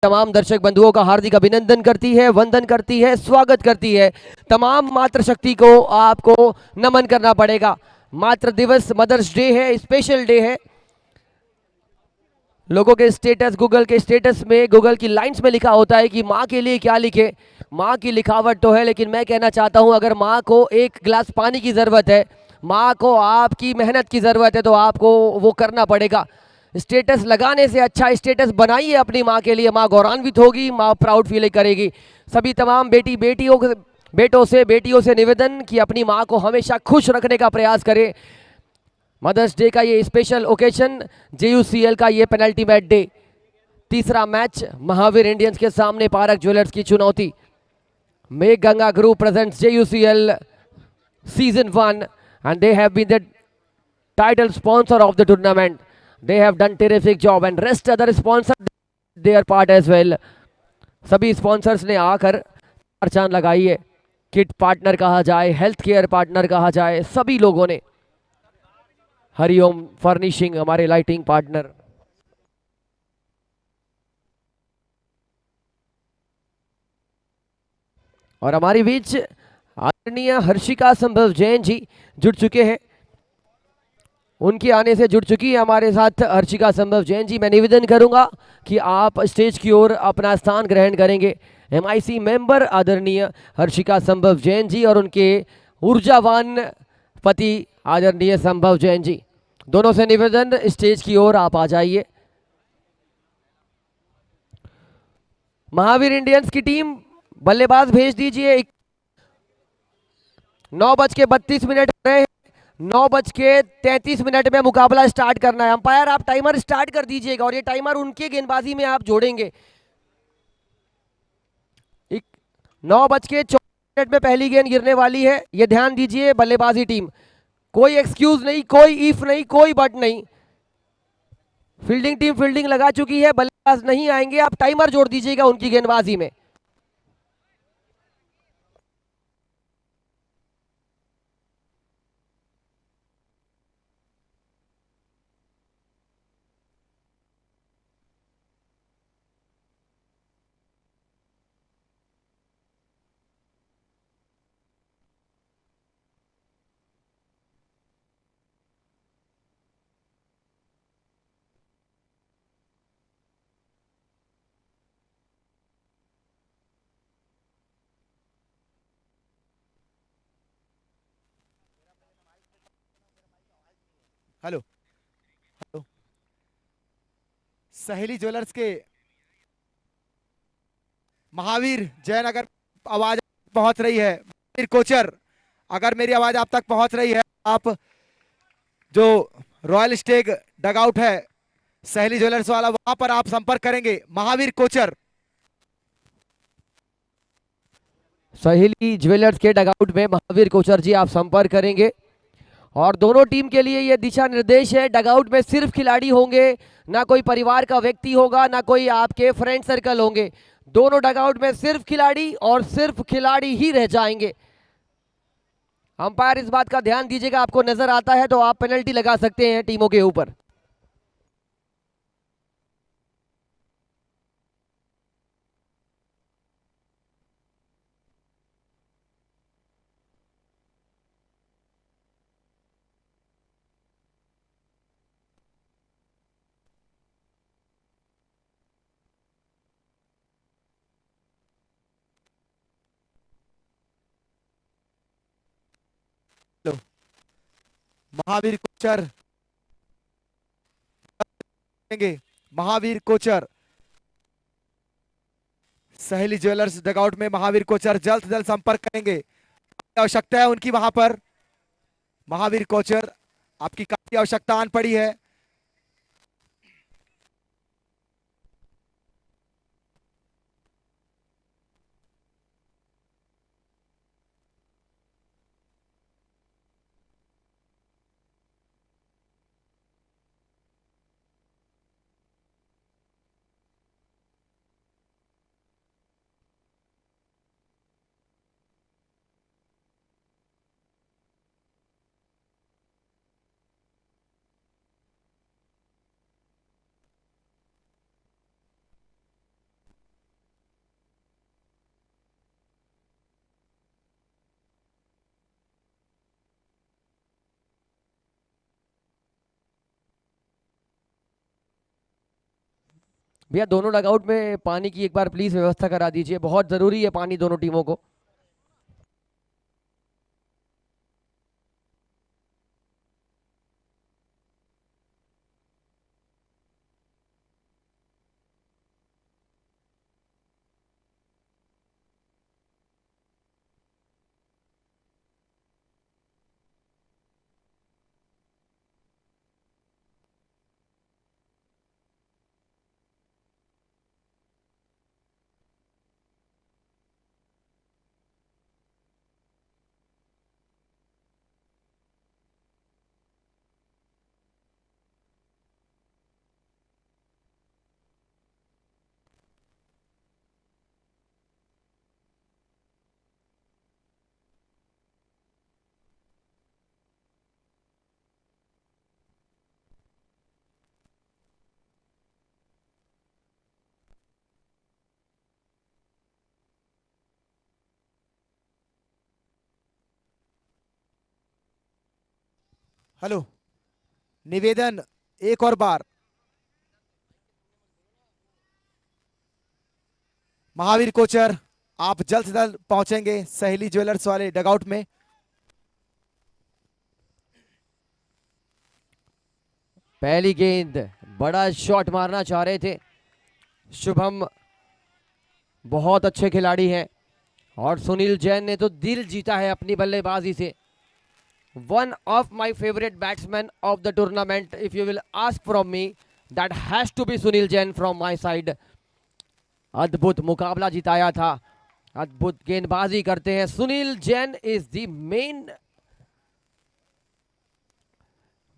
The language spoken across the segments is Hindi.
तमाम दर्शक बंधुओं का हार्दिक अभिनंदन करती है, वंदन करती है, स्वागत करती है। तमाम मातृशक्ति को आपको नमन करना पड़ेगा। मातृ दिवस, मदर्स डे है, स्पेशल डे है। लोगों के स्टेटस, गूगल के स्टेटस में, गूगल की लाइंस में लिखा होता है कि माँ के लिए क्या लिखे। माँ की लिखावट तो है, लेकिन मैं कहना चाहता हूँ अगर माँ को एक गिलास पानी की ज़रूरत है, माँ को आपकी मेहनत की ज़रूरत है, तो आपको वो करना पड़ेगा। स्टेटस लगाने से अच्छा स्टेटस बनाइए अपनी माँ के लिए। माँ गौरवान्वित होगी, माँ प्राउड फील करेगी। सभी तमाम बेटों से, बेटियों से निवेदन कि अपनी माँ को हमेशा खुश रखने का प्रयास करें। मदर्स डे का ये स्पेशल ओकेशन, JUCL का ये पेनल्टी मैच डे। तीसरा मैच महावीर इंडियंस के सामने पारक ज्वेलर्स की चुनौती। मेघ Ganga group presents JUCL season 1 and they have been the title sponsor of the tournament. They have done terrific job and rest other sponsors their part as well. सभी स्पॉन्सर्स ने आकर चार लगाई है। किट पार्टनर कहा जाए, हेल्थ केयर पार्टनर कहा जाए, सभी लोगों ने। हरिओम फर्निशिंग हमारे लाइटिंग पार्टनर। और हमारी बीच आदरणीय हर्षिका संभव जैन जी जुड़ चुके हैं। उनके आने से जुड़ चुकी है हमारे साथ हर्षिका संभव जैन जी। मैं निवेदन करूंगा कि आप स्टेज की ओर अपना स्थान ग्रहण करेंगे। MIC मेंबर आदरणीय हर्षिका संभव जैन जी और उनके ऊर्जावान पति आदरणीय संभव जैन जी, दोनों से निवेदन स्टेज की ओर आप आ जाइए। महावीर इंडियंस की टीम बल्लेबाज भेज दीजिए। 9:32 हो रहे हैं। 9:33 में मुकाबला स्टार्ट करना है। अंपायर आप टाइमर स्टार्ट कर दीजिएगा और ये टाइमर उनके गेंदबाजी में आप जोड़ेंगे। 9:24 में पहली गेंद गिरने वाली है, ये ध्यान दीजिए बल्लेबाजी टीम। कोई एक्सक्यूज नहीं, कोई इफ नहीं, कोई बट नहीं। फील्डिंग टीम फील्डिंग लगा चुकी है, बल्लेबाज नहीं आएंगे, आप टाइमर जोड़ दीजिएगा उनकी गेंदबाजी में। Hello hello. सहेली ज्वेलर्स के महावीर जैन, अगर आवाज पहुंच रही है, महावीर कोचर अगर मेरी आवाज आप तक पहुंच रही है, आप जो रॉयल स्टेग डगआउट है सहेली ज्वेलर्स वाला, वहां पर आप संपर्क करेंगे। महावीर कोचर। सहेली ज्वेलर्स के डगआउट में महावीर कोचर जी आप संपर्क करेंगे। और दोनों टीम के लिए यह दिशा निर्देश है, डगआउट में सिर्फ खिलाड़ी होंगे, ना कोई परिवार का व्यक्ति होगा, ना कोई आपके फ्रेंड सर्कल होंगे। दोनों डगआउट में सिर्फ खिलाड़ी और सिर्फ खिलाड़ी ही रह जाएंगे। अंपायर इस बात का ध्यान दीजिएगा, आपको नजर आता है तो आप पेनल्टी लगा सकते हैं टीमों के ऊपर। हेलो। महावीर कोचर महावीर कोचर सहेली ज्वेलर्स डगआउट में महावीर कोचर जल्द से जल्द संपर्क करेंगे। आवश्यकता है उनकी वहां पर। महावीर कोचर, आपकी काफी आवश्यकता आन पड़ी है। भैया दोनों डगआउट में पानी की एक बार प्लीज व्यवस्था करा दीजिए, बहुत जरूरी है पानी दोनों टीमों को। हेलो, निवेदन एक और बार, महावीर कोचर आप जल्द से जल्द पहुंचेंगे सहेली ज्वेलर्स वाले डगआउट में। पहली गेंद, बड़ा शॉट मारना चाह रहे थे शुभम, बहुत अच्छे खिलाड़ी हैं और सुनील जैन ने तो दिल जीता है अपनी बल्लेबाजी से। One of my favourite batsman of the tournament if you will ask from me, that has to be Sunil Jain from my side. अद्भुत मुकाबला जिताया था, अद्भुत गेंदबाजी करते हैं Sunil Jain, is the main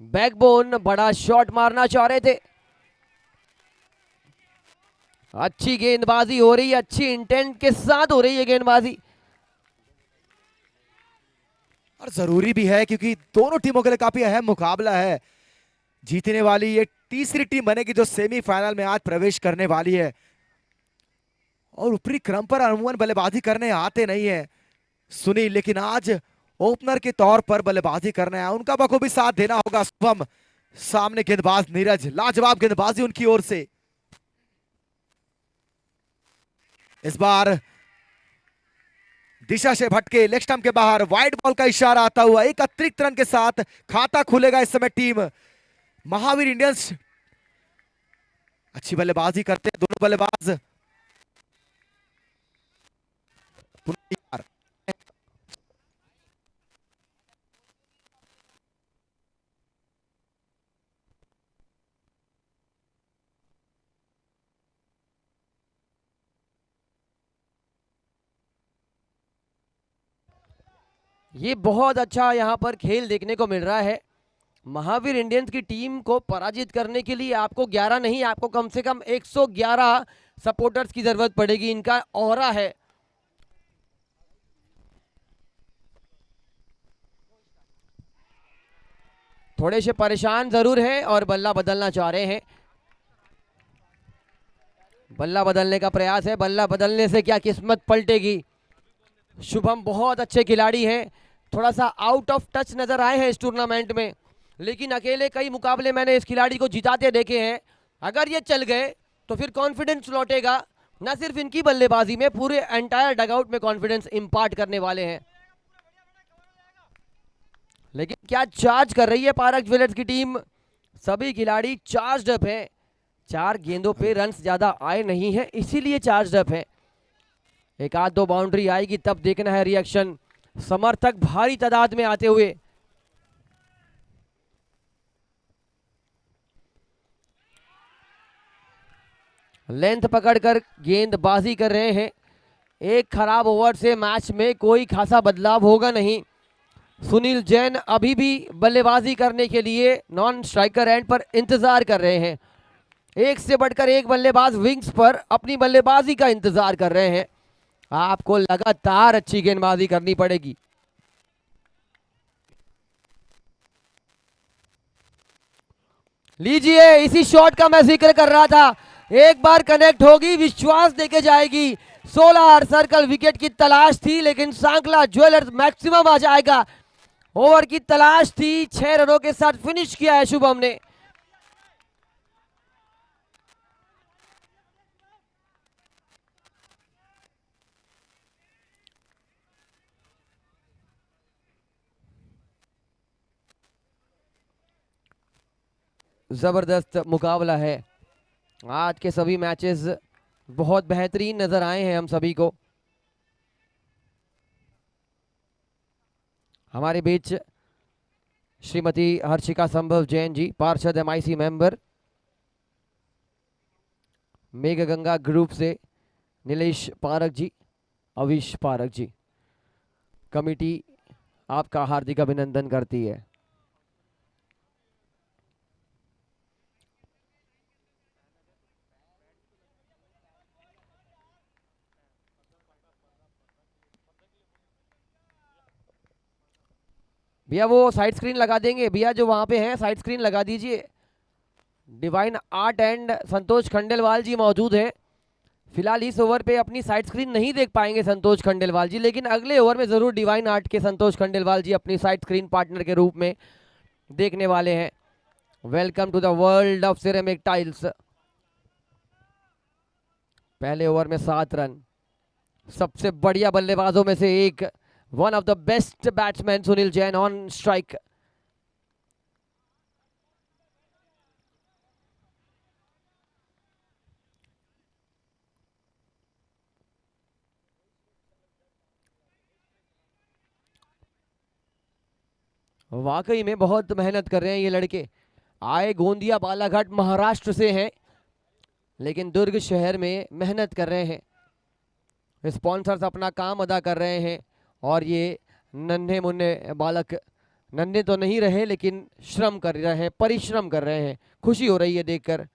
backbone. बड़ा शॉट मारना चाह रहे थे, अच्छी गेंदबाजी हो रही है, अच्छी इंटेंट के साथ हो रही है गेंदबाजी, और जरूरी भी है क्योंकि दोनों टीमों के लिए काफी अहम मुकाबला है। जीतने वाली ये तीसरी टीम बनेगी जो सेमीफाइनल में आज प्रवेश करने वाली है। और ऊपरी क्रम पर अमूमन बल्लेबाजी करने आते नहीं है सुनील, लेकिन आज ओपनर के तौर पर बल्लेबाजी करने आया, उनका बखूबी साथ देना होगा शुभम। सामने गेंदबाज नीरज, लाजवाब गेंदबाजी उनकी ओर से। इस बार दिशा से भटके लेग स्टंप के बाहर, वाइड बॉल का इशारा आता हुआ एक अतिरिक्त रन के साथ खाता खुलेगा इस समय टीम महावीर इंडियंस। अच्छी बल्लेबाजी करते हैं दोनों बल्लेबाज। ये बहुत अच्छा यहाँ पर खेल देखने को मिल रहा है। महावीर इंडियंस की टीम को पराजित करने के लिए आपको 11 नहीं, आपको कम से कम 111 सपोर्टर्स की जरूरत पड़ेगी, इनका ऑरा है। थोड़े से परेशान जरूर हैं और बल्ला बदलना चाह रहे हैं, बल्ला बदलने का प्रयास है, बल्ला बदलने से क्या किस्मत पलटेगी। शुभम बहुत अच्छे खिलाड़ी हैं, थोड़ा सा आउट ऑफ टच नजर आए हैं इस टूर्नामेंट में, लेकिन अकेले कई मुकाबले मैंने इस खिलाड़ी को जिताते देखे हैं। अगर ये चल गए तो फिर कॉन्फिडेंस लौटेगा, ना सिर्फ इनकी बल्लेबाजी में, पूरे एंटायर डगआउट में कॉन्फिडेंस इंपार्ट करने वाले हैं। लेकिन क्या चार्ज कर रही है पारक ज्वेलर्स की टीम, सभी खिलाड़ी चार्ज अप है। 4 गेंदों पे रन्स ज्यादा आए नहीं है, इसीलिए चार्ज अप है। एक आध दो बाउंड्री आएगी तब देखना है रिएक्शन। समर्थक भारी तादाद में आते हुए, लेंथ पकड़कर गेंदबाजी कर रहे हैं। एक खराब ओवर से मैच में कोई खासा बदलाव होगा नहीं। सुनील जैन अभी भी बल्लेबाजी करने के लिए नॉन स्ट्राइकर एंड पर इंतजार कर रहे हैं। एक से बढ़कर एक बल्लेबाज विंग्स पर अपनी बल्लेबाजी का इंतजार कर रहे हैं। आपको लगातार अच्छी गेंदबाजी करनी पड़ेगी। लीजिए, इसी शॉट का मैं जिक्र कर रहा था, एक बार कनेक्ट होगी विश्वास देके जाएगी। 16 सर्कल विकेट की तलाश थी, लेकिन सांकला ज्वेलर्स मैक्सिमम आ जाएगा। ओवर की तलाश थी, 6 रनों के साथ फिनिश किया है शुभम ने। जबरदस्त मुकाबला है। आज के सभी मैचेस बहुत बेहतरीन नजर आए हैं हम सभी को। हमारे बीच श्रीमती हर्षिका संभव जैन जी, पार्षद MIC मेंबर, मेघ गंगा ग्रुप से नीलेश पारक जी, अविश पारक जी, कमेटी आपका हार्दिक अभिनंदन करती है। भैया वो साइड स्क्रीन लगा देंगे भैया, जो वहां पे हैं साइड स्क्रीन लगा दीजिए। डिवाइन आर्ट एंड संतोष खंडेलवाल जी मौजूद है। फिलहाल इस ओवर पे अपनी साइड स्क्रीन नहीं देख पाएंगे संतोष खंडेलवाल जी, लेकिन अगले ओवर में जरूर डिवाइन आर्ट के संतोष खंडेलवाल जी अपनी साइड स्क्रीन पार्टनर के रूप में देखने वाले हैं। Welcome to the world of ceramic tiles. पहले ओवर में 7 रन, सबसे बढ़िया बल्लेबाजों में से एक, one of the best batsman Sunil Jain on strike. वाकई में बहुत मेहनत कर रहे हैं ये लड़के। आए गोंदिया बालाघाट महाराष्ट्र से हैं, लेकिन दुर्ग शहर में मेहनत कर रहे हैं। स्पॉन्सर्स अपना काम अदा कर रहे हैं और ये नन्हे मुन्ने बालक, नन्हे तो नहीं रहे लेकिन श्रम कर रहे हैं, परिश्रम कर रहे हैं। खुशी हो रही है देखकर।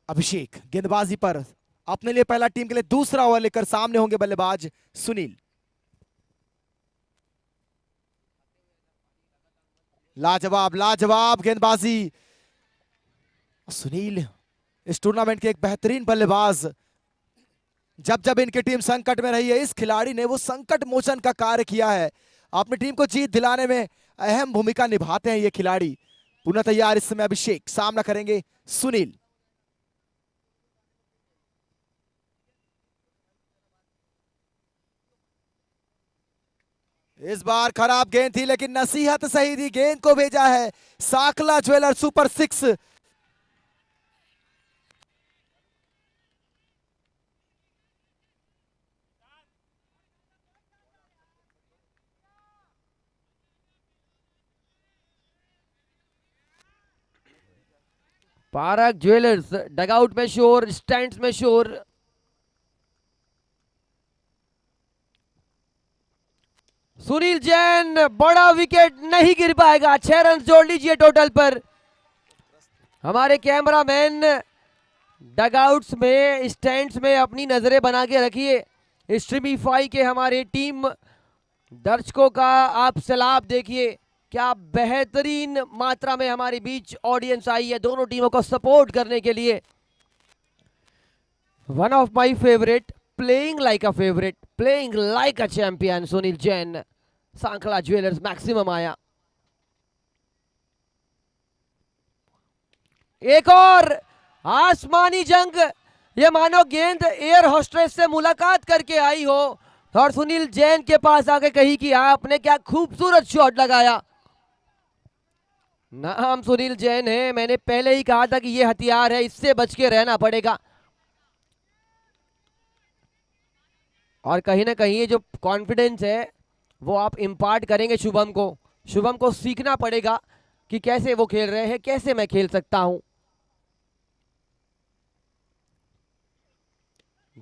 अभिषेक गेंदबाजी पर अपने लिए पहला, टीम के लिए दूसरा ओवर लेकर सामने होंगे बल्लेबाज सुनील। लाजवाब लाजवाब गेंदबाजी सुनील, इस टूर्नामेंट के एक बेहतरीन बल्लेबाज। जब जब इनकी टीम संकट में रही है, इस खिलाड़ी ने वो संकट मोचन का कार्य किया है। अपनी टीम को जीत दिलाने में अहम भूमिका निभाते हैं ये खिलाड़ी। पुनः तैयार इस समय अभिषेक, सामना करेंगे सुनील। इस बार खराब गेंद थी लेकिन नसीहत सही थी, गेंद को भेजा है Sakla jeweller super 6। Park jewellers dugout में शोर, स्टैंड्स में शोर। सुनील जैन, बड़ा विकेट नहीं गिर पाएगा। 6 रन जोड़ लीजिए टोटल पर। हमारे कैमरामैन डगआउट्स में, स्टैंड्स में अपनी नजरें बना के रखिए। स्ट्रीमीफाई के हमारे टीम दर्शकों का आप सैलाब देखिए, क्या बेहतरीन मात्रा में हमारे बीच ऑडियंस आई है दोनों टीमों को सपोर्ट करने के लिए। One of my favourite, playing like a favourite, playing like a champion Sunil Jain. Sankhla jewellers maximum आया। एक और आसमानी जंग, ये मानो गेंद एयर होस्टेस से मुलाकात करके आई हो और सुनील जैन के पास आके कही कि आपने क्या खूबसूरत शॉट लगाया। नाम सुनील जैन है, मैंने पहले ही कहा था कि ये हथियार है, इससे बच के रहना पड़ेगा। और कहीं ना कहीं ये जो कॉन्फिडेंस है वो आप इंपार्ट करेंगे शुभम को। शुभम को सीखना पड़ेगा कि कैसे वो खेल रहे हैं, कैसे मैं खेल सकता हूं।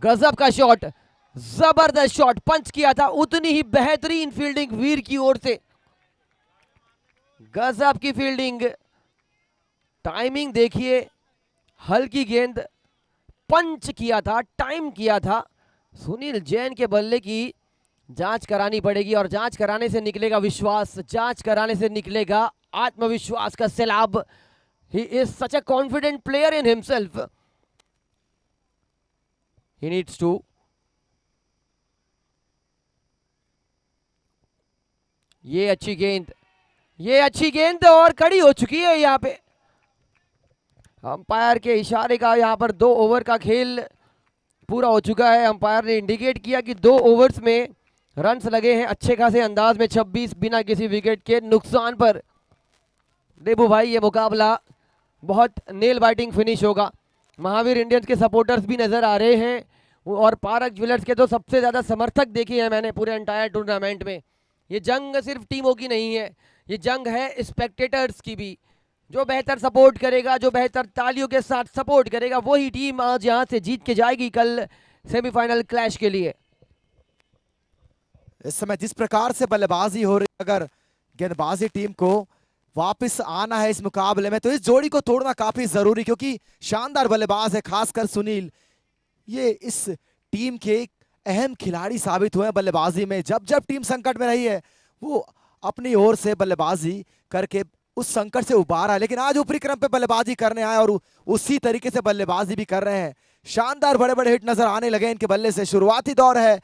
गजब का शॉट, जबरदस्त शॉट पंच किया था, उतनी ही बेहतरीन फील्डिंग वीर की ओर से। गजब की फील्डिंग, टाइमिंग देखिए, हल्की गेंद पंच किया था, टाइम किया था। सुनील जैन के बल्ले की जांच करानी पड़ेगी और जांच कराने से निकलेगा विश्वास, जांच कराने से निकलेगा आत्मविश्वास का सैलाब। He is such a confident player in himself. He needs to, ये अच्छी गेंद, ये अच्छी गेंद और कड़ी हो चुकी है यहाँ पे। अंपायर के इशारे का यहाँ पर 2 ओवर का खेल पूरा हो चुका है। अंपायर ने इंडिकेट किया कि 2 ओवर्स में रन्स लगे हैं अच्छे खासे अंदाज में, 26 बिना किसी विकेट के नुकसान पर। देबू भाई ये मुकाबला बहुत नेल बाइटिंग फिनिश होगा। महावीर इंडियंस के सपोर्टर्स भी नजर आ रहे हैं और पारक ज्वेलर्स के तो सबसे ज्यादा समर्थक देखे हैं मैंने पूरे एंटायर टूर्नामेंट में। ये जंग सिर्फ टीमों की नहीं है, ये जंग है स्पेक्टेटर्स की भी। जो बेहतर सपोर्ट करेगा, जो बेहतर तालियों के साथ सपोर्ट करेगा, वही टीम आज यहां से जीत के जाएगी कल सेमीफाइनल क्लैश के लिए। इस समय जिस प्रकार से बल्लेबाजी हो रही है, अगर गेंदबाजी टीम को वापस आना है इस मुकाबले में तो इस जोड़ी को तोड़ना काफी जरूरी, क्योंकि शानदार बल्लेबाज है खासकर सुनील। ये इस टीम के एक अहम खिलाड़ी साबित हुए हैं बल्लेबाजी में। जब जब टीम संकट में रही है वो अपनी ओर से बल्लेबाजी करके उस संकट से उबारा है, लेकिन आज ऊपरी क्रम पे बल्लेबाजी करने आए और उसी तरीके से बल्लेबाजी भी कर रहे हैं। शानदार बड़े बड़े हिट नजर आने लगे इनके बल्ले से। शुरुआती दौर है,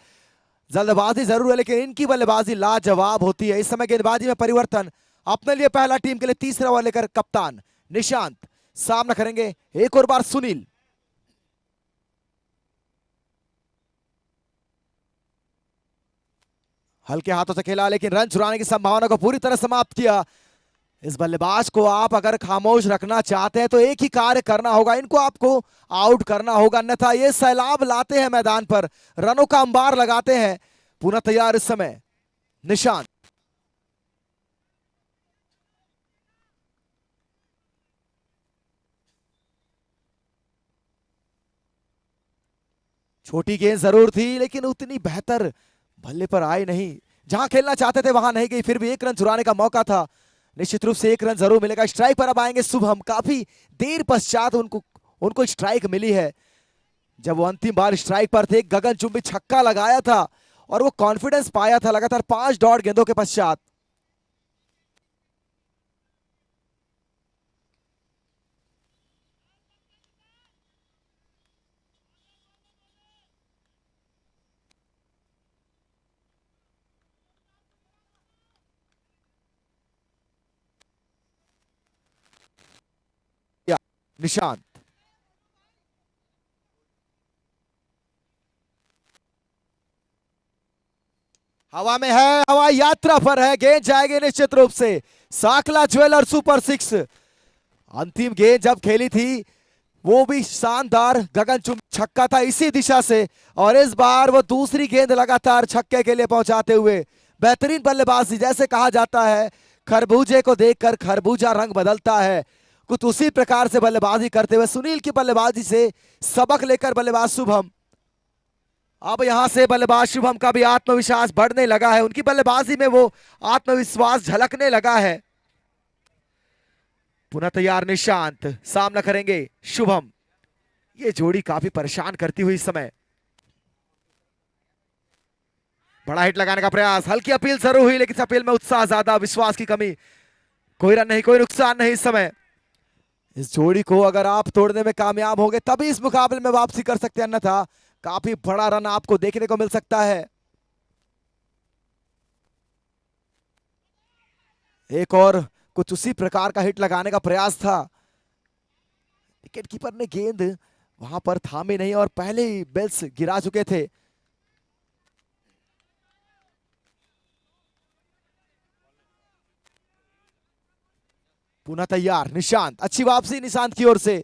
जल्दबाजी जरूर है लेकिन इनकी बल्लेबाजी लाजवाब होती है। इस समय गेंदबाजी में परिवर्तन, अपने लिए पहला, टीम के लिए तीसरा ओवर लेकर कप्तान निशांत सामना करेंगे एक और बार सुनील। हल्के हाथों से खेला लेकिन रन चुराने की संभावना को पूरी तरह समाप्त किया। इस बल्लेबाज को आप अगर खामोश रखना चाहते हैं तो एक ही कार्य करना होगा, इनको आपको आउट करना होगा, अन्यथा ये सैलाब लाते हैं मैदान पर, रनों का अंबार लगाते हैं। पुनः तैयार इस समय निशांत। छोटी गेंद जरूर थी लेकिन उतनी बेहतर बल्ले पर आई नहीं, जहां खेलना चाहते थे वहां नहीं गई, फिर भी एक रन चुराने का मौका था। निश्चित रूप से एक रन जरूर मिलेगा। स्ट्राइक पर अब आएंगे शुभम, काफी देर पश्चात उनको स्ट्राइक मिली है। जब वो अंतिम बार स्ट्राइक पर थे गगनचुंबी छक्का लगाया था और वो कॉन्फिडेंस पाया था लगातार 5 डॉट गेंदों के पश्चात। निशांत हवा में है, हवा यात्रा पर है, गेंद जाएगी निश्चित रूप से। Sakla jeweller super 6। अंतिम गेंद जब खेली थी वो भी शानदार गगनचुंबी छक्का था इसी दिशा से, और इस बार वो दूसरी गेंद लगातार छक्के के लिए पहुंचाते हुए बेहतरीन बल्लेबाजी। जैसे कहा जाता है खरबूजे को देखकर खरबूजा रंग बदलता है, कुछ उसी प्रकार से बल्लेबाजी करते हुए सुनील की बल्लेबाजी से सबक लेकर बल्लेबाज शुभम। अब यहां से बल्लेबाज शुभम का भी आत्मविश्वास बढ़ने लगा है, उनकी बल्लेबाजी में वो आत्मविश्वास झलकने लगा है। पुनः तैयार निशांत, सामना करेंगे शुभम। ये जोड़ी काफी परेशान करती हुई इस समय। बड़ा हिट लगाने का प्रयास, हल्की अपील जरूर हुई लेकिन अपील में उत्साह ज्यादा, विश्वास की कमी। कोई रन नहीं, कोई नुकसान नहीं इस समय। इस जोड़ी को अगर आप तोड़ने में कामयाब होंगे तभी इस मुकाबले में वापसी कर सकते हैं, अन्यथा काफी बड़ा रन आपको देखने को मिल सकता है। एक और कुछ उसी प्रकार का हिट लगाने का प्रयास था, विकेट कीपर ने गेंद वहां पर थामी नहीं और पहले ही बेल्स गिरा चुके थे। पुनः तैयार निशांत, अच्छी वापसी निशांत की ओर से।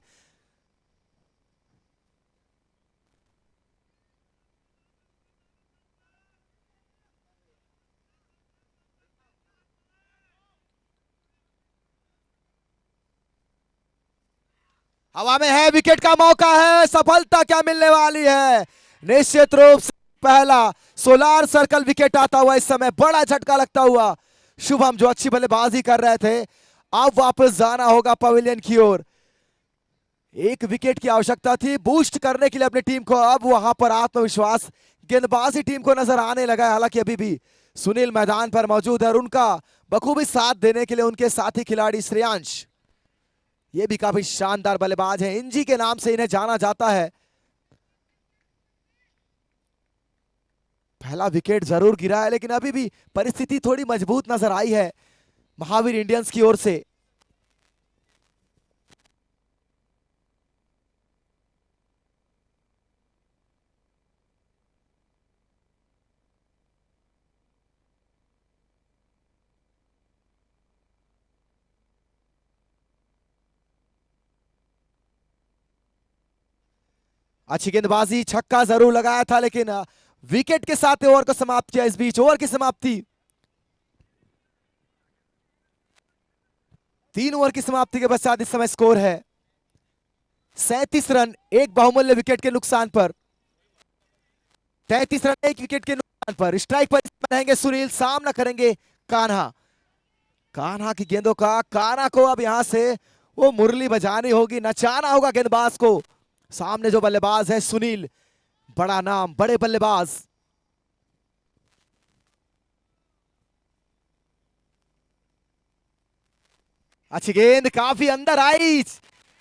हवा में है, विकेट का मौका है, सफलता क्या मिलने वाली है। निश्चित रूप से पहला सोलार सर्कल विकेट आता हुआ इस समय, बड़ा झटका लगता हुआ। शुभम जो अच्छी बल्लेबाजी कर रहे थे, अब वापस जाना होगा पवेलियन की ओर। एक विकेट की आवश्यकता थी बूस्ट करने के लिए अपनी टीम को, अब वहां पर आत्मविश्वास गेंदबाजी टीम को नजर आने लगा है। हालांकि अभी भी सुनील मैदान पर मौजूद है और उनका बखूबी साथ देने के लिए उनके साथी खिलाड़ी श्रेयांश, ये भी काफी शानदार बल्लेबाज है, इंजी के नाम से इन्हें जाना जाता है। पहला विकेट जरूर गिरा है, लेकिन अभी भी परिस्थिति थोड़ी मजबूत नजर आई है महावीर इंडियंस की ओर से। अच्छी गेंदबाजी, छक्का जरूर लगाया था, लेकिन विकेट के साथ ओवर को समाप्त किया। इस बीच ओवर की समाप्ति, 3 ओवर की समाप्ति के पश्चात इस समय स्कोर है 37 रन, एक बहुमूल्य विकेट के नुकसान पर। 33 रन एक विकेट के नुकसान पर। स्ट्राइक पर रहेंगे सुनील, सामना करेंगे कान्हा। कान्हा की गेंदों का, कान्हा को अब यहां से वो मुरली बजानी होगी, नचाना होगा गेंदबाज को। सामने जो बल्लेबाज है सुनील, बड़ा नाम, बड़े बल्लेबाज। अच्छी गेंद, काफी अंदर आई,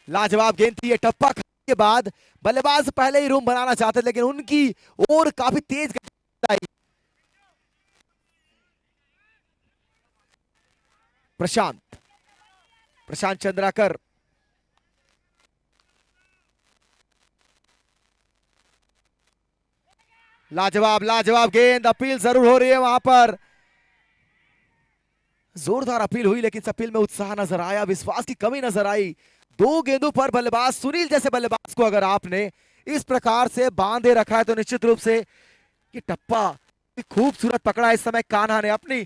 लाजवाब गेंद थी ये। टप्पा के बाद बल्लेबाज पहले ही रूम बनाना चाहते, लेकिन उनकी ओर काफी तेज आई। प्रशांत, प्रशांत चंद्राकर, लाजवाब लाजवाब गेंद। अपील जरूर हो रही है वहां पर, जोरदार अपील हुई, लेकिन इस अपील में उत्साह नजर आया, विश्वास की कमी नजर आई। 2 गेंदों पर बल्लेबाज, सुनील जैसे बल्लेबाज को अगर आपने इस प्रकार से बांधे रखा है तो निश्चित रूप से ये टप्पा खूबसूरत पकड़ा। इस समय कान्हा ने अपनी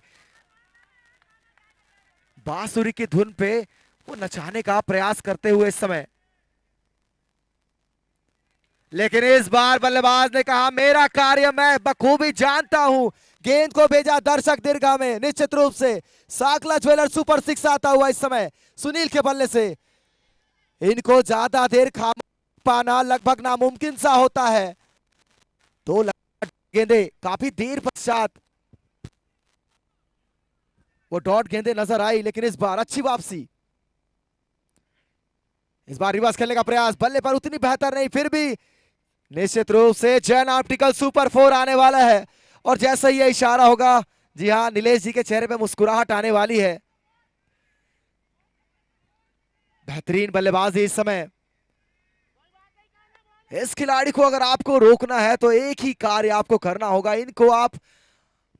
बांसुरी की धुन पे वो नचाने का प्रयास करते हुए इस समय, लेकिन इस बार बल्लेबाज ने कहा मेरा कार्य मैं बखूबी जानता हूं। गेंद को भेजा दर्शक दीर्घा में। निश्चित रूप से साकला ज्वेलर सुपर 6 आता हुआ इस समय सुनील के बल्ले से। इनको ज्यादा देर खामोश पाना लगभग नामुमकिन सा होता है। 2 गेंदे काफी देर पश्चात वो डॉट गेंदे नजर आई, लेकिन इस बार अच्छी वापसी। इस बार रिवर्स खेलने का प्रयास, बल्ले पर उतनी बेहतर नहीं, फिर भी निश्चित रूप से जैन ऑप्टिकल सुपर 4 आने वाला है। और जैसा ही यह इशारा होगा, जी हां, नीलेश जी के चेहरे पे मुस्कुराहट आने वाली है। बेहतरीन बल्लेबाजी इस समय। इस खिलाड़ी को अगर आपको रोकना है तो एक ही कार्य आपको करना होगा, इनको आप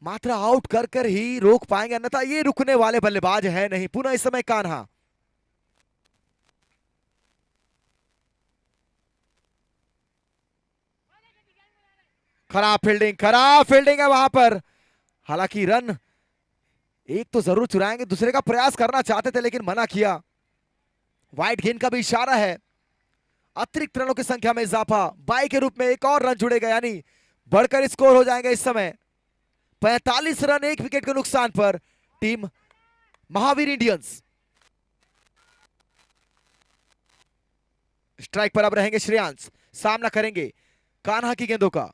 मात्र आउट कर कर ही रोक पाएंगे, अन्यथा ये रुकने वाले बल्लेबाज है नहीं। पुनः इस समय कान्हा, खराब फील्डिंग है वहां पर। हालांकि रन एक तो जरूर चुराएंगे, दूसरे का प्रयास करना चाहते थे लेकिन मना किया। वाइट गेंद का भी इशारा है। अतिरिक्त रनों की संख्या में इजाफा, 22 के रूप में एक और रन जुड़ेगा, यानी बढ़कर स्कोर हो जाएगा इस समय 45 रन एक विकेट के नुकसान पर टीम महावीर इंडियंस। स्ट्राइक पर अब रहेंगे श्रेयांश, सामना करेंगे कान्हा की गेंदों का।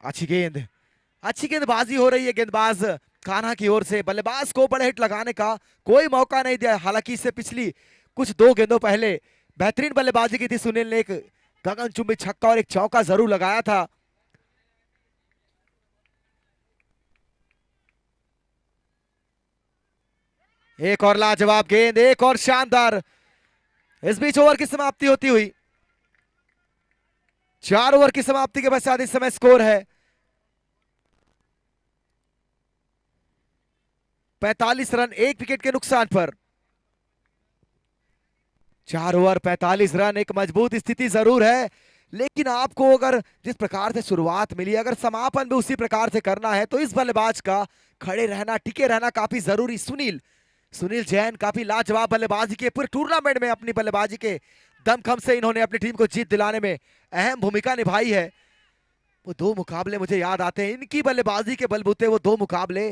अच्छी गेंद, अच्छी गेंदबाजी हो रही है गेंदबाज कान्हा की ओर से। बल्लेबाज को बड़े हिट लगाने का कोई मौका नहीं दिया। हालांकि इससे पिछली कुछ 2 गेंदों पहले बेहतरीन बल्लेबाजी की थी सुनील ने, एक गगनचुंबी छक्का और एक चौका जरूर लगाया था। एक और लाजवाब गेंद, एक और शानदार। इस बीच ओवर की समाप्ति होती हुई 4 ओवर की समाप्ति के पश्चात इस समय स्कोर है 45 रन एक विकेट के नुकसान पर। 4 ओवर 45 रन, एक मजबूत स्थिति जरूर है, लेकिन आपको अगर जिस प्रकार से शुरुआत मिली, अगर समापन भी उसी प्रकार से करना है तो इस बल्लेबाज का खड़े रहना, टिके रहना काफी जरूरी। सुनील जैन काफी लाजवाब बल्लेबाजी के पूरे टूर्नामेंट में अपनी बल्लेबाजी के दमखम से इन्होंने अपनी टीम को जीत दिलाने में अहम भूमिका निभाई है। वो 2 मुकाबले मुझे याद आते हैं, इनकी बल्लेबाजी के बलबूते वो 2 मुकाबले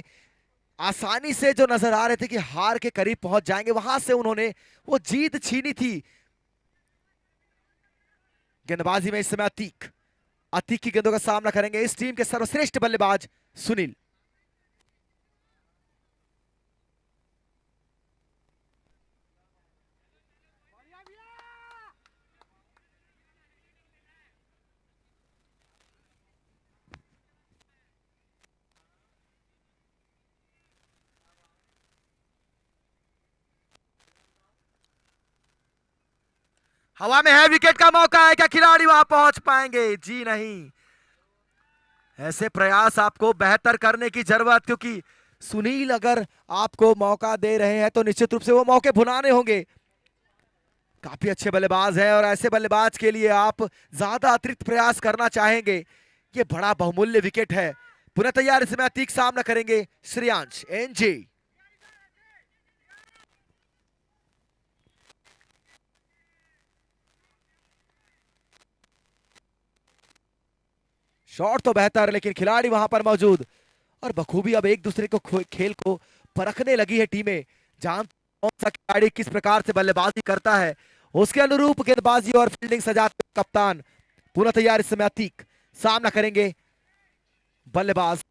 आसानी से जो नजर आ रहे थे कि हार के करीब पहुंच जाएंगे, वहां से उन्होंने वो जीत छीनी थी। गेंदबाजी में इस समय अतीक, अतीक की गेंदों का सामना करेंगे इस टीम के सर्वश्रेष्ठ बल्लेबाज सुनील। हवा में है, विकेट का मौका है, क्या खिलाड़ी वहां पहुंच पाएंगे? जी नहीं। ऐसे प्रयास आपको बेहतर करने की जरूरत, क्योंकि सुनील अगर आपको मौका दे रहे हैं तो निश्चित रूप से वो मौके भुनाने होंगे। काफी अच्छे बल्लेबाज हैं और ऐसे बल्लेबाज के लिए आप ज्यादा अतिरिक्त प्रयास करना चाहेंगे। ये बड़ा बहुमूल्य विकेट है। पुनः तैयार, इसमें अतीक सामना करेंगे श्रेयांश एनजे। शॉट तो बेहतर, लेकिन खिलाड़ी वहां पर मौजूद और बखूबी अब एक दूसरे को खेल को परखने लगी है टीमें। जहां कौन सा खिलाड़ी किस प्रकार से बल्लेबाजी करता है, उसके अनुरूप गेंदबाजी और फील्डिंग सजाते हैं कप्तान। पूरा तैयार, इस समय अतीक सामना करेंगे बल्लेबाज।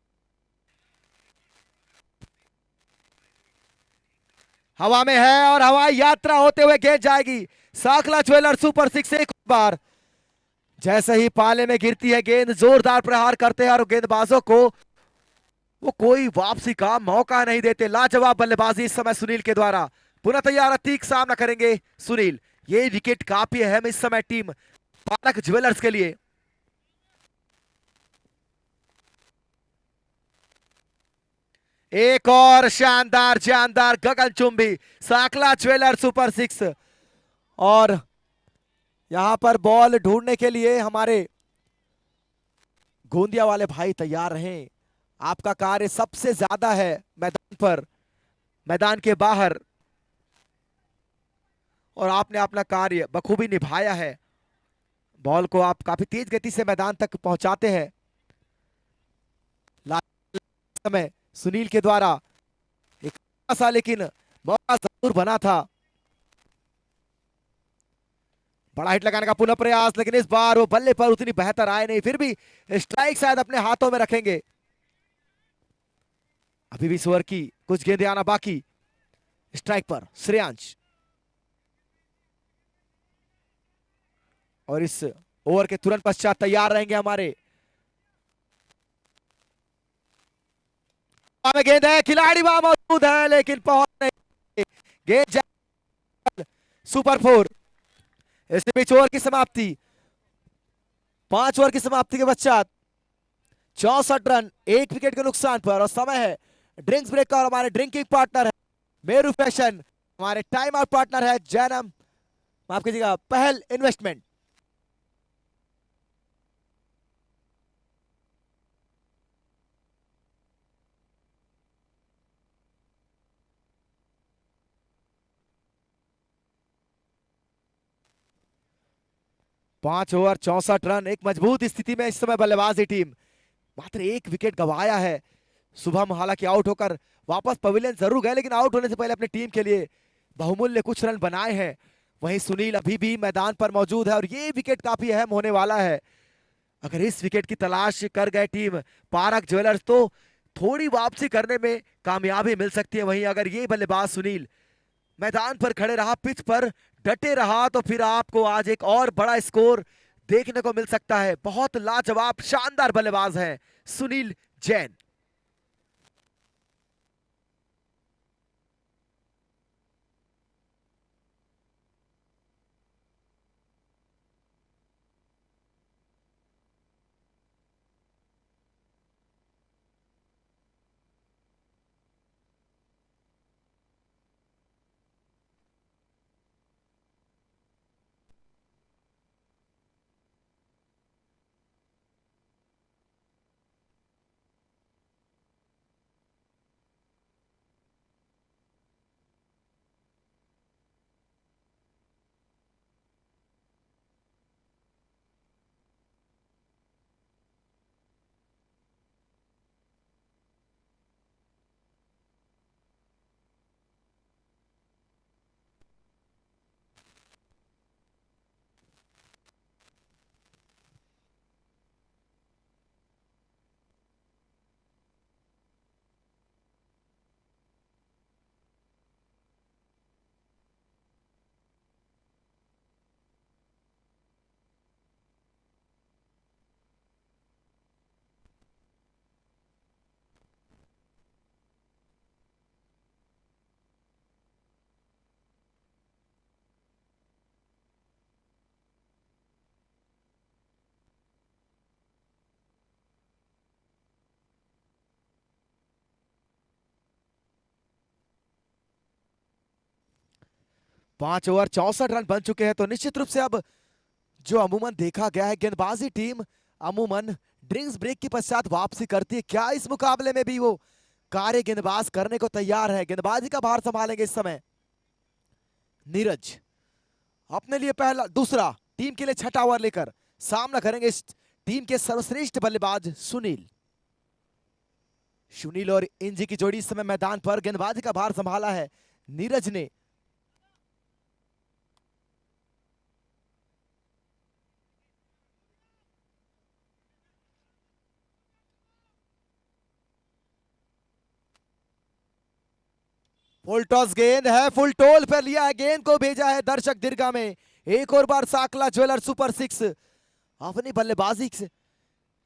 हवा में है और हवाई यात्रा होते हुए गेंद जाएगी साखला ज्वेलर सुपर सिक्स। एक बार जैसे ही पाले में गिरती है गेंद, जोरदार प्रहार करते हैं और गेंदबाजों को वो कोई वापसी का मौका नहीं देते। लाजवाब बल्लेबाजी इस समय सुनील के द्वारा। पुनः तैयार, अतीक सामना करेंगे सुनील। ये विकेट काफी अहम इस समय टीम पालक ज्वेलर्स के लिए। एक और शानदार जानदार गगनचुंबी साकला ज्वेलर सुपर सिक्स। और यहां पर बॉल ढूंढने के लिए हमारे गोंदिया वाले भाई तैयार रहें। आपका कार्य सबसे ज्यादा है मैदान पर, मैदान के बाहर, और आपने अपना कार्य बखूबी निभाया है। बॉल को आप काफी तेज गति से मैदान तक पहुंचाते हैं। समय सुनील के द्वारा एक सा लेकिन मौका जरूर बना था। बड़ा हिट लगाने का पुनः प्रयास, लेकिन इस बार वो बल्ले पर उतनी बेहतर आए नहीं। फिर भी स्ट्राइक शायद अपने हाथों में रखेंगे। अभी भी स्वर की कुछ गेंदें आना बाकी। स्ट्राइक पर श्रेयांश, और इस ओवर के तुरंत पश्चात तैयार रहेंगे हमारे। गेंद है, खिलाड़ी वहां मौजूद है लेकिन पहुंच नहीं। गेंद सुपर फोर। इस बीच ओवर की समाप्ति, 5 ओवर की समाप्ति के पश्चात 64 रन 1 विकेट के नुकसान पर। और समय है ड्रिंक्स ब्रेक का, और हमारे ड्रिंकिंग पार्टनर है मेरू फैशन, हमारे टाइम आउट पार्टनर है जैनम, माफ कीजिएगा, पहल इन्वेस्टमेंट। पांच ओवर 64 रन, एक मजबूत स्थिति में इस समय बल्लेबाजी टीम। मात्र 1 विकेट गंवाया है। शुभम हालांकि आउट होकर वापस पवेलियन जरूर गए, लेकिन आउट होने से पहले अपनी टीम के लिए बहुमूल्य कुछ रन बनाए हैं। वहीं सुनील अभी भी मैदान पर मौजूद है और ये विकेट काफी अहम होने वाला है। अगर इस विकेट की तलाश कर गए टीम पारक ज्वेलर्स, तो थोड़ी वापसी करने में कामयाबी मिल सकती है। वहीं अगर ये बल्लेबाज सुनील मैदान पर खड़े रहा, पिच पर डटे रहा, तो फिर आपको आज एक और बड़ा स्कोर देखने को मिल सकता है। बहुत लाजवाब शानदार बल्लेबाज है सुनील जैन। 5 ओवर 64 रन बन चुके हैं। तो निश्चित रूप से अब जो अमूमन देखा गया है, गेंदबाजी टीम अमूमन ड्रिंक्स ब्रेक के पश्चात वापसी करती है। क्या इस मुकाबले में भी वो कार्य गेंदबाज करने को तैयार है? गेंदबाजी का भार संभालेंगे इस समय नीरज। अपने लिए पहला दूसरा, टीम के लिए छठा ओवर लेकर सामना करेंगे इस टीम के सर्वश्रेष्ठ बल्लेबाज सुनील। सुनील और इंजी की जोड़ी इस समय मैदान पर। गेंदबाजी का भार संभाला है नीरज ने। फुल टॉस गेंद है, फुल टोल पर लिया है, गेंद को भेजा है दर्शक दीर्घा में। एक और बार साकला ज्वेलर सुपर 6 अपनी बल्लेबाजी से।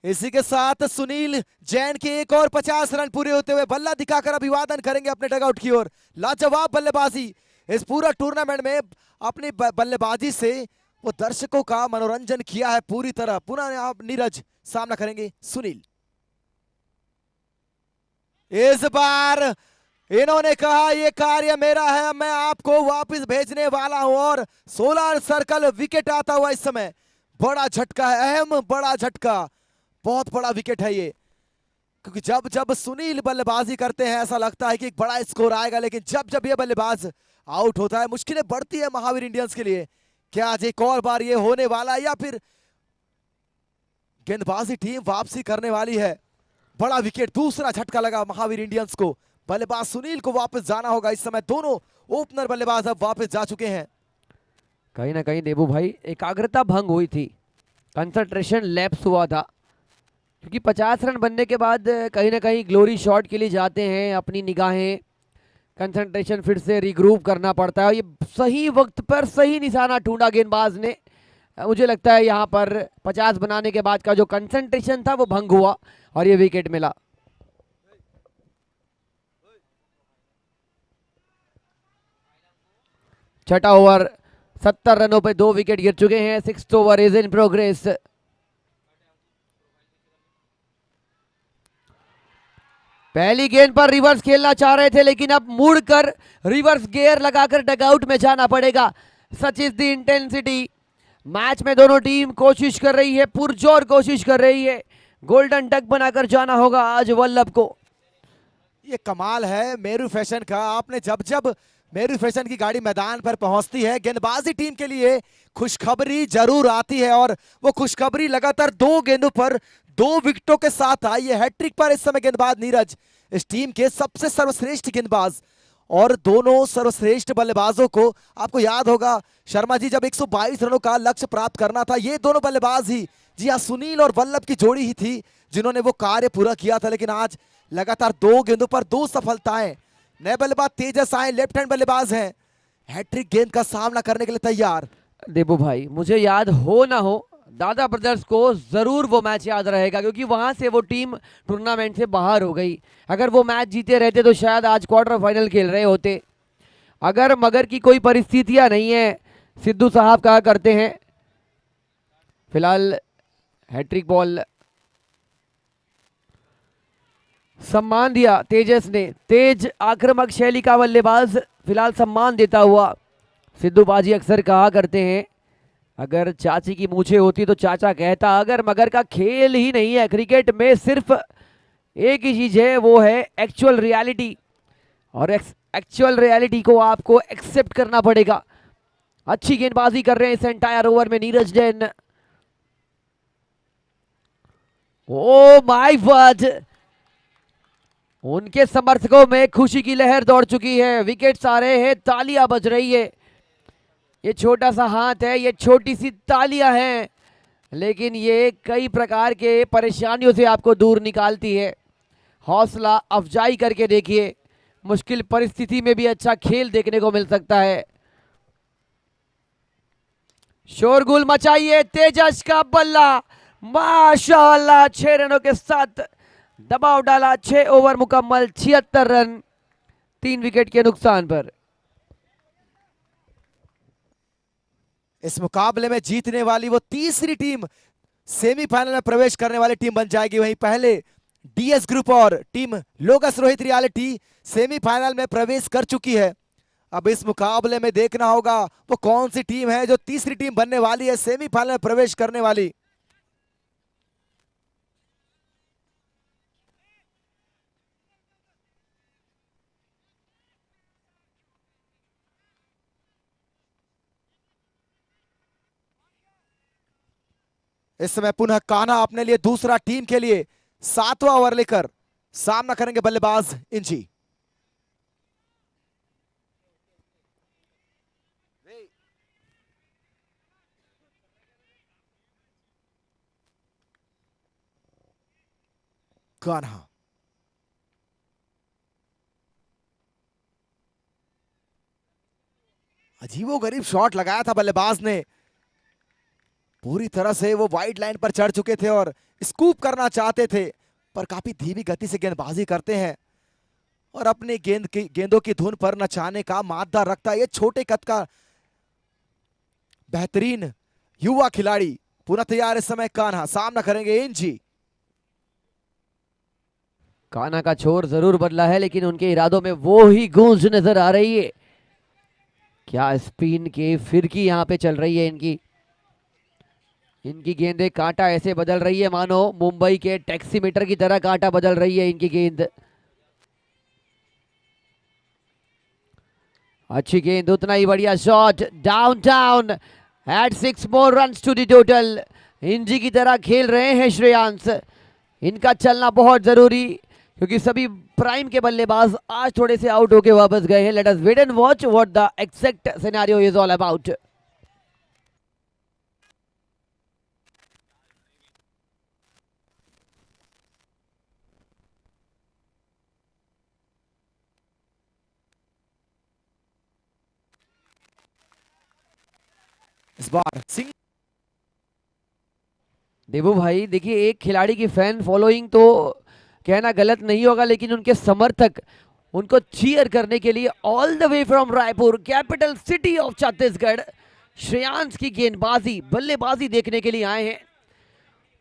इसी के साथ सुनील जैन के एक और 50 रन पूरे होते हुए बल्ला दिखाकर अभिवादन करेंगे अपने डगआउट की ओर। लाजवाब बल्लेबाजी इस पूरा टूर्नामेंट में अपनी बल्लेबाजी से वो दर्शकों का मनोरंजन किया है पूरी तरह। पुनः आप नीरज सामना करेंगे सुनील। इस बार इन्होंने कहा ये कार्य मेरा है, मैं आपको वापस भेजने वाला हूं। और 16 सर्कल विकेट आता हुआ इस समय। बड़ा झटका है, अहम बड़ा झटका, बहुत बड़ा विकेट है ये। क्योंकि जब जब सुनील बल्लेबाजी करते हैं ऐसा लगता है कि एक बड़ा स्कोर आएगा, लेकिन जब जब ये बल्लेबाज आउट होता है मुश्किलें बढ़ती है महावीर इंडियंस के लिए। क्या आज एक और बार ये होने वाला है या फिर गेंदबाजी टीम वापसी करने वाली है? बड़ा विकेट, दूसरा झटका लगा महावीर इंडियंस को। बल्लेबाज सुनील को वापस जाना होगा इस समय। दोनों ओपनर बल्लेबाज अब वापस जा चुके हैं। कहीं ना कहीं देबू भाई एकाग्रता भंग हुई थी, कंसंट्रेशन लैप्स हुआ था। क्योंकि 50 रन बनने के बाद कहीं ना कहीं ग्लोरी शॉट के लिए जाते हैं, अपनी निगाहें कंसंट्रेशन फिर से रिग्रूप करना पड़ता है। और ये सही वक्त पर सही निशाना ढूंढा गेंदबाज ने। मुझे लगता है यहाँ पर 50 बनाने के बाद का जो कंसंट्रेशन था वो भंग हुआ और ये विकेट मिला। छठा ओवर 70 रनों पे 2 विकेट गिर चुके हैं। 6th over is in progress. पहली गेंद पर रिवर्स खेलना चाह रहे थे, लेकिन अब मुड़कर रिवर्स गियर लगाकर डगआउट में जाना पड़ेगा। सच इज द इंटेंसिटी। मैच में दोनों टीम कोशिश कर रही है, पुरजोर कोशिश कर रही है। गोल्डन डक बनाकर जाना होगा आज वल्लभ को। ये कमाल है मेरू फैशन का। आपने जब जब मेरू फैशन की गाड़ी मैदान पर पहुंचती है, गेंदबाजी टीम के लिए खुशखबरी जरूर आती है। और वो खुशखबरी लगातार 2 गेंदों पर 2 विकेटों के साथ आई है। हैट्रिक पर इस समय गेंदबाज नीरज, इस टीम के सबसे सर्वश्रेष्ठ गेंदबाज। और दोनों सर्वश्रेष्ठ बल्लेबाजों को आपको याद होगा शर्मा जी, जब 122 रनों का लक्ष्य प्राप्त करना था, ये दोनों बल्लेबाज ही, जी हाँ, सुनील और वल्लभ की जोड़ी ही थी जिन्होंने वो कार्य पूरा किया था। लेकिन आज लगातार 2 गेंदों पर 2 सफलताएं। नए बल्लेबाज तेजस आए, लेफ्ट हैंड बल्लेबाज हैं, हैट्रिक गेंद का सामना करने के लिए तैयार। देबू भाई मुझे याद हो ना हो, दादा ब्रदर्स को जरूर वो मैच याद रहेगा, क्योंकि वहां से वो टीम टूर्नामेंट से बाहर हो गई। अगर वो मैच जीते रहते तो शायद आज क्वार्टर फाइनल खेल रहे होते। अगर मगर की कोई परिस्थितियां नहीं है, सिद्धू साहब कहा करते हैं। फिलहाल हैट्रिक बॉल सम्मान दिया तेजस ने। तेज आक्रामक शैली का बल्लेबाज फिलहाल सम्मान देता हुआ। सिद्धू बाजी अक्सर कहा करते हैं, अगर चाची की मूछें होती तो चाचा कहता, अगर मगर का खेल ही नहीं है क्रिकेट में, सिर्फ एक ही चीज है, वो है एक्चुअल रियलिटी। और एक्चुअल रियलिटी को आपको एक्सेप्ट करना पड़ेगा। अच्छी गेंदबाजी कर रहे हैं इस एंटायर ओवर में Neeraj Jain. Oh my God, उनके समर्थकों में खुशी की लहर दौड़ चुकी है। विकेट्स आ रहे हैं, तालियां बज रही है। ये छोटा सा हाथ है, ये छोटी सी तालियां हैं, लेकिन ये कई प्रकार के परेशानियों से आपको दूर निकालती है। हौसला अफजाई करके देखिए, मुश्किल परिस्थिति में भी अच्छा खेल देखने को मिल सकता है। शोरगुल मचाइए, तेजस का बल्ला माशाअल्लाह 6 रनों के साथ दबाव डाला। 6 ओवर मुकम्मल, 76 रन 3 विकेट के नुकसान पर। इस मुकाबले में जीतने वाली वो तीसरी टीम सेमीफाइनल में प्रवेश करने वाली टीम बन जाएगी। वहीं पहले डीएस ग्रुप और टीम लोगस रोहित रियलिटी सेमीफाइनल में प्रवेश कर चुकी है। अब इस मुकाबले में देखना होगा वो कौन सी टीम है जो तीसरी टीम बनने वाली है सेमीफाइनल में प्रवेश करने वाली। इस समय पुनः कान्हा अपने लिए दूसरा टीम के लिए 7वां ओवर लेकर सामना करेंगे बल्लेबाज इंची। कान्हा अजीबोगरीब शॉट लगाया था बल्लेबाज ने, पूरी तरह से वो वाइड लाइन पर चढ़ चुके थे और स्कूप करना चाहते थे, पर काफी धीमी गति से गेंदबाजी करते हैं और अपने गेंदों की धुन पर नचाने का मादा रखता है ये छोटे कद का बेहतरीन युवा खिलाड़ी। पुनः तैयार इस समय कान्हा, सामना करेंगे इंची। कान्हा का छोर जरूर बदला है लेकिन उनके इरादों में वो ही गूंज नजर आ रही है। क्या स्पिन की फिरकी यहां पे चल रही है इनकी। इनकी गेंदें कांटा ऐसे बदल रही है मानो मुंबई के टैक्सीमीटर की तरह कांटा बदल रही है इनकी गेंद। अच्छी गेंद, उतना ही बढ़िया shot, downtown at 6 more runs to the total. इंजी की तरह खेल रहे हैं श्रेयांश, इनका चलना बहुत जरूरी क्योंकि सभी प्राइम के बल्लेबाज आज थोड़े से आउट होके वापस गए हैं। Let us wait and watch what the exact scenario is all about. इस बार सिंह देवू भाई देखिए, एक खिलाड़ी की फैन फॉलोइंग तो कहना गलत नहीं होगा लेकिन उनके समर्थक उनको चीयर करने के लिए all the way from Raipur, capital city of Chhattisgarh, Shreyansh की गेंदबाजी बल्लेबाजी देखने के लिए आए हैं।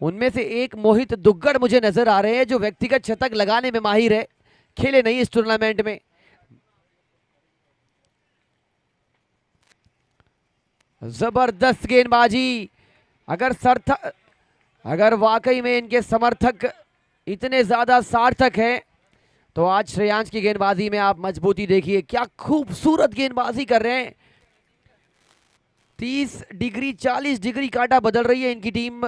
उनमें से एक मोहित दुग्गड़ मुझे नजर आ रहे हैं जो व्यक्तिगत शतक लगाने में माहिर है, खेले नहीं इस टूर्नामेंट में। जबरदस्त गेंदबाजी। अगर वाकई में इनके समर्थक इतने ज्यादा सार्थक हैं तो आज श्रेयांश की गेंदबाजी में आप मजबूती देखिए, क्या खूबसूरत गेंदबाजी कर रहे हैं। 30 डिग्री 40 डिग्री कांटा बदल रही है इनकी टीम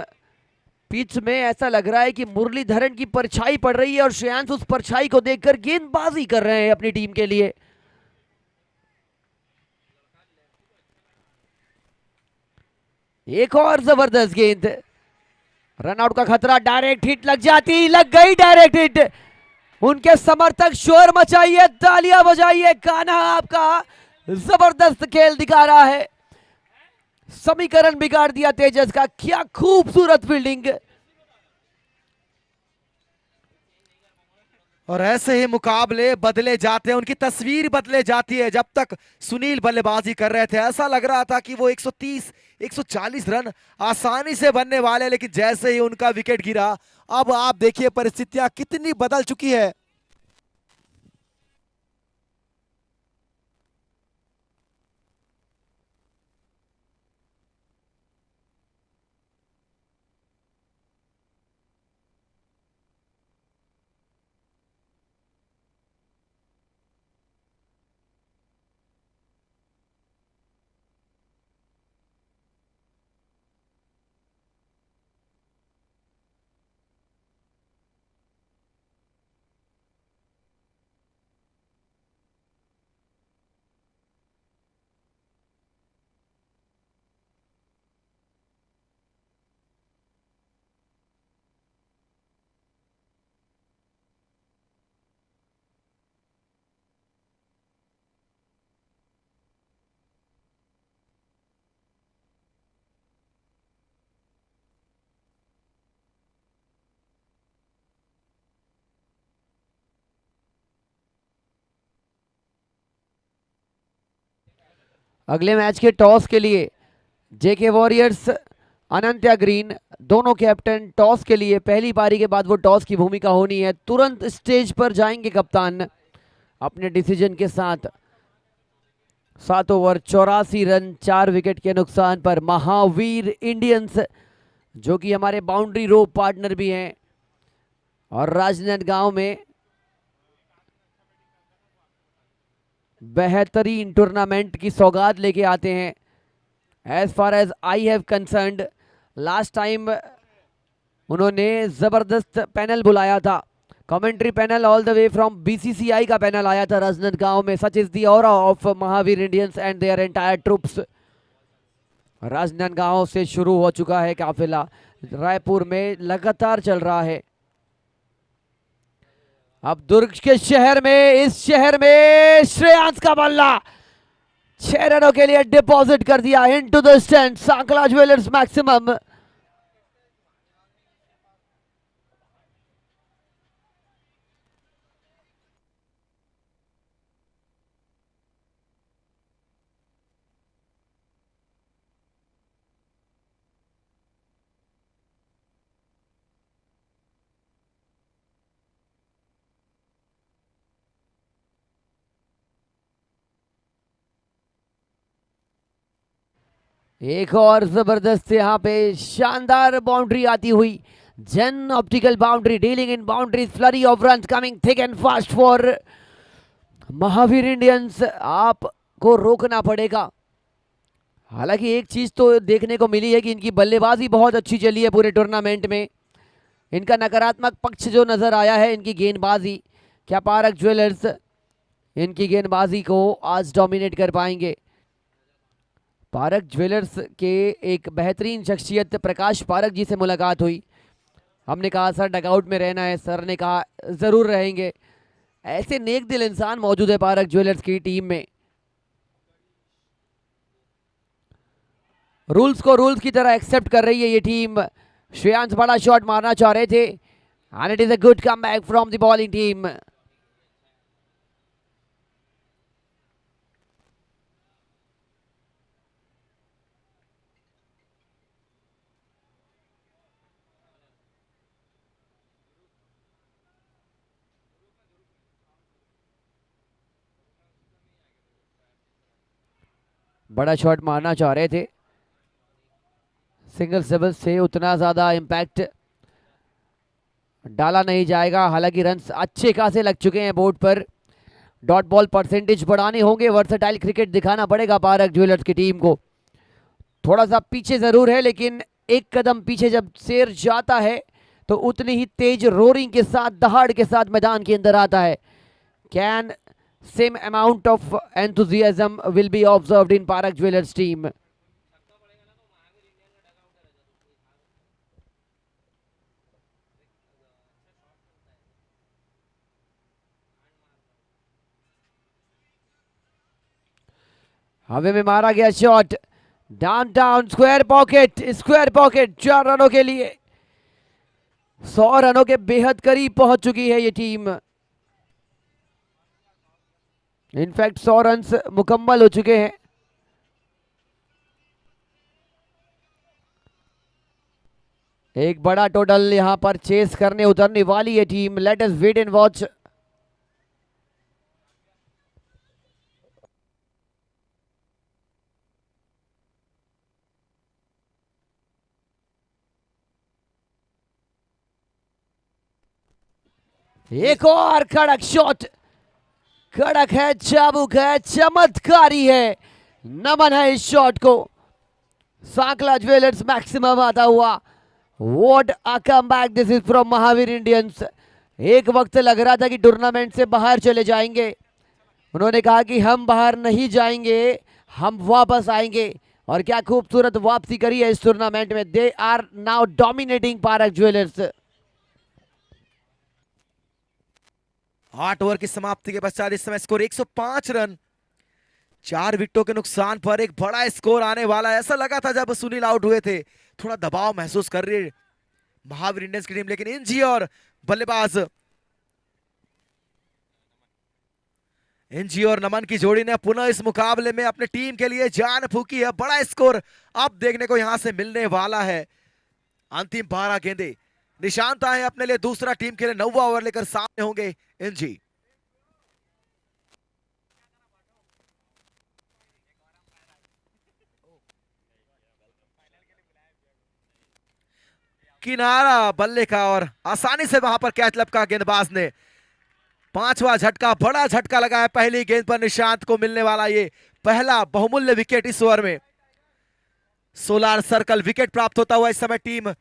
पिच में। ऐसा लग रहा है कि मुरलीधरन की परछाई पड़ रही है और श्रेयांश उस परछाई को देखकर गेंदबाजी कर रहे हैं अपनी टीम के लिए। एक और जबरदस्त गेंद, रनआउट का खतरा, डायरेक्ट हिट लग जाती, लग गई डायरेक्ट हिट। उनके समर्थक शोर मचाइए, तालियां बजाइए, कान्हा आपका जबरदस्त खेल दिखा रहा है। समीकरण बिगाड़ दिया तेजस का, क्या खूबसूरत फील्डिंग। और ऐसे ही मुकाबले बदले जाते हैं, उनकी तस्वीर बदले जाती है। जब तक सुनील बल्लेबाजी कर रहे थे ऐसा लग रहा था कि वो 130 140 रन आसानी से बनने वाले, लेकिन जैसे ही उनका विकेट गिरा अब आप देखिए परिस्थितियां कितनी बदल चुकी है। अगले मैच के टॉस के लिए जेके वॉरियर्स अनंत्या ग्रीन दोनों कैप्टन टॉस के लिए, पहली पारी के बाद वो टॉस की भूमिका होनी है, तुरंत स्टेज पर जाएंगे कप्तान अपने डिसीजन के साथ। 7 ओवर 84 रन 4 विकेट के नुकसान पर महावीर इंडियंस, जो कि हमारे बाउंड्री रो पार्टनर भी हैं और राजनांदगांव में बेहतरीन टूर्नामेंट की सौगात लेके आते हैं। As far as I have concerned, last time उन्होंने जबरदस्त पैनल बुलाया था, commentary panel all the way from BCCI का पैनल आया था राजनांदगांव में। Such is the aura of Mahavir Indians and their entire troops. Rajnandgaon से शुरू हो चुका है काफिला, रायपुर में लगातार चल रहा है। अब दुर्ग के शहर में, इस शहर में श्रेयांश का बल्ला 6 रनों के लिए डिपॉजिट कर दिया into the stand. Sankhla jewellers maximum. एक और जबरदस्त यहां पे शानदार बाउंड्री आती हुई, जन optical boundary dealing in boundaries, flurry of runs coming thick and fast for Mahavir Indians. आपको रोकना पड़ेगा। हालांकि एक चीज तो देखने को मिली है कि इनकी बल्लेबाजी बहुत अच्छी चली है पूरे टूर्नामेंट में। इनका नकारात्मक पक्ष जो नजर आया है इनकी गेंदबाजी। क्या पारक ज्वेलर्स इनकी गेंदबाजी को आज डोमिनेट कर पाएंगे? पारक ज्वेलर्स के एक बेहतरीन शख्सियत प्रकाश पारक जी से मुलाकात हुई। हमने कहा सर डगआउट में रहना है, सर ने कहा जरूर रहेंगे। ऐसे नेक दिल इंसान मौजूद है पारक ज्वेलर्स की टीम में। रूल्स को रूल्स की तरह एक्सेप्ट कर रही है ये टीम। श्रेयांश बड़ा शॉट मारना चाह रहे थे and it is a good comeback from the bowling team. बड़ा शॉट मारना चाह रहे थे, सिंगल सिबल से उतना ज्यादा इंपैक्ट डाला नहीं जाएगा। हालांकि रन्स अच्छे खासे लग चुके हैं बोर्ड पर। डॉट बॉल परसेंटेज बढ़ाने होंगे, वर्सेटाइल क्रिकेट दिखाना पड़ेगा पारक ज्वेलर्स की टीम को। थोड़ा सा पीछे जरूर है, लेकिन एक कदम पीछे जब शेर जाता है तो उतनी ही तेज रोरिंग के साथ, दहाड़ के साथ मैदान के अंदर आता है। Can same amount of enthusiasm will be observed in Parak Jewelers team. हवे में मारा गया shot, down down square pocket, 4 रनों के लिए 100 रनों के बेहद करीब पहुंच चुकी है ये टीम। इनफैक्ट 100 रन्स मुकम्मल हो चुके हैं। एक बड़ा टोटल यहां पर चेस करने उतरने वाली है team. Let us wait and watch. एक और कड़क शॉट, कड़क है, चाबुक है, चमत्कारी है। नमन है इस शॉट को। सांकला ज्वेलर्स मैक्सिमम आता हुआ। What a comeback this is from Mahavir Indians. एक वक्त लग रहा था कि टूर्नामेंट से बाहर चले जाएंगे, उन्होंने कहा कि हम बाहर नहीं जाएंगे, हम वापस आएंगे। और क्या खूबसूरत वापसी करी है इस टूर्नामेंट में। They are now dominating Parak jewellers. 8 over की समाप्ति के पश्चात इस समय स्कोर 105 रन, 4 विकेटों के नुकसान पर एक बड़ा स्कोर आने वाला है। ऐसा लगा था जब सुनील आउट हुए थे, थोड़ा दबाव महसूस कर रही है महावीर इंडियंस की टीम, लेकिन इंजी और बल्लेबाज इंजी और नमन की जोड़ी ने पुनः इस मुकाबले में अपनी टीम के लिए जान फूकी है। बड़ा स्कोर अब देखने को यहां से मिलने वाला है। अंतिम 12 गेंदे निशांत आए अपने लिए, दूसरा टीम के लिए 9वां ओवर लेकर सामने होंगे इंजी। किनारा बल्ले का और आसानी से वहां पर कैच लपका गेंदबाज ने। पांचवा झटका, बड़ा झटका लगा है पहली गेंद पर निशांत को मिलने वाला ये पहला बहुमूल्य विकेट इस ओवर में। सोलार सर्कल विकेट प्राप्त होता हुआ इस समय टीम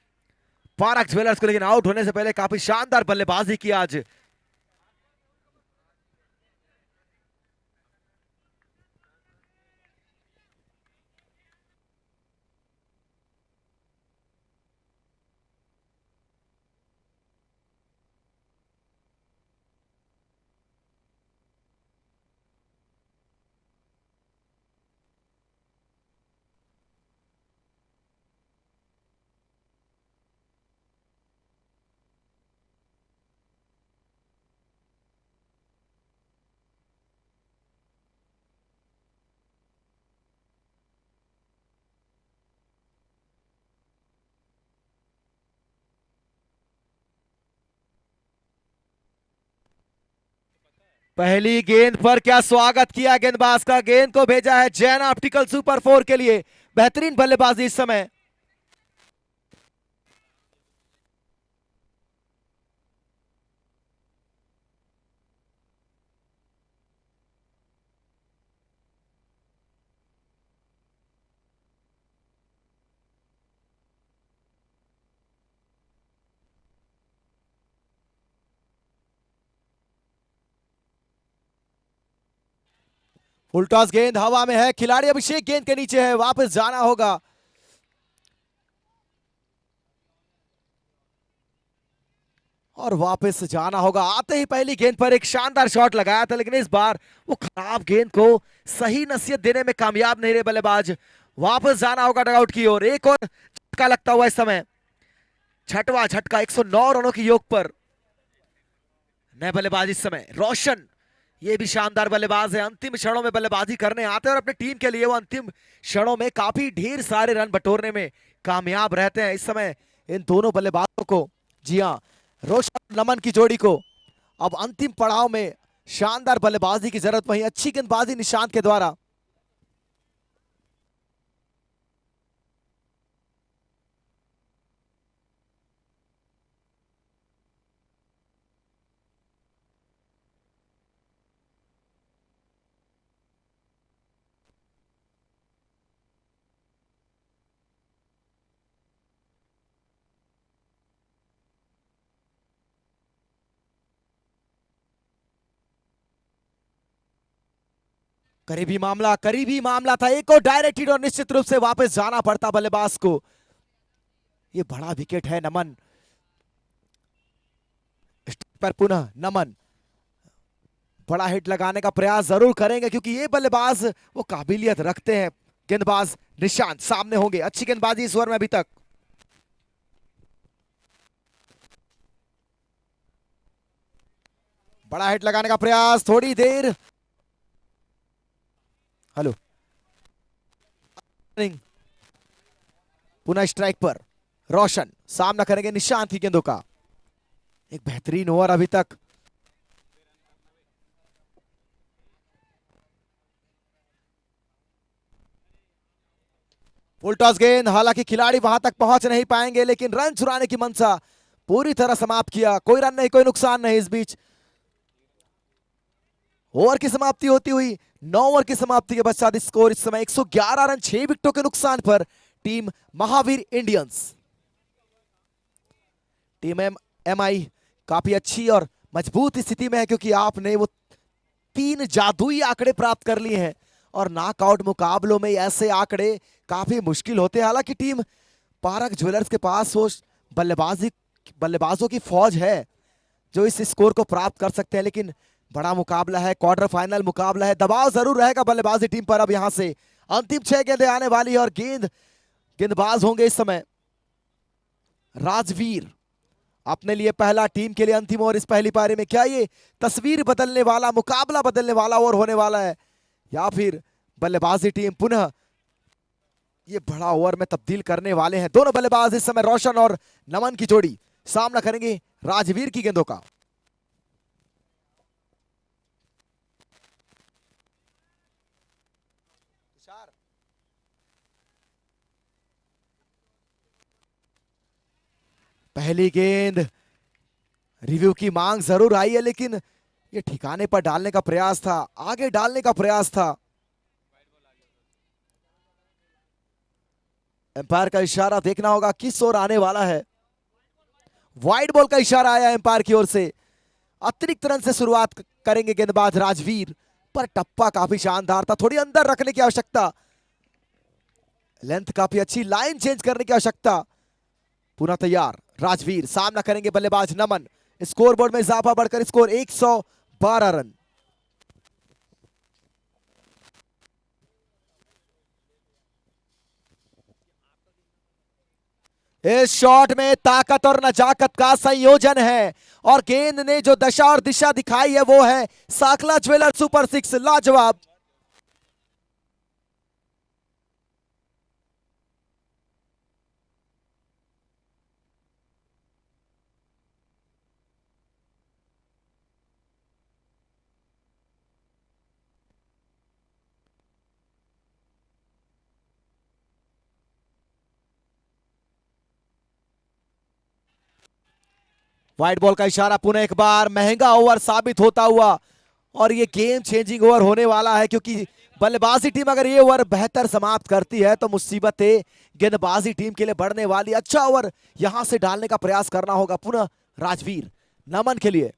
पारक ज्वेलर्स को, लेकिन आउट होने से पहले काफी शानदार बल्लेबाजी की आज। पहली गेंद पर क्या स्वागत किया गेंदबाज का, गेंद को भेजा है जैन ऑप्टिकल सुपर 4 के लिए। बेहतरीन बल्लेबाजी इस समय। फुल टॉस गेंद हवा में है, खिलाड़ी अभिषेक गेंद के नीचे है, वापस जाना होगा। और वापस जाना होगा। आते ही पहली गेंद पर एक शानदार शॉट लगाया था, लेकिन इस बार वो खराब गेंद को सही नसीहत देने में कामयाब नहीं रहे बल्लेबाज। वापस जाना होगा डगआउट की ओर। एक और झटका लगता हुआ इस समय, छठवां झटका 109 रनों की योग पर। नए बल्लेबाज इस समय रोशन, ये भी शानदार बल्लेबाज है, अंतिम क्षणों में बल्लेबाजी करने आते हैं और अपने टीम के लिए वो अंतिम क्षणों में काफी ढेर सारे रन बटोरने में कामयाब रहते हैं इस समय इन दोनों बल्लेबाजों को। जी हाँ, रोशन नमन की जोड़ी को अब अंतिम पड़ाव में शानदार बल्लेबाजी की जरूरत, वहीं अच्छी गेंदबाजी निशांत के द्वारा। करीबी मामला था, एक और डायरेक्ट हिट और निश्चित रूप से वापस जाना पड़ता बल्लेबाज को। ये बड़ा विकेट है। नमन पर पुनः नमन बड़ा हिट लगाने का प्रयास जरूर करेंगे, क्योंकि ये बल्लेबाज वो काबिलियत रखते हैं। गेंदबाज निशांत सामने होंगे, अच्छी गेंदबाजी इस ओवर में अभी तक। बड़ा हिट लगाने का प्रयास, थोड़ी देर। हेलो, पुनः स्ट्राइक पर रोशन सामना करेंगे निशांत की गेंदों का। एक बेहतरीन ओवर अभी तक। फुल टॉस गेंद, हालांकि खिलाड़ी वहां तक पहुंच नहीं पाएंगे, लेकिन रन चुराने की मंशा पूरी तरह समाप्त किया। कोई रन नहीं, कोई नुकसान नहीं। इस बीच ओवर की समाप्ति होती हुई 9 ओवर की समाप्ति के पश्चात स्कोर इस समय 111 रन 6 विकेटों के नुकसान पर team Mahavir Indians. Team MI काफी अच्छी और मजबूत स्थिति में है, क्योंकि आपने वो 3 जादुई आंकड़े प्राप्त कर लिए हैं और नॉकआउट मुकाबलों में ऐसे आंकड़े काफी मुश्किल होते हैं। हालांकि टीम पारक ज्वेलर्स के पास वो बल्लेबाजों की फौज है जो इस स्कोर को प्राप्त कर सकते हैं, लेकिन बड़ा मुकाबला है, क्वार्टर फाइनल मुकाबला है, दबाव जरूर रहेगा बल्लेबाजी टीम पर। अब यहां से अंतिम 6 गेंदें आने वाली है और गेंदबाज होंगे इस समय राजवीर। अपने लिए पहला, टीम के लिए अंतिम ओवर इस पहली पारी में। क्या ये तस्वीर बदलने वाला, मुकाबला बदलने वाला ओवर होने वाला है, या फिर बल्लेबाजी टीम पुनः ये बड़ा ओवर में तब्दील करने वाले हैं? दोनों बल्लेबाज इस समय रोशन और नमन की जोड़ी सामना करेंगे राजवीर की गेंदों का। पहली गेंद, रिव्यू की मांग जरूर आई है लेकिन ये ठिकाने पर डालने का प्रयास था, आगे डालने का प्रयास था। एम्पायर का इशारा देखना होगा किस ओर आने वाला है। वाइड बॉल का इशारा आया एम्पायर की ओर से। अतिरिक्त रन से शुरुआत करेंगे गेंदबाज राजवीर, पर टप्पा काफी शानदार था, थोड़ी अंदर रखने की आवश्यकता, लेंथ काफी अच्छी, लाइन चेंज करने की आवश्यकता। पुनः तैयार राजवीर, सामना करेंगे बल्लेबाज नमन। स्कोरबोर्ड में इजाफा बढ़कर स्कोर 112 रन। इस शॉट में ताकत और नजाकत का संयोजन है और गेंद ने जो दशा और दिशा दिखाई है वो है साखला ज्वेलर्स सुपर 6, लाजवाब। वाइड बॉल का इशारा पुनः एक बार, महंगा ओवर साबित होता हुआ और ये गेम चेंजिंग ओवर होने वाला है क्योंकि बल्लेबाजी टीम अगर ये ओवर बेहतर समाप्त करती है तो मुसीबतें गेंदबाजी टीम के लिए बढ़ने वाली। अच्छा ओवर यहां से डालने का प्रयास करना होगा पुनः राजवीर, नमन के लिए।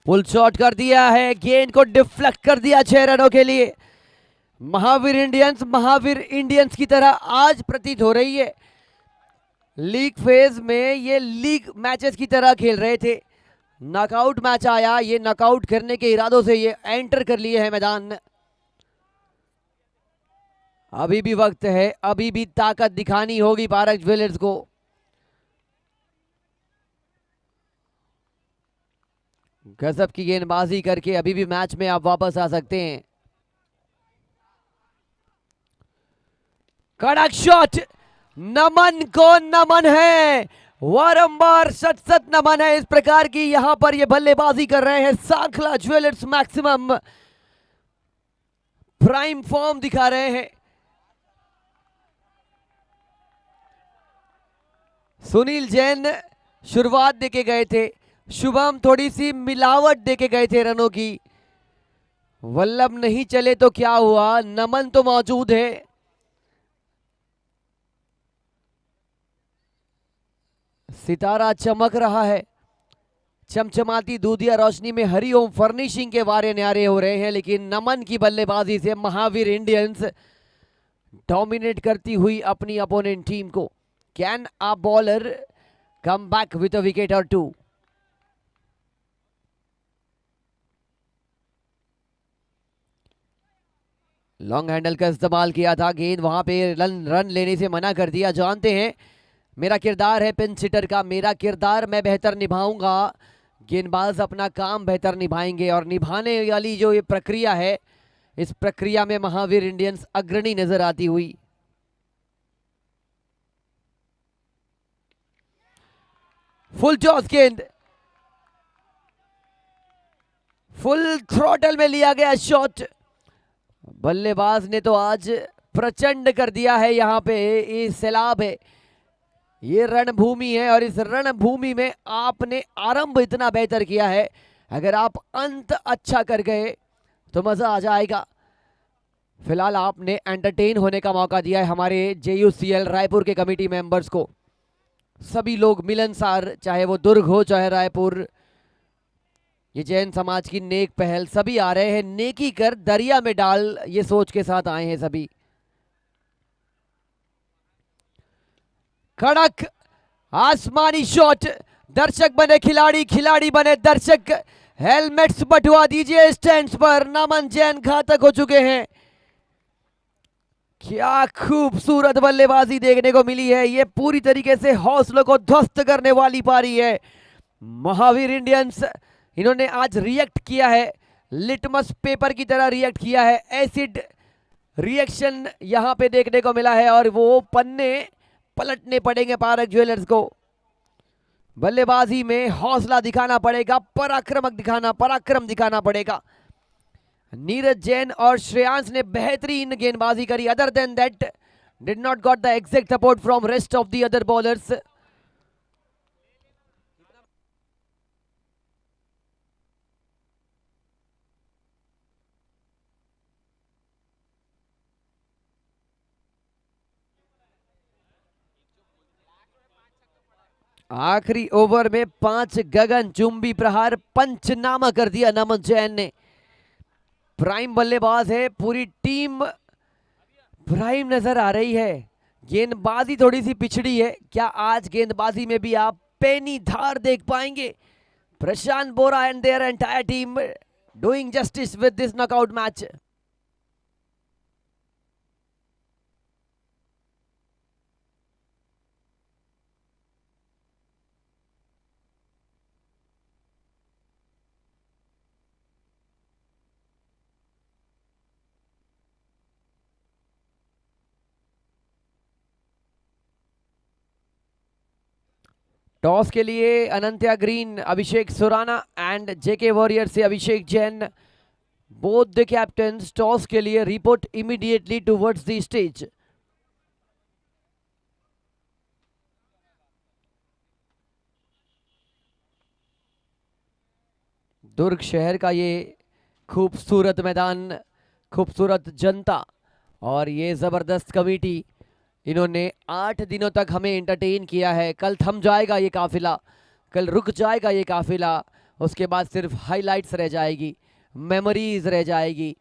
फुल शॉट कर दिया है, गेंद को डिफ्लेक्ट कर दिया 6 रनों के लिए। महावीर इंडियंस की तरह आज प्रतीत हो रही है। लीग फेज में ये लीग मैचेस की तरह खेल रहे थे, नॉकआउट मैच आया, ये नॉकआउट करने के इरादों से ये एंटर कर लिए हैं मैदान में। अभी भी वक्त है, अभी भी ताकत दिखानी होगी पारक ज्वेलर्स को। गजब की गेंदबाजी करके अभी भी मैच में आप वापस आ सकते हैं। कड़क शॉट, नमन को नमन है, वारंबार सतत नमन है। इस प्रकार की यहां पर ये बल्लेबाजी कर रहे हैं Sakhla jewellers, maximum prime form दिखा रहे हैं। सुनील जैन शुरुआत देके गए थे, शुभम थोड़ी सी मिलावट देके गए थे रनों की। वल्लभ नहीं चले तो क्या हुआ, नमन तो मौजूद है। सितारा चमक रहा है, चमचमाती दूधिया रोशनी में हरिओम फर्निशिंग के वारे न्यारे हो रहे हैं, लेकिन नमन की बल्लेबाजी से महावीर इंडियंस डोमिनेट करती हुई अपनी अपोनेंट टीम को। Can a bowler come back with a wicket और 2? लॉन्ग हैंडल का इस्तेमाल किया था, गेंद वहां पे रन लेने से मना कर दिया। जानते हैं मेरा किरदार है पिन सिटर का, मेरा किरदार मैं बेहतर निभाऊंगा, गेंदबाज अपना काम बेहतर निभाएंगे। और निभाने वाली जो ये प्रक्रिया है, इस प्रक्रिया में महावीर इंडियंस अग्रणी नजर आती हुई। फुल टॉस गेंद, फुल थ्रॉटल में लिया गया शॉट। बल्लेबाज ने तो आज प्रचंड कर दिया है। यहां पे ये सैलाब है, ये रणभूमि है और इस रणभूमि में आपने आरंभ इतना बेहतर किया है, अगर आप अंत अच्छा कर गए तो मजा आ जाएगा। फिलहाल आपने एंटरटेन होने का मौका दिया है हमारे JUCL रायपुर के कमेटी मेंबर्स को। सभी लोग मिलनसार, चाहे वो दुर्ग हो चाहे रायपुर, ये जैन समाज की नेक पहल, सभी आ रहे हैं। नेकी कर दरिया में डाल, ये सोच के साथ आए हैं सभी। कड़क आसमानी शॉट, दर्शक बने खिलाड़ी, खिलाड़ी बने दर्शक। हेलमेट्स बंटवा दीजिए स्टैंड्स पर, नमन जैन घातक हो चुके हैं। क्या खूबसूरत बल्लेबाजी देखने को मिली है, ये पूरी तरीके से हौसलों को ध्वस्त करने वाली पारी है। महावीर इंडियंस, इन्होंने आज रिएक्ट किया है, लिटमस पेपर की तरह रिएक्ट किया है। एसिड रिएक्शन यहां पे देखने को मिला है और वो पन्ने पलटने पड़ेंगे पारक ज्वेलर्स को। बल्लेबाजी में हौसला दिखाना पड़ेगा, पराक्रम दिखाना पड़ेगा। नीरज जैन और श्रेयांश ने बेहतरीन गेंदबाजी करी. Other than that did not got the exact support from rest of the other bowlers. आखिरी ओवर में 5 गगन चुंबी प्रहार पंचनामा कर दिया नमन जैन ने. प्राइम बल्लेबाज है, पूरी टीम प्राइम नजर आ रही है. गेंदबाजी थोड़ी सी पिछड़ी है. क्या आज गेंदबाजी में भी आप पेनी धार देख पाएंगे? Prashant Bora and their entire team doing justice with this knockout match. Toss के लिए Anantya Green, Abhishek Surana and JK Warrior से Abhishek Jain, both the captains toss के लिए report immediately towards the stage. Durg शहर का ये खूबसूरत मैदान, खूबसूरत जनता और ये जबरदस्त कमेटी, इन्होंने 8 दिनों तक हमें एंटरटेन किया है. कल थम जाएगा ये काफिला, कल रुक जाएगा ये काफिला, उसके बाद सिर्फ हाइलाइट्स रह जाएगी, मेमोरीज रह जाएगी.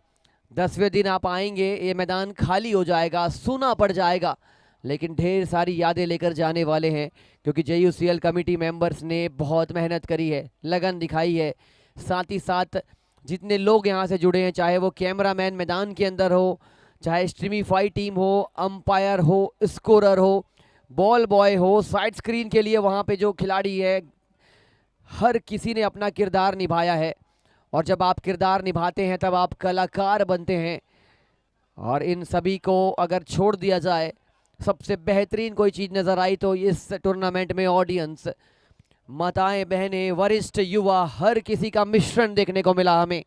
10वें दिन आप आएंगे, ये मैदान खाली हो जाएगा, सूना पड़ जाएगा, लेकिन ढेर सारी यादें लेकर जाने वाले हैं. क्योंकि JUCL कमेटी मेंबर्स ने बहुत मेहनत करी है, लगन दिखाई है. साथ ही साथ जितने लोग यहाँ से जुड़े हैं, चाहे वो कैमरामैन मैदान के अंदर हो, चाहे स्ट्रीमीफाई टीम हो, अंपायर हो, स्कोरर हो, बॉल बॉय हो, साइड स्क्रीन के लिए वहाँ पे जो खिलाड़ी है, हर किसी ने अपना किरदार निभाया है. और जब आप किरदार निभाते हैं तब आप कलाकार बनते हैं. और इन सभी को अगर छोड़ दिया जाए, सबसे बेहतरीन कोई चीज़ नज़र आई तो इस टूर्नामेंट में ऑडियंस, माताएं बहनें वरिष्ठ युवा, हर किसी का मिश्रण देखने को मिला हमें.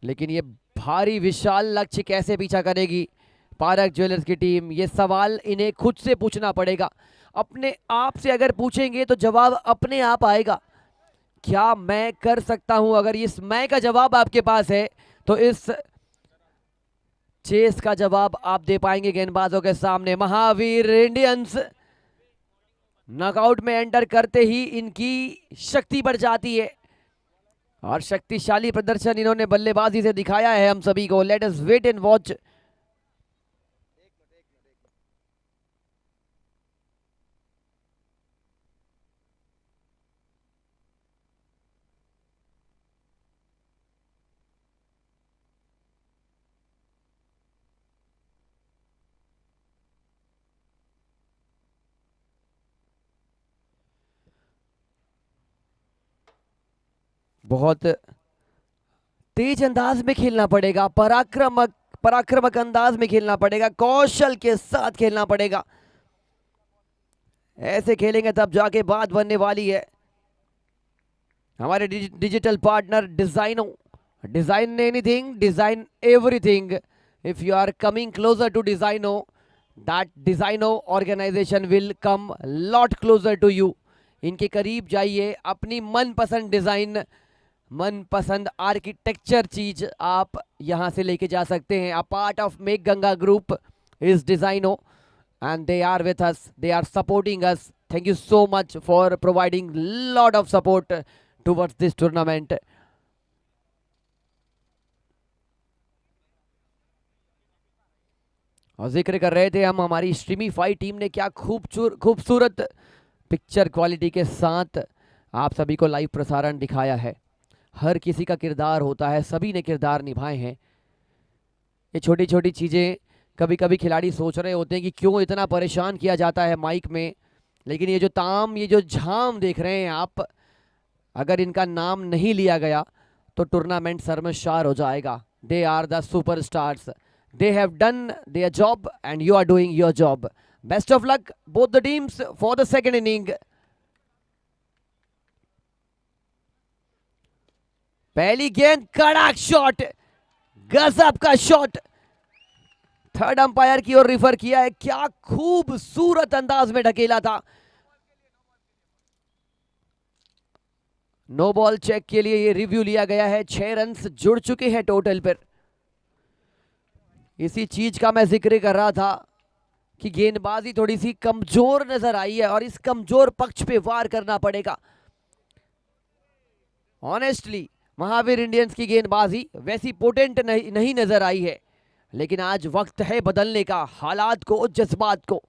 लेकिन ये भारी विशाल लक्ष्य कैसे पीछा करेगी पारक ज्वेलर्स की टीम, ये सवाल इन्हें खुद से पूछना पड़ेगा. अपने आप से अगर पूछेंगे तो जवाब अपने आप आएगा. क्या मैं कर सकता हूं? अगर इस मैं का जवाब आपके पास है तो इस चेस का जवाब आप दे पाएंगे गेंदबाजों के सामने. महावीर इंडियंस नॉकआउट में एंटर करते ही इनकी शक्ति बढ़ जाती है और शक्तिशाली प्रदर्शन इन्होंने बल्लेबाजी से दिखाया है हम सभी को. Let us wait and watch. बहुत तेज अंदाज में खेलना पड़ेगा, पराक्रमक पराक्रमक अंदाज में खेलना पड़ेगा, कौशल के साथ खेलना पड़ेगा. ऐसे खेलेंगे तब जाके बात बनने वाली है. हमारे digital partner Designo, design anything, design everything. If you are coming closer to Designo, that Designo organisation will come lot closer to you. इनके करीब जाइए, अपनी मनपसंद डिजाइन, मनपसंद आर्किटेक्चर चीज आप यहां से लेके जा सकते हैं. A part of Megh Ganga group is डिजाइनो and they are with us, they are supporting us. Thank you so much for providing lot of support towards this tournament. और जिक्र कर रहे थे हम, हमारी स्ट्रीमीफाई टीम ने क्या खूबसूरत पिक्चर क्वालिटी के साथ आप सभी को लाइव प्रसारण दिखाया है. हर किसी का किरदार होता है, सभी ने किरदार निभाए हैं. ये छोटी छोटी चीज़ें कभी कभी खिलाड़ी सोच रहे होते हैं कि क्यों इतना परेशान किया जाता है माइक में, लेकिन ये जो ताम, ये जो झाम देख रहे हैं आप, अगर इनका नाम नहीं लिया गया तो टूर्नामेंट शर्मशार हो जाएगा. They are the superstars, they have done their job and you are doing your job. Best of luck both the teams for the second inning. पहली गेंद कड़क शॉट, गजब का शॉट, थर्ड अंपायर की ओर रिफर किया है। क्या खूबसूरत अंदाज में ढकेला था। नो बॉल चेक के लिए ये रिव्यू लिया गया है। 6 रन जुड़ चुके हैं टोटल पर। इसी चीज का मैं जिक्र कर रहा था कि गेंदबाजी थोड़ी सी कमजोर नजर आई है और इस कमजोर पक्ष पे वार करना पड़ेगा। ऑनेस्टली महावीर इंडियंस की गेंदबाजी वैसी पोटेंट नहीं नजर आई है, लेकिन आज वक्त है बदलने का, हालात को, जज्बात को।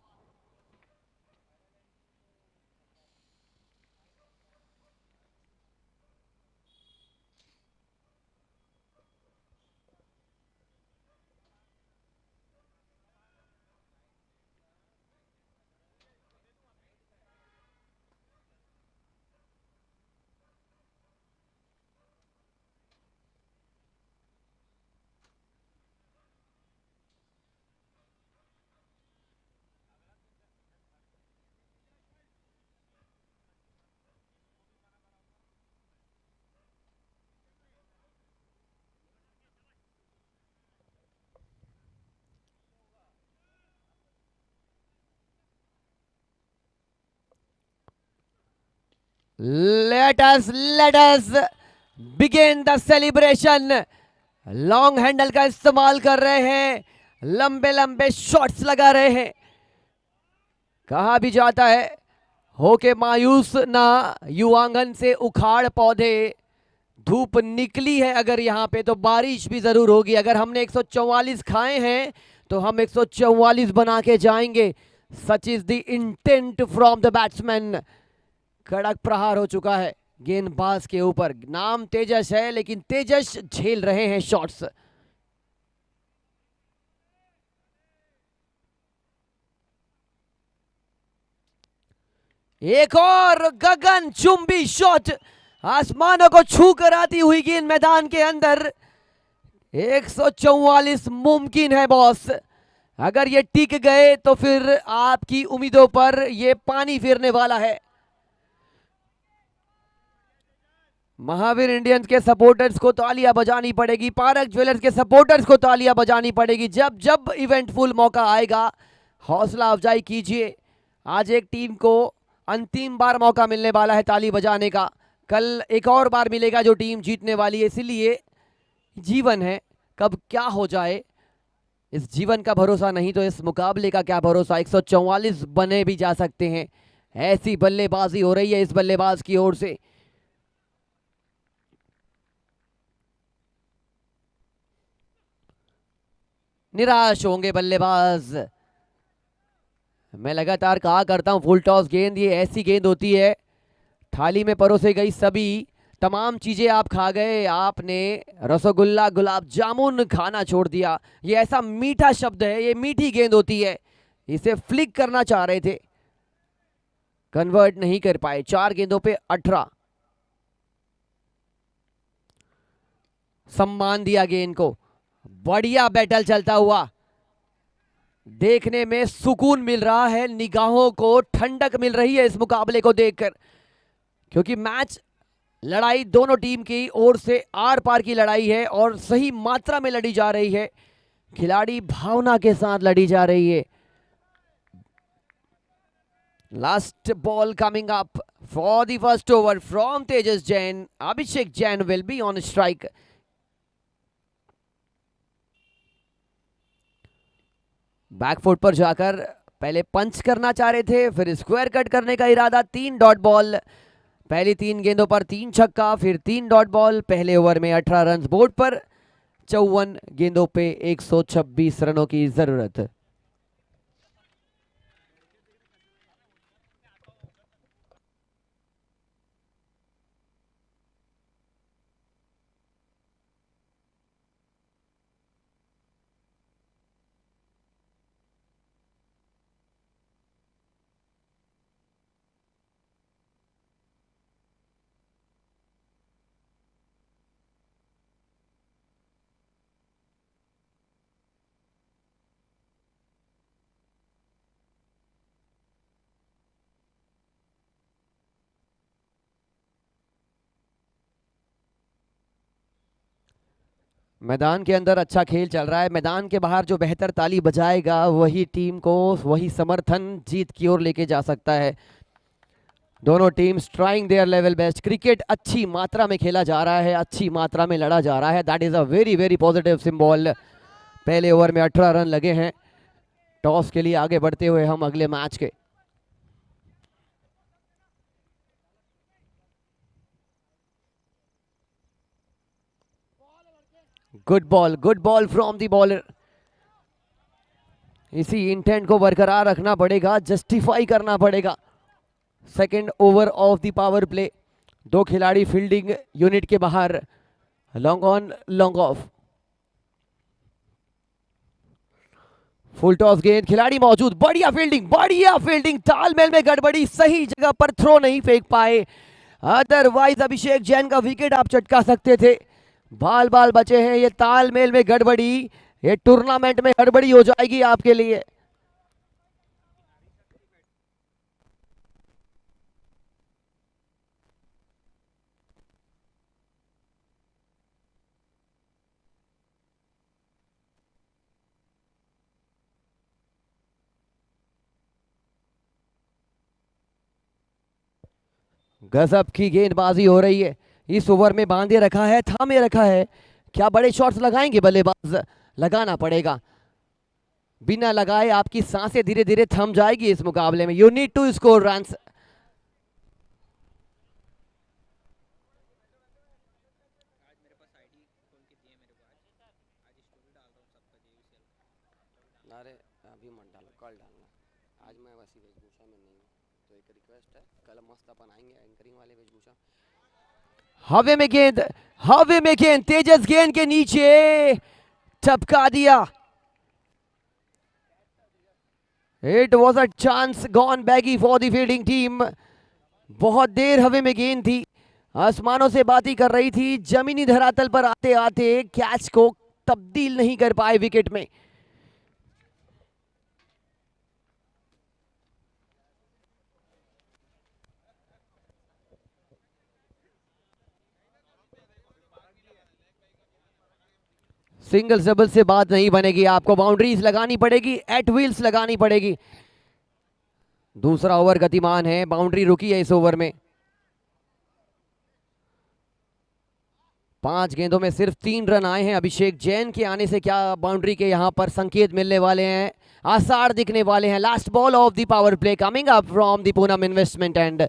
let us begin the celebration। Long handle का इस्तेमाल कर रहे हैं, लंबे लंबे शॉट्स लगा रहे हैं। कहा भी जाता है होके मायूस ना युवांगन से उखाड़ पौधे। धूप निकली है अगर यहाँ पे तो बारिश भी जरूर होगी। अगर हमने 144 खाए हैं तो हम 144 बना के जाएंगे। सच is the intent from the batsman. कड़क प्रहार हो चुका है गेंदबाज के ऊपर। नाम तेजस है लेकिन तेजस झेल रहे हैं शॉट्स। एक और गगन चुंबी शॉट, आसमानों को छू कर आती हुई गेंद मैदान के अंदर। 144 मुमकिन है बॉस। अगर ये टिक गए तो फिर आपकी उम्मीदों पर ये पानी फिरने वाला है। महावीर इंडियंस के सपोर्टर्स को तालियां बजानी पड़ेगी, पारक ज्वेलर्स के सपोर्टर्स को तालियां बजानी पड़ेगी। जब जब इवेंटफुल मौका आएगा हौसला अफजाई कीजिए। आज एक टीम को अंतिम बार मौका मिलने वाला है ताली बजाने का। कल एक और बार मिलेगा जो टीम जीतने वाली है। इसलिए जीवन है, कब क्या हो जाए इस जीवन का भरोसा नहीं, तो इस मुकाबले का क्या भरोसा। 144 बने भी जा सकते हैं। ऐसी बल्लेबाजी हो रही है इस बल्लेबाज की ओर से। निराश होंगे बल्लेबाज। मैं लगातार कहा करता हूं फुल टॉस गेंद ये ऐसी गेंद होती है, थाली में परोसे गई सभी तमाम चीजें आप खा गए, आपने रसगुल्ला गुलाब जामुन खाना छोड़ दिया। ये ऐसा मीठा शब्द है, ये मीठी गेंद होती है। इसे फ्लिक करना चाह रहे थे, कन्वर्ट नहीं कर पाए। 4 गेंदों पे 18। सम्मान दिया गेंद को। बढ़िया बैटल चलता हुआ, देखने में सुकून मिल रहा है, निगाहों को ठंडक मिल रही है इस मुकाबले को देखकर। क्योंकि मैच लड़ाई दोनों टीम की ओर से आर पार की लड़ाई है और सही मात्रा में लड़ी जा रही है। खिलाड़ी भावना के साथ लड़ी जा रही है। Last ball coming up for the first over from Tejas Jain. Abhishek Jain will be on strike. Back foot पर जाकर पहले पंच करना चाह रहे थे, फिर स्क्वायर कट करने का इरादा। 3 डॉट बॉल, पहली 3 गेंदों पर 3 छक्का, फिर 3 डॉट बॉल। पहले ओवर में 18 रन बोर्ड पर, 54 गेंदों पे 126 रनों की जरूरत। मैदान के अंदर अच्छा खेल चल रहा है, मैदान के बाहर जो बेहतर ताली बजाएगा वही टीम को वही समर्थन जीत की ओर लेके जा सकता है। दोनों teams trying their level best. Cricket अच्छी मात्रा में खेला जा रहा है, अच्छी मात्रा में लड़ा जा रहा है। That is a very very positive symbol. पहले ओवर में 18 रन लगे हैं। टॉस के लिए आगे बढ़ते हुए हम अगले मैच के। Good ball from the bowler. इसी इंटेंट को बरकरार रखना पड़ेगा, जस्टिफाई करना पड़ेगा। Second over of the power play. दो खिलाड़ी फील्डिंग यूनिट के बाहर। Long on long off. Full toss गेंद, खिलाड़ी मौजूद, बढ़िया फील्डिंग, तालमेल में गड़बड़ी, सही जगह पर थ्रो नहीं फेंक पाए। अदरवाइज अभिषेक जैन का विकेट आप चटका सकते थे। बाल बाल बचे हैं, ये तालमेल में गड़बड़ी, ये टूर्नामेंट में गड़बड़ी हो जाएगी आपके लिए। गजब की गेंदबाजी हो रही है। इस ओवर में बांधे रखा है, थामे रखा है। क्या बड़े शॉट्स लगाएंगे बल्लेबाज? लगाना पड़ेगा। बिना लगाए आपकी सांसें धीरे धीरे थम जाएगी इस मुकाबले में। You need to score runs. अरे अभी मत डालो, कल डालना। आज मैं वैसी वेशभूषा में नहीं हूँ, तो एक रिक्वेस्ट है, कल मस्त अपन आएंगे एंकरिंग वाले वेशभूषा। हवे में गेंद, तेजस गेंद के नीचे टपका दिया। It was a chance gone baggy for the fielding team. बहुत देर हवे में गेंद थी, आसमानों से बातें कर रही थी, जमीनी धरातल पर आते आते कैच को तब्दील नहीं कर पाए विकेट में। सिंगल डबल से बात नहीं बनेगी, आपको बाउंड्रीज लगानी पड़ेगी, एट व्हील्स लगानी पड़ेगी। दूसरा ओवर गतिमान है, बाउंड्री रुकी है इस ओवर में। 5 गेंदों में सिर्फ 3 रन आए हैं। अभिषेक जैन के आने से क्या बाउंड्री के यहां पर संकेत मिलने वाले हैं, आसार दिखने वाले हैं। Last ball of the power play coming up from the Poonam investment and.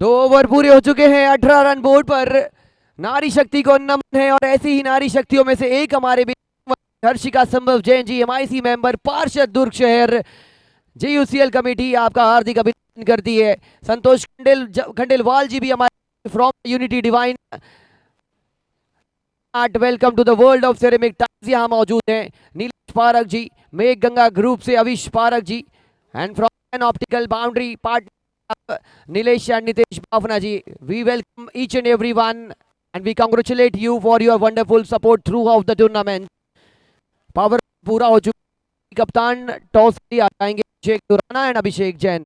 दो ओवर पूरे हो चुके हैं, 18 रन बोर्ड पर। नारी शक्ति को नमन है, और ऐसी ही नारी शक्तियों में से एक हमारे बीच हर्षिका संभव जैन जी, एमआईसी मेंबर, पार्षद दुर्ग शहर, जेयूसीएल कमेटी आपका हार्दिक अभिनंदन करती है। संतोष खंडेलवाल जी भी हमारे from unity divine art, welcome to the world of ceramic tiles यहाँ मौजूद हैं। नीलेश पारक जी, मेघ गंगा ग्रुप से Avish Parak ji, and from an optical boundary part Nilesh and Nitesh Bhavna ji, we welcome each and everyone and we congratulate you for your wonderful support throughout the tournament. Power पूरा हो चुका, कप्तान टॉस के लिए आ जाएंगे अभिषेक दुराना एंड अभिषेक जैन।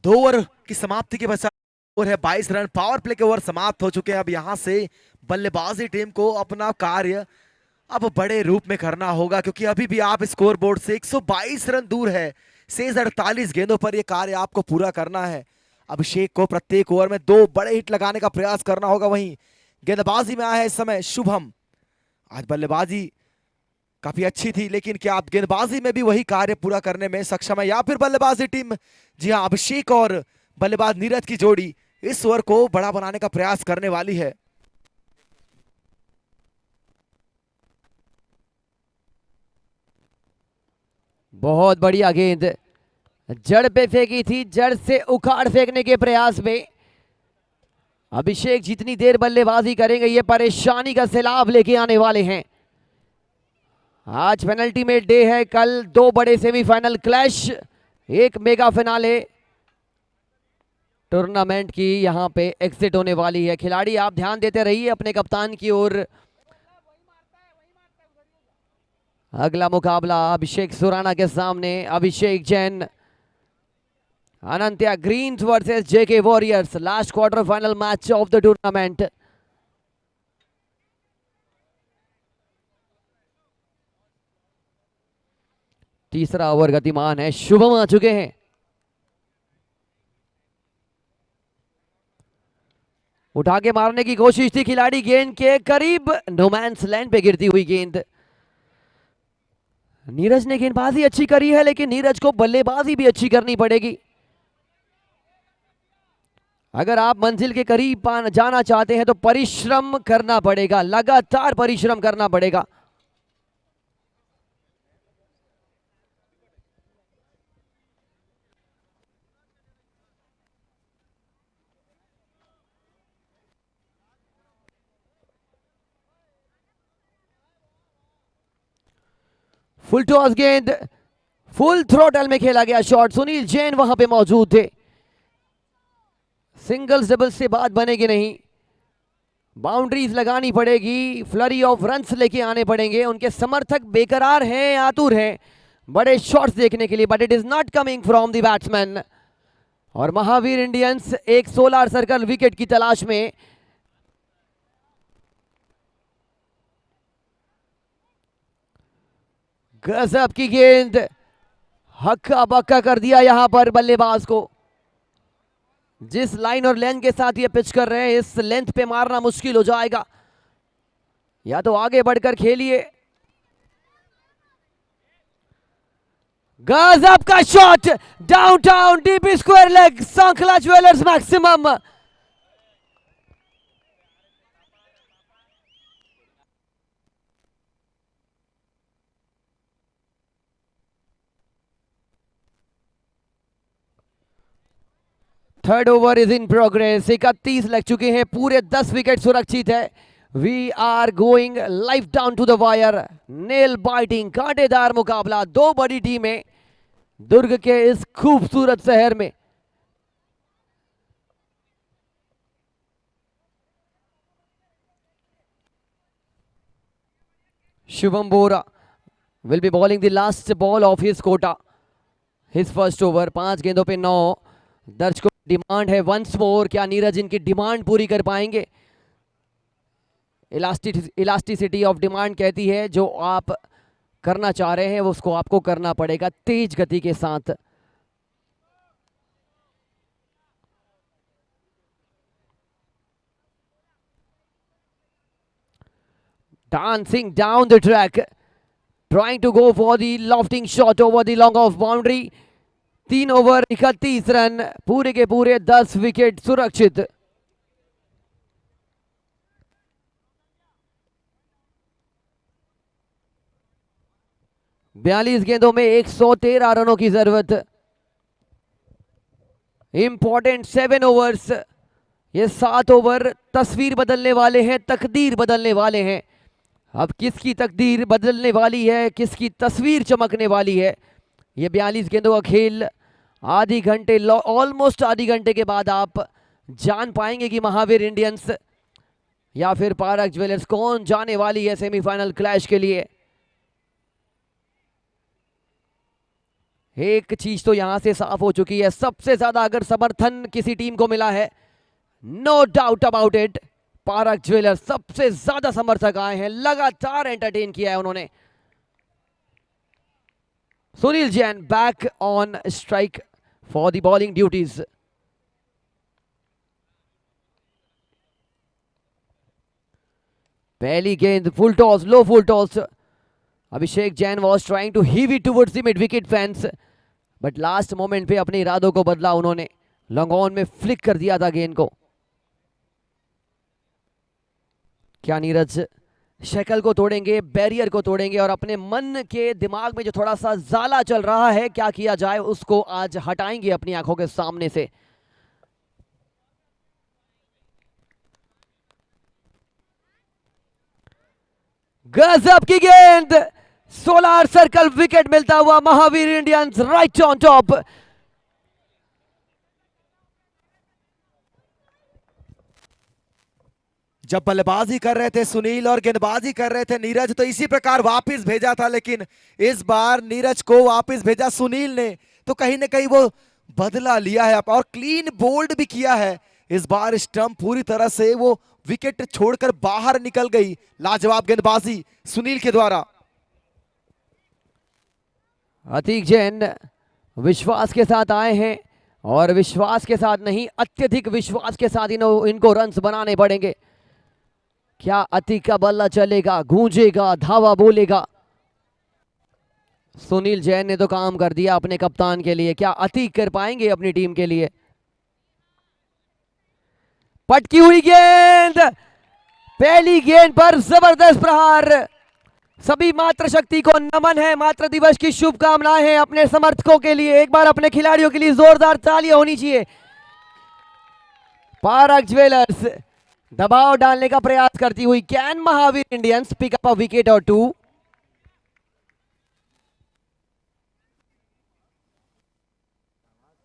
दो ओवर की समाप्ति के पश्चात ओवर है 22 रन। पावर प्ले के ओवर समाप्त हो चुके हैं। अब यहां से बल्लेबाजी टीम को अपना कार्य अब बड़े रूप में करना होगा, क्योंकि अभी भी आप स्कोर बोर्ड से 122 रन दूर है। शेष 48 गेंदों पर यह कार्य आपको पूरा करना है। अभिषेक को प्रत्येक ओवर में 2 बड़े हिट लगाने का प्रयास करना होगा। वहीं गेंदबाजी में आया है इस समय शुभम। आज बल्लेबाजी काफी अच्छी थी, लेकिन क्या आप गेंदबाजी में भी वही कार्य पूरा करने में सक्षम है, या फिर बल्लेबाजी टीम, जी हाँ, अभिषेक और बल्लेबाज नीरज की जोड़ी इस ओवर को बड़ा बनाने का प्रयास करने वाली है। बहुत बढ़िया गेंद, जड़ पे फेंकी थी, जड़ से उखाड़ फेंकने के प्रयास में अभिषेक जितनी देर बल्लेबाजी करेंगे ये परेशानी का सैलाब लेके आने वाले हैं। आज पेनल्टी में डे है, कल दो बड़े सेमीफाइनल क्लैश, एक मेगा फिनाले टूर्नामेंट की यहां पे एग्जिट होने वाली है। खिलाड़ी आप ध्यान देते रहिए अपने कप्तान की ओर। अगला मुकाबला अभिषेक सुराना के सामने Abhishek Jain, Anantya Greens versus JK Warriors, last quarter final match of the tournament. तीसरा ओवर गतिमान है, शुभम आ चुके हैं। उठा के मारने की कोशिश थी खिलाड़ी, गेंद के करीब, नोमैंस लैंड पे गिरती हुई गेंद। नीरज ने गेंदबाजी अच्छी करी है लेकिन नीरज को बल्लेबाजी भी अच्छी करनी पड़ेगी। अगर आप मंजिल के करीब जाना चाहते हैं तो परिश्रम करना पड़ेगा, लगातार परिश्रम करना पड़ेगा। फुल टॉस गेंद, फुल थ्रोटल में खेला गया शॉट, सुनील जैन वहां पे मौजूद थे। सिंगल्स डबल्स से बात बनेगी नहीं, बाउंड्रीज लगानी पड़ेगी, फ्लरी ऑफ रन्स लेके आने पड़ेंगे। उनके समर्थक बेकरार हैं, आतुर हैं बड़े शॉट्स देखने के लिए, but it is not coming from the batsman. और महावीर इंडियंस एक सोलर सर्कल विकेट की तलाश में। गजब की गेंद, हक्का बक्का कर दिया यहां पर बल्लेबाज को। जिस लाइन और लेंथ के साथ ये पिच कर रहे हैं, इस लेंथ पे मारना मुश्किल हो जाएगा, या तो आगे बढ़कर खेलिए। गजब का शॉट, downtown deep square leg, Sankhla jewellers maximum. Third over is in progress, 31 लग चुके हैं, पूरे 10 विकेट सुरक्षित है। We are going live down to the wire, nail biting कांटेदार मुकाबला, दो बड़ी टीमें दुर्ग के इस खूबसूरत शहर में। Shubham Bora will be bowling the last ball of his quota, his first over. 5 गेंदों पे 9, दर्ज को डिमांड है वंस मोर, क्या नीरज इनकी डिमांड पूरी कर पाएंगे? इलास्टिसिटी ऑफ डिमांड कहती है जो आप करना चाह रहे हैं वो उसको आपको करना पड़ेगा तेज गति के साथ। Dancing down the track, trying to go for the lofting shot over the long off boundary। 3 over 31 run, पूरे के पूरे 10 विकेट सुरक्षित। बयालीस गेंदों में 113 रनों की जरूरत। इंपॉर्टेंट 7 ओवर्स, ये 7 ओवर तस्वीर बदलने वाले हैं, तकदीर बदलने वाले हैं। अब किसकी तकदीर बदलने वाली है, किसकी तस्वीर चमकने वाली है, ये 42 गेंदों का खेल आधी घंटे, ऑलमोस्ट आधी घंटे के बाद आप जान पाएंगे कि महावीर इंडियंस या फिर पारक ज्वेलर्स कौन जाने वाली है सेमीफाइनल क्लैश के लिए। एक चीज तो यहां से साफ हो चुकी है, सबसे ज्यादा अगर समर्थन किसी टीम को मिला है, no doubt about it, Parak jewellers सबसे ज्यादा समर्थक आए हैं, लगातार एंटरटेन किया है उन्होंने। Sunil Jain back on strike for the bowling duties. पहली गेंद full toss, low full toss. Abhishek Jain was trying to heave it towards the mid wicket fence, but last moment पे अपने इरादों को बदला उन्होंने, लॉन्ग ऑन में फ्लिक कर दिया था गेंद को। क्या नीरज शक्ल को तोड़ेंगे, बैरियर को तोड़ेंगे और अपने मन के दिमाग में जो थोड़ा सा जाला चल रहा है क्या किया जाए उसको आज हटाएंगे अपनी आंखों के सामने से। गजब की गेंद, सोलर सर्कल, विकेट मिलता हुआ Mahavir Indians right on top. जब बल्लेबाजी कर रहे थे सुनील और गेंदबाजी कर रहे थे नीरज, तो इसी प्रकार वापस भेजा था, लेकिन इस बार नीरज को वापस भेजा सुनील ने, तो कहीं ना कहीं वो बदला लिया है और क्लीन बोल्ड भी किया है। इस बार स्टंप पूरी तरह से वो विकेट छोड़कर बाहर निकल गई। लाजवाब गेंदबाजी सुनील के द्वारा। अतीक जैन विश्वास के साथ आए हैं और विश्वास के साथ नहीं, अत्यधिक विश्वास के साथ इनको रन्स बनाने पड़ेंगे। क्या अतीक का बल्ला चलेगा, गूंजेगा, धावा बोलेगा? सुनील जैन ने तो काम कर दिया अपने कप्तान के लिए, क्या अतीक कर पाएंगे अपनी टीम के लिए? पटकी हुई गेंद, पहली गेंद पर जबरदस्त प्रहार। सभी मातृ शक्ति को नमन है, मातृ दिवस की शुभकामनाएं हैं अपने समर्थकों के लिए। एक बार अपने खिलाड़ियों के लिए जोरदार तालियां होनी चाहिए। पारक ज्वेलर्स दबाव डालने का प्रयास करती हुई, can Mahavir Indians pick up a wicket और 2?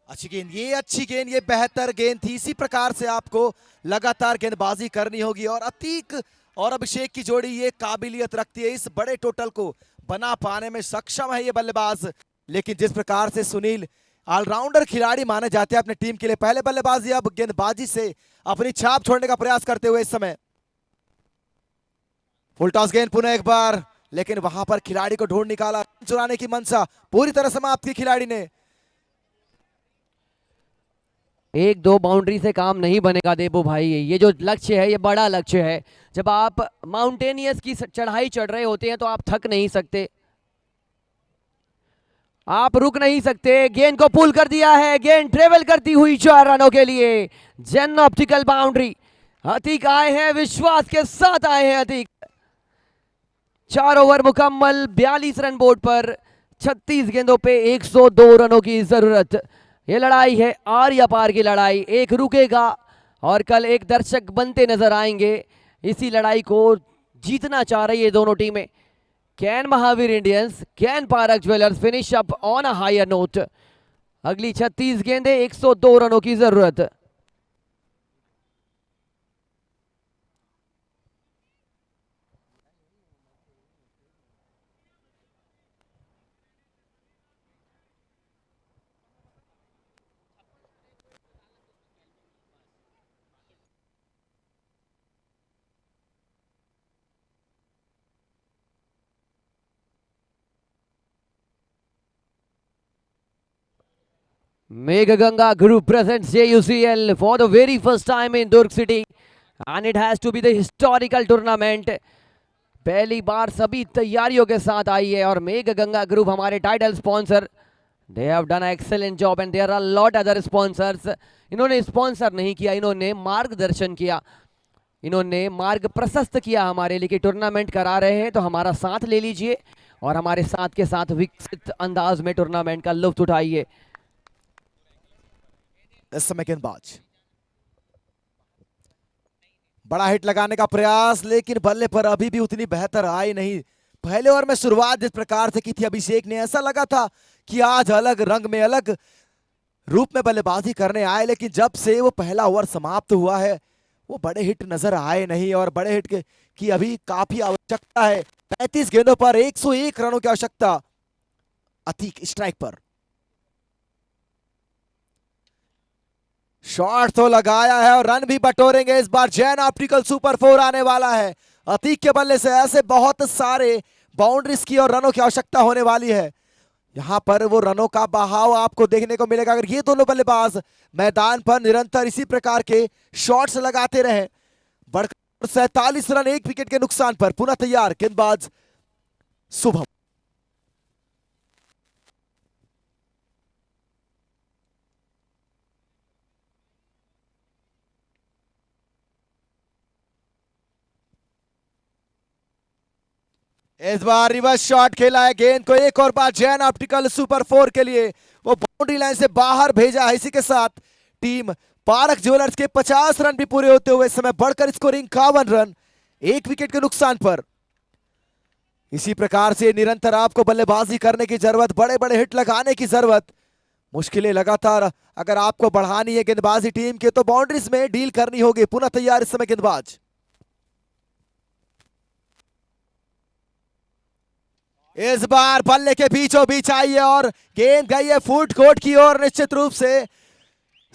अच्छी गेंद, ये अच्छी गेंद, ये बेहतर गेंद थी। इसी प्रकार से आपको लगातार गेंदबाजी करनी होगी और अतीक और अभिषेक की जोड़ी ये काबिलियत रखती है, इस बड़े टोटल को बना पाने में सक्षम है ये बल्लेबाज। लेकिन जिस प्रकार से सुनील ऑलराउंडर खिलाड़ी माने जाते हैं अपनी टीम के लिए, पहले बल्लेबाजी अब गेंदबाजी से अपनी छाप छोड़ने का प्रयास करते हुए इस समय। फुल टॉस गेंद पुनः एक बार, लेकिन वहां पर खिलाड़ी को ढूंढ निकाला, चुराने की मंशा पूरी तरह समाप्त की खिलाड़ी ने। एक दो बाउंड्री से काम नहीं बनेगा देबू भाई, ये जो लक्ष्य है ये बड़ा लक्ष्य है। जब आप माउंटेनियस की चढ़ाई चढ़ रहे होते हैं तो आप थक नहीं सकते, आप रुक नहीं सकते। गेंद को पुल कर दिया है, गेंद ट्रेवल करती हुई 4 रनों के लिए। जेन ऑप्टिकल बाउंड्री। अतीक आए हैं, विश्वास के साथ आए हैं अतीक। 4 ओवर मुकम्मल, 42 रन बोर्ड पर, 36 गेंदों पे 102 रनों की जरूरत। ये लड़ाई है आर या पार की लड़ाई, एक रुकेगा और कल एक दर्शक बनते नजर आएंगे। इसी लड़ाई को जीतना चाह रही है दोनों टीमें। Can Mahavir Indians, can Parak jewellers finish up on a higher note? अगली 36 गेंदें, 102 रनों की जरूरत। Meghaganga Group presents JUCL for the very first time in Durg City, and it has to be the historical tournament. पहली बार सभी तैयारियों के साथ आई है और मेघ गंगा ग्रुप हमारे title sponsor. They have done excellent job and there are lot other sponsors. इन्होंने स्पॉन्सर नहीं किया, इन्होंने मार्गदर्शन किया, इन्होंने मार्ग प्रशस्त किया हमारे लिए कि टूर्नामेंट करा रहे हैं तो हमारा साथ ले लीजिए और हमारे साथ के साथ विकसित अंदाज में टूर्नामेंट का लुत्फ उठाइए। इस समय गेंदबाज बड़ा हिट लगाने का प्रयास, लेकिन बल्ले पर अभी भी उतनी बेहतर आई नहीं। पहले ओवर में शुरुआत जिस प्रकार से की थी अभिषेक ने, ऐसा लगा था कि आज अलग रंग में अलग रूप में बल्लेबाजी करने आए, लेकिन जब से वो पहला ओवर समाप्त हुआ है वो बड़े हिट नजर आए नहीं और बड़े हिट की अभी काफी आवश्यकता है। 35 गेंदों पर 101 रनों की आवश्यकता अतीक स्ट्राइक पर। शॉट तो लगाया है और रन भी बटोरेंगे इस बार। जैन ऑप्टिकल सुपर 4 आने वाला है। अतीक के बल्ले से ऐसे बहुत सारे बाउंड्रीज की और रनों की आवश्यकता होने वाली है। यहां पर वो रनों का बहाव आपको देखने को मिलेगा अगर ये दोनों बल्लेबाज मैदान पर निरंतर इसी प्रकार के शॉट्स लगाते रहे। बढ़कर 47 रन, 1 विकेट के नुकसान पर। पुनः तैयार गेंदबाज शुभम। इस बार रिवर्स शॉट खेला है, गेंद को एक और बार जैन ऑप्टिकल सुपर 4 के लिए वो बाउंड्री लाइन से बाहर भेजा है। इसी के साथ टीम पारख ज्वेलर्स के 50 रन भी पूरे होते हुए इस समय बढ़कर स्कोरिंग 51 रन, 1 विकेट के नुकसान पर। इसी प्रकार से निरंतर आपको बल्लेबाजी करने की जरूरत, बड़े बड़े हिट लगाने की जरूरत, मुश्किलें लगातार अगर आपको बढ़ानी है गेंदबाजी टीम के तो बाउंड्रीज में डील करनी होगी। पुनः तैयार इस समय गेंदबाज, इस बार बल्ले के बीचों बीच आई है और गेंद गई है फुट कोर्ट की ओर। निश्चित रूप से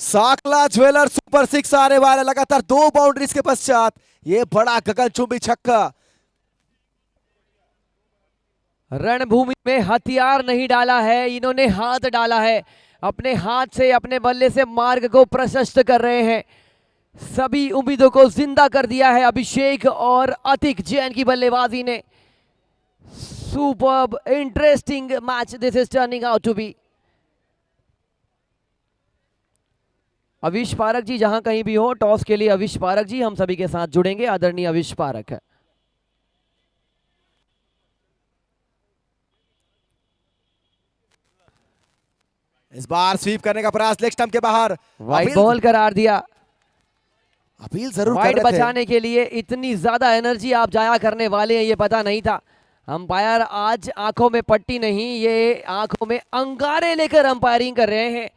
साकला ज्वेलर सुपर 6 आने वाला लगातार 2 बाउंड्रीज के पश्चात ये बड़ा गगनचुंबी छक्का। रणभूमि में हथियार नहीं डाला है, इन्होंने हाथ डाला है। अपने हाथ से, अपने बल्ले से मार्ग को प्रशस्त कर रहे हैं। सभी उम्मीदों को जिंदा कर दिया है अभिषेक और अतिक जैन की बल्लेबाजी ने। Superb interesting match this is turning out to be. Avish Parak ji जहां कहीं भी हो, टॉस के लिए अविश पारक जी हम सभी के साथ जुड़ेंगे। आदरणीय अविश पारक है। इस बार स्वीप करने का प्रयास, लेग स्टंप के बाहर, वाइड बॉल करार दिया। अपील जरूर कर वाइड रहे थे। बचाने के लिए इतनी ज्यादा एनर्जी आप जाया करने वाले हैं ये पता नहीं था। अंपायर आज आंखों में पट्टी नहीं, ये आंखों में अंगारे लेकर अंपायरिंग कर रहे हैं।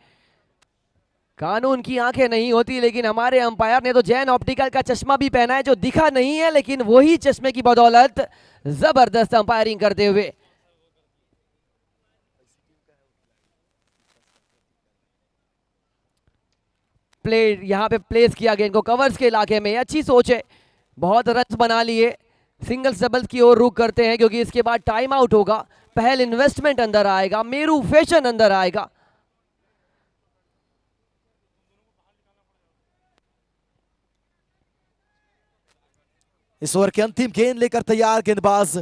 कानून की आंखें नहीं होती, लेकिन हमारे अंपायर ने तो जैन ऑप्टिकल का चश्मा भी पहना है जो दिखा नहीं है, लेकिन वही चश्मे की बदौलत जबरदस्त अंपायरिंग करते हुए। प्ले यहां पे प्लेस किया गया इनको कवर्स के इलाके में, अच्छी सोच है। बहुत रन बना लिए, सिंगल्स डबल्स की ओर रुक करते हैं क्योंकि इसके बाद टाइम आउट होगा। पहल इन्वेस्टमेंट अंदर आएगा, मेरू फैशन अंदर आएगा। इस ओवर की अंतिम गेंद लेकर तैयार गेंदबाज,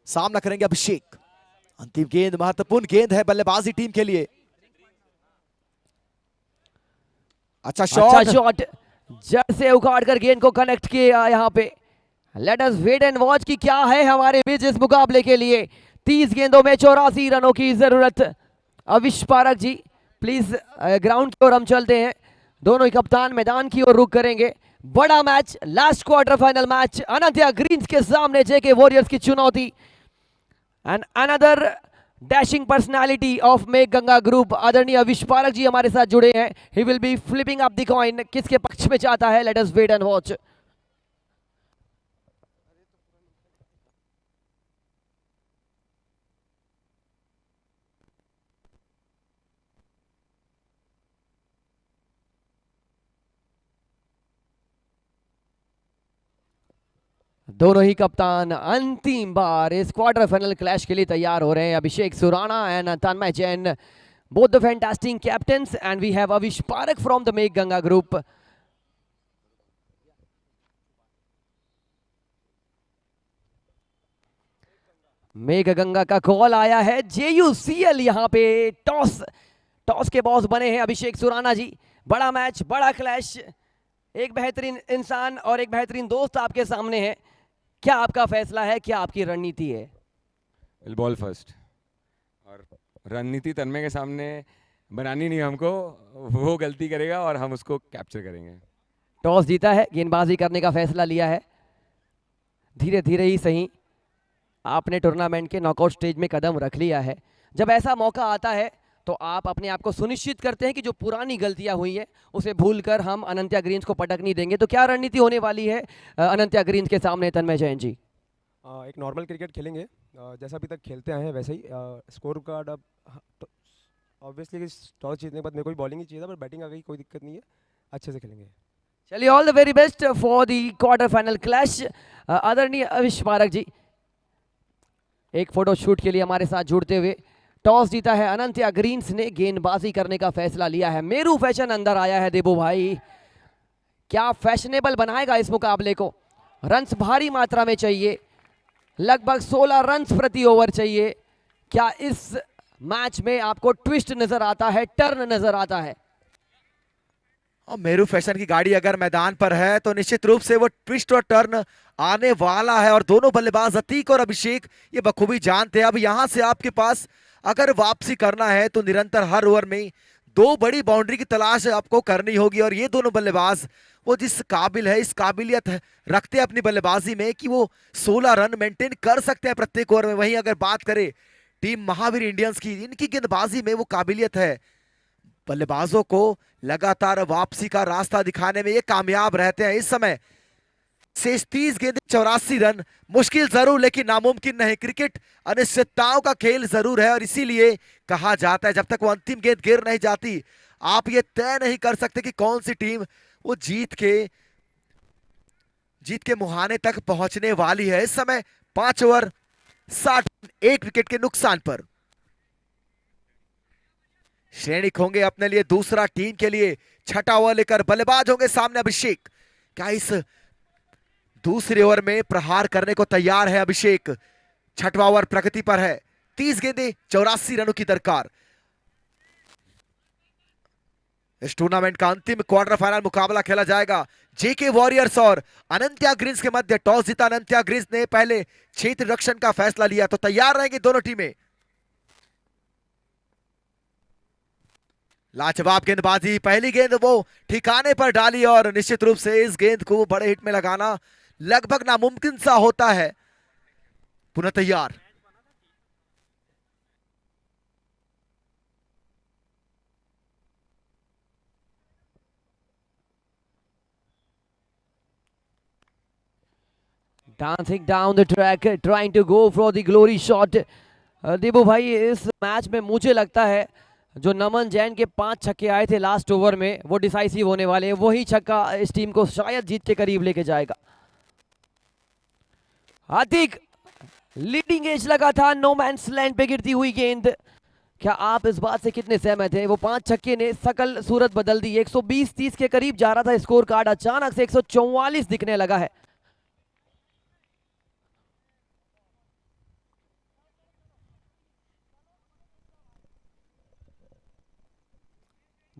सामना करेंगे अभिषेक। अंतिम गेंद महत्वपूर्ण गेंद है बल्लेबाजी टीम के लिए। अच्छा शॉट, जड़ से उखाड़ कर गेंद को कनेक्ट किया यहाँ पे। Let us wait and watch कि क्या है हमारे बीच इस मुकाबले के लिए। 30 गेंदों में 84 रनों की जरूरत। अविश पारक जी प्लीज ग्राउंड की ओर हम चलते हैं। दोनों ही कप्तान मैदान की ओर रुक करेंगे। बड़ा match, last quarter final match, Anantya Greens के सामने जेके वॉरियर्स की चुनौती। And another dashing personality of Megh Ganga group, आदरणीय अविश पारक जी हमारे साथ जुड़े हैं। He will be flipping up the coin, किसके पक्ष में जाता है। Let us wait and watch. दोनों ही कप्तान अंतिम बार इस क्वार्टर फाइनल क्लैश के लिए तैयार हो रहे हैं। Abhishek Surana and Tanmay Jain, both the fantastic captains, and we have Avish Parak from the Make Ganga group. मेघ गंगा का कॉल आया है। JUCL यहाँ पे टॉस के बॉस बने हैं अभिषेक सुराना जी। बड़ा मैच, बड़ा क्लैश, एक बेहतरीन इंसान और एक बेहतरीन दोस्त आपके सामने है। क्या आपका फैसला है, क्या आपकी रणनीति है? बॉल फर्स्ट, और रणनीति तन्मय के सामने बनानी नहीं हमको, वो गलती करेगा और हम उसको कैप्चर करेंगे। टॉस जीता है, गेंदबाजी करने का फैसला लिया है। धीरे धीरे ही सही आपने टूर्नामेंट के नॉकआउट स्टेज में कदम रख लिया है। जब ऐसा मौका आता है तो आप अपने आप को सुनिश्चित करते हैं कि जो पुरानी गलतियां हुई हैं उसे भूलकर हम अनंत्या ग्रीन्स को पटक नहीं देंगे। तो क्या रणनीति होने वाली है अनंत्या ग्रीन्स के सामने, तन्मय जैन जी? एक नॉर्मल क्रिकेट खेलेंगे जैसा अभी तक खेलते आए हैं वैसे ही। स्कोर कार्ड अब ऑब्वियसली टॉस जीतने के बाद मेरे को भी बॉलिंग ही चाहिए था, पर बैटिंग आ गई, कोई दिक्कत नहीं है, अच्छे से खेलेंगे। चलिए, all the very best for the quarter final clash. आदरणीय अविश पारक जी एक फोटो शूट के लिए हमारे साथ जुड़ते हुए। टॉस जीता है अनंत्या ग्रीन्स ने, गेंदबाजी करने का फैसला लिया है। मेरू फैशन अंदर आया है। देबू भाई क्या फैशनेबल बनाएगा इस मुकाबले को। रन्स भारी मात्रा में चाहिए, लगभग 16 रन्स प्रति ओवर चाहिए। क्या इस मैच में आपको ट्विस्ट नजर आता है, टर्न नजर आता है? और मेरू फैशन की गाड़ी अगर मैदान पर है तो निश्चित रूप से वो ट्विस्ट और टर्न आने वाला है, और दोनों बल्लेबाज अतीक और अभिषेक ये बखूबी जानते हैं। अब यहां से आपके पास अगर वापसी करना है तो निरंतर हर ओवर में दो बड़ी बाउंड्री की तलाश आपको करनी होगी, और ये दोनों बल्लेबाज वो जिस काबिल है, इस काबिलियत रखते हैं अपनी बल्लेबाजी में कि वो 16 रन मेंटेन कर सकते हैं प्रत्येक ओवर में। वहीं अगर बात करें टीम महावीर इंडियंस की, इनकी गेंदबाजी में वो काबिलियत है, बल्लेबाजों को लगातार वापसी का रास्ता दिखाने में ये कामयाब रहते हैं। इस समय शेष 30 गेंद 84 रन, मुश्किल जरूर लेकिन नामुमकिन नहीं। क्रिकेट अनिश्चितताओं का खेल जरूर है, और इसीलिए कहा जाता है जब तक वो अंतिम गेंद गिर नहीं जाती आप ये तय नहीं कर सकते कि कौन सी टीम वो जीत के मुहाने तक पहुंचने वाली है। इस समय 5 ओवर 60 1 विकेट के नुकसान पर श्रेणी होंगे अपने लिए दूसरा, टीम के लिए छठा ओवर लेकर बल्लेबाज होंगे सामने अभिषेक। क्या इस दूसरे ओवर में प्रहार करने को तैयार है अभिषेक? छठवां ओवर प्रगति पर है, 30 गेंदें 84 रनों की दरकार। इस टूर्नामेंट का अंतिम क्वार्टर फाइनल मुकाबला खेला जाएगा जेके वॉरियर्स और अनंत्या ग्रीन्स के मध्य। टॉस जीता अनंत्या ग्रीन्स ने पहले क्षेत्र रक्षण का फैसला लिया, तो तैयार रहेंगी दोनों टीमें। लाजवाब गेंदबाजी, पहली गेंद वो ठिकाने पर डाली, और निश्चित रूप से इस गेंद को बड़े हिट में लगाना लगभग नामुमकिन सा होता है। पुनः तैयार, dancing down the track, trying to go for the glory shot. देबू भाई, इस मैच में मुझे लगता है जो नमन जैन के 5 छक्के आए थे लास्ट ओवर में वो डिसाइसिव होने वाले हैं। वही छक्का इस टीम को शायद जीत के करीब लेके जाएगा। अतीक लीडिंग एज लगा था, नो मैंस लैंड पे गिरती हुई गेंद। क्या आप इस बात से कितने सहमत हैं? वो 5 छक्के ने सकल सूरत बदल दी। 120-30 के करीब जा रहा था स्कोर कार्ड, अचानक से 144 दिखने लगा है।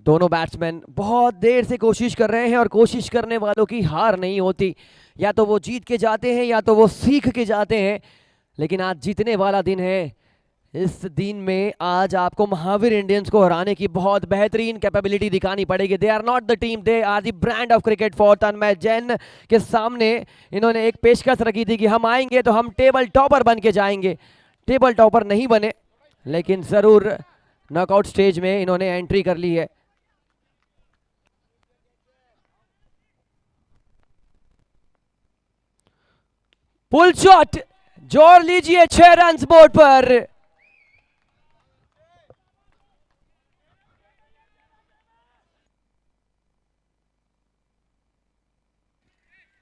दोनों बैट्समैन बहुत देर से कोशिश कर रहे हैं, और कोशिश करने वालों की हार नहीं होती। या तो वो जीत के जाते हैं या तो वो सीख के जाते हैं, लेकिन आज जीतने वाला दिन है। इस दिन में आज आपको महावीर इंडियंस को हराने की बहुत बेहतरीन कैपेबिलिटी दिखानी पड़ेगी। They are not the team, they are the brand of cricket for Tanmay Jain के सामने इन्होंने एक पेशकश रखी थी कि हम आएंगे तो हम टेबल टॉपर बन के जाएंगे। टेबल टॉपर नहीं बने, लेकिन जरूर नॉकआउट स्टेज में इन्होंने एंट्री कर ली है। पुल शॉट, जोड़ लीजिए 6 रन बोर्ड पर।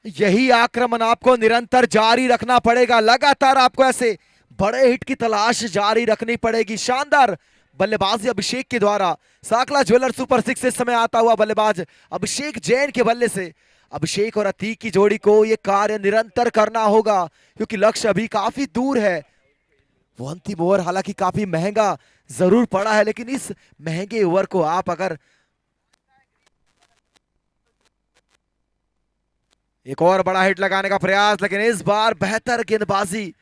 यही आक्रमण आपको निरंतर जारी रखना पड़ेगा। लगातार आपको ऐसे बड़े हिट की तलाश जारी रखनी पड़ेगी। शानदार बल्लेबाजी अभिषेक के द्वारा। साकला ज्वेलर सुपर 6 इस समय आता हुआ बल्लेबाज अभिषेक जैन के बल्ले से अभिषेक और अतीक की जोड़ी को यह कार्य निरंतर करना होगा, क्योंकि लक्ष्य अभी काफी दूर है। वो अंतिम ओवर हालांकि काफी महंगा जरूर पड़ा है, लेकिन इस महंगे ओवर को आप अगर एक और बड़ा हिट लगाने का प्रयास, लेकिन इस बार बेहतर गेंदबाजी।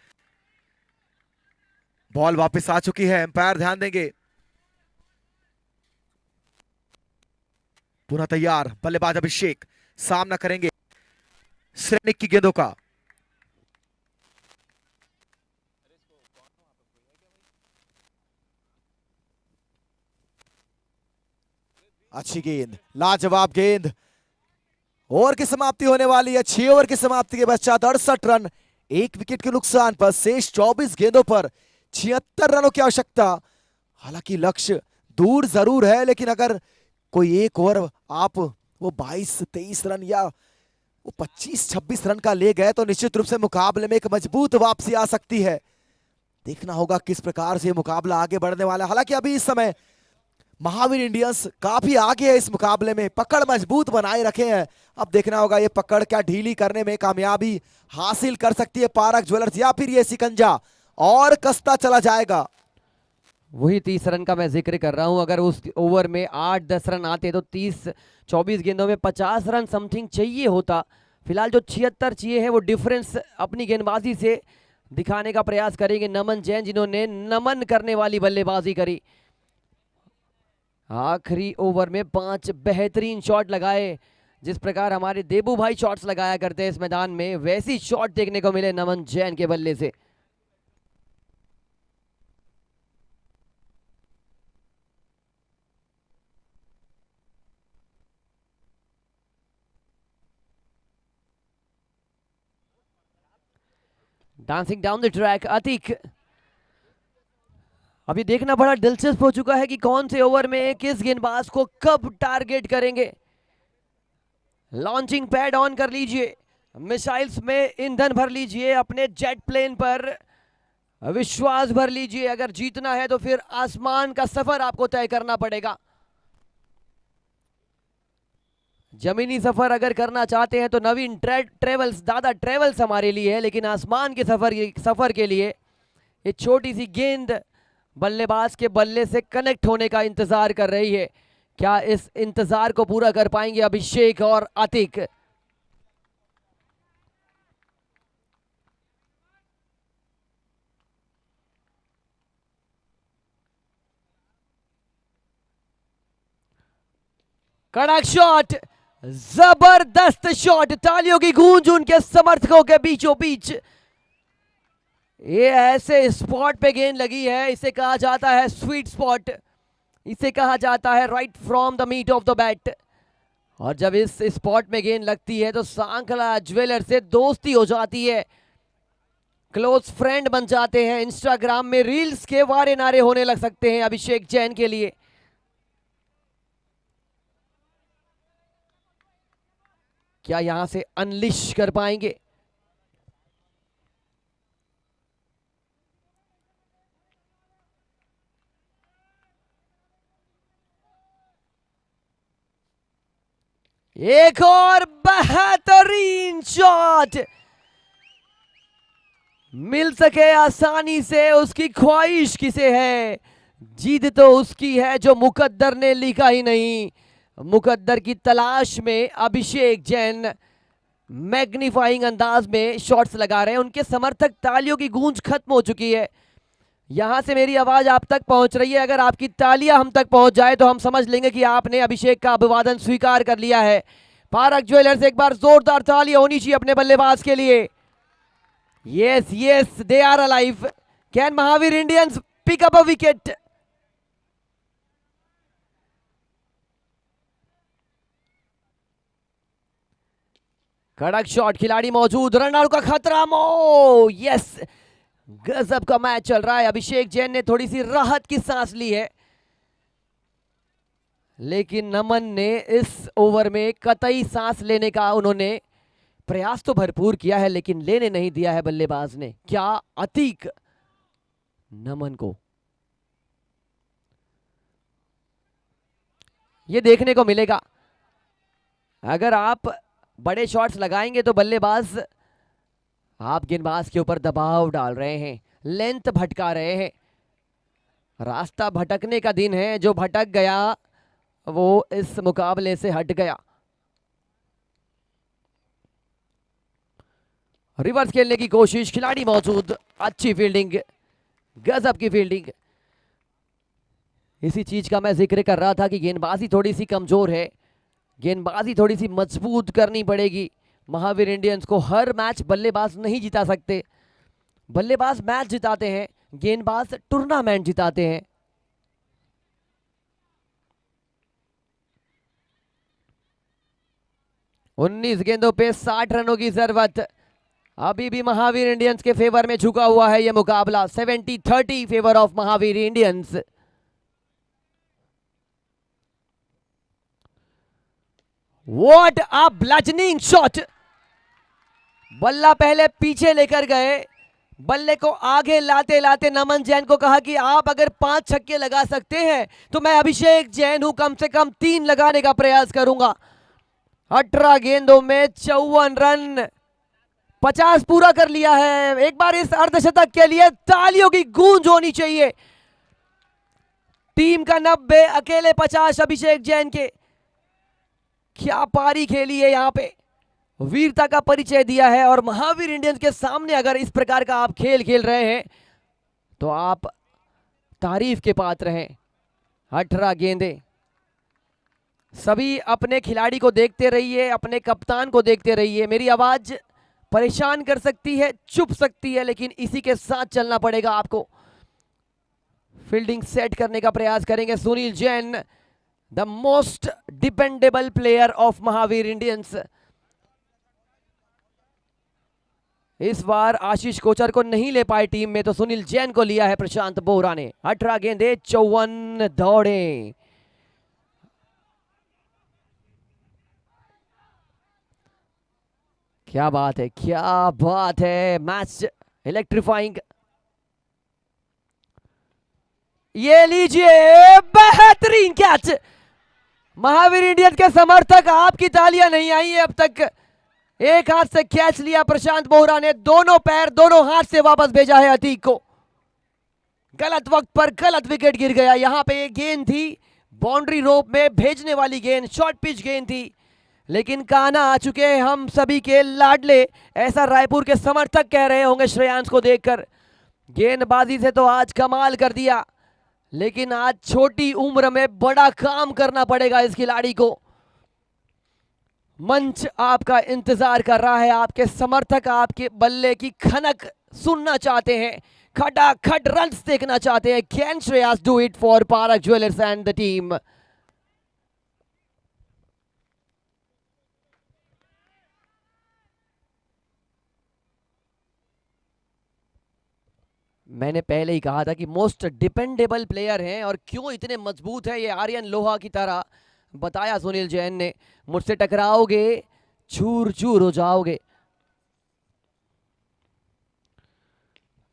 बॉल वापस आ चुकी है, एम्पायर ध्यान देंगे। पुनः तैयार बल्लेबाज अभिषेक सामना करेंगे सैनिक की गेंदों का। अच्छी गेंद, लाजवाब गेंद। ओवर की समाप्ति होने वाली है। 6 ओवर की समाप्ति के पश्चात 68 रन 1 विकेट के नुकसान पर शेष 24 गेंदों पर 76 रनों की आवश्यकता। हालांकि लक्ष्य दूर जरूर है, लेकिन अगर कोई एक ओवर आप वो 22-23 रन या वो 25-26 रन का ले गए तो निश्चित रूप से मुकाबले में एक मजबूत वापसी आ सकती है। देखना होगा किस प्रकार से मुकाबला आगे बढ़ने वाला है। हालांकि अभी इस समय महावीर इंडियंस काफी आगे है इस मुकाबले में, पकड़ मजबूत बनाए रखे हैं। अब देखना होगा ये पकड़ क्या ढीली करने में कामयाबी हासिल कर सकती है पारक ज्वेलर्स, या फिर ये सिकंजा और कसता चला जाएगा। वही 30 रन का मैं जिक्र कर रहा हूं। अगर उस ओवर में 8-10 रन आते तो 24 गेंदों में 50 रन समथिंग चाहिए होता। फिलहाल जो 76 चाहिए है वो डिफरेंस अपनी गेंदबाजी से दिखाने का प्रयास करेंगे नमन जैन, जिन्होंने नमन करने वाली बल्लेबाजी करी। आखिरी ओवर में 5 बेहतरीन शॉट लगाए। जिस प्रकार हमारे देबू भाई शॉट्स लगाया करते हैं इस मैदान में, वैसी शॉट देखने को मिले नमन जैन के बल्ले से। Dancing down the track Atiq. अभी देखना बड़ा दिलचस्प हो चुका है कि कौन से ओवर में किस गेंदबाज को कब टारगेट करेंगे। लॉन्चिंग पैड ऑन कर लीजिए, मिसाइल्स में ईंधन भर लीजिए, अपने जेट प्लेन पर विश्वास भर लीजिए। अगर जीतना है तो फिर आसमान का सफर आपको तय करना पड़ेगा। जमीनी सफर अगर करना चाहते हैं तो नवीन ट्रेवल्स, दादा ट्रेवल्स हमारे लिए है, लेकिन आसमान के सफर के लिए ये छोटी सी गेंद बल्लेबाज के बल्ले से कनेक्ट होने का इंतजार कर रही है। क्या इस इंतजार को पूरा कर पाएंगे अभिषेक और अतीक? कड़क शॉट, जबरदस्त शॉट, तालियों की गूंज उनके समर्थकों के बीचों बीच। ये ऐसे स्पॉट पे गेंद लगी है, इसे कहा जाता है स्वीट स्पॉट, इसे कहा जाता है right from the meat of the bat. और जब इस स्पॉट में गेंद लगती है तो सांखला ज्वेलर से दोस्ती हो जाती है, क्लोज फ्रेंड बन जाते हैं। इंस्टाग्राम में रील्स के वारे नारे होने लग सकते हैं अभिषेक जैन के लिए। क्या यहां से अनलिश कर पाएंगे? एक और बेहतरीन शॉट, मिल सके आसानी से उसकी ख्वाहिश किसे है, जीत तो उसकी है जो मुकद्दर ने लिखा ही नहीं। मुकद्दर की तलाश में अभिषेक जैन मैग्नीफाइंग अंदाज में शॉट्स लगा रहे हैं। उनके समर्थक तालियों की गूंज खत्म हो चुकी है। यहां से मेरी आवाज आप तक पहुंच रही है। अगर आपकी तालियां हम तक पहुंच जाए तो हम समझ लेंगे कि आपने अभिषेक का अभिवादन स्वीकार कर लिया है। पारक ज्वेलर्स एक बार जोरदार तालियां होनी चाहिए अपने बल्लेबाज के लिए। Yes yes, they are alive. Can Mahavir Indians pick up a wicket? कड़क शॉट, खिलाड़ी मौजूद, रन आउट का खतरा। मो यस, गजब का मैच चल रहा है। अभिषेक जैन ने थोड़ी सी राहत की सांस ली है, लेकिन नमन ने इस ओवर में कतई सांस लेने का उन्होंने प्रयास तो भरपूर किया है, लेकिन लेने नहीं दिया है बल्लेबाज ने। क्या अतीक नमन को यह देखने को मिलेगा? अगर आप बड़े शॉट्स लगाएंगे तो बल्लेबाज, आप गेंदबाज के ऊपर दबाव डाल रहे हैं, लेंथ भटका रहे हैं। रास्ता भटकने का दिन है, जो भटक गया वो इस मुकाबले से हट गया। रिवर्स खेलने की कोशिश, खिलाड़ी मौजूद, अच्छी फील्डिंग, गजब की फील्डिंग। इसी चीज का मैं जिक्र कर रहा था कि गेंदबाजी थोड़ी सी कमजोर है, गेंदबाजी थोड़ी सी मजबूत करनी पड़ेगी महावीर इंडियंस को। हर मैच बल्लेबाज नहीं जिता सकते, बल्लेबाज मैच जिताते हैं, गेंदबाज टूर्नामेंट जिताते हैं। उन्नीस गेंदों पे 60 रनों की जरूरत। अभी भी महावीर इंडियंस के फेवर में झुका हुआ है यह मुकाबला, 70-30 favour of Mahavir Indians. What a bludgeoning shot! बल्ला पहले पीछे लेकर गए, बल्ले को आगे लाते लाते नमन जैन को कहा कि आप अगर 5 छक्के लगा सकते हैं तो मैं अभिषेक जैन हूं, कम से कम 3 लगाने का प्रयास करूंगा। 18 गेंदों में 54 रन, 50 पूरा कर लिया है। एक बार इस अर्धशतक के लिए तालियों की गूंज होनी चाहिए। टीम का 90, अकेले 50 अभिषेक जैन के। क्या पारी खेली है यहाँ पे, वीरता का परिचय दिया है। और महावीर इंडियंस के सामने अगर इस प्रकार का आप खेल खेल रहे हैं तो आप तारीफ के पात्र हैं। 18 गेंदें, सभी अपने खिलाड़ी को देखते रहिए, अपने कप्तान को देखते रहिए। मेरी आवाज परेशान कर सकती है, चुप सकती है, लेकिन इसी के साथ चलना पड़ेगा आपको। फील्डिंग सेट करने का प्रयास करेंगे Sunil Jain, the most dependable player of Mahavir Indians. इस बार आशीष कोचर को नहीं ले पाए टीम में, तो सुनील जैन को लिया है प्रशांत बोहरा ने। 18 गेंदे 54 दौड़े। क्या बात है, क्या बात है, मैच इलेक्ट्रीफाइंग। ये लीजिए बेहतरीन कैच। महावीर इंडियंस के समर्थक, आपकी तालियां नहीं आई है अब तक। एक हाथ से कैच लिया प्रशांत बोहरा ने, दोनों पैर दोनों हाथ से वापस भेजा है अतीक को। गलत वक्त पर गलत विकेट गिर गया। यहां पे एक गेंद थी बाउंड्री रोप में भेजने वाली गेंद, शॉर्ट पिच गेंद थी, लेकिन कान्हा आ चुके हैं हम सभी के लाडले, ऐसा रायपुर के समर्थक कह रहे होंगे श्रेयांश को देखकर। गेंदबाजी से तो आज कमाल कर दिया, लेकिन आज छोटी उम्र में बड़ा काम करना पड़ेगा इस खिलाड़ी को। मंच आपका इंतजार कर रहा है, आपके समर्थक आपके बल्ले की खनक सुनना चाहते हैं, खटाखट रन्स देखना चाहते हैं। Can Shreyas do it for park jewellers and the team? मैंने पहले ही कहा था कि मोस्ट डिपेंडेबल प्लेयर हैं, और क्यों इतने मजबूत है ये आर्यन लोहा की तरह, बताया सुनील जैन ने। मुझसे टकराओगे चूर चूर हो जाओगे।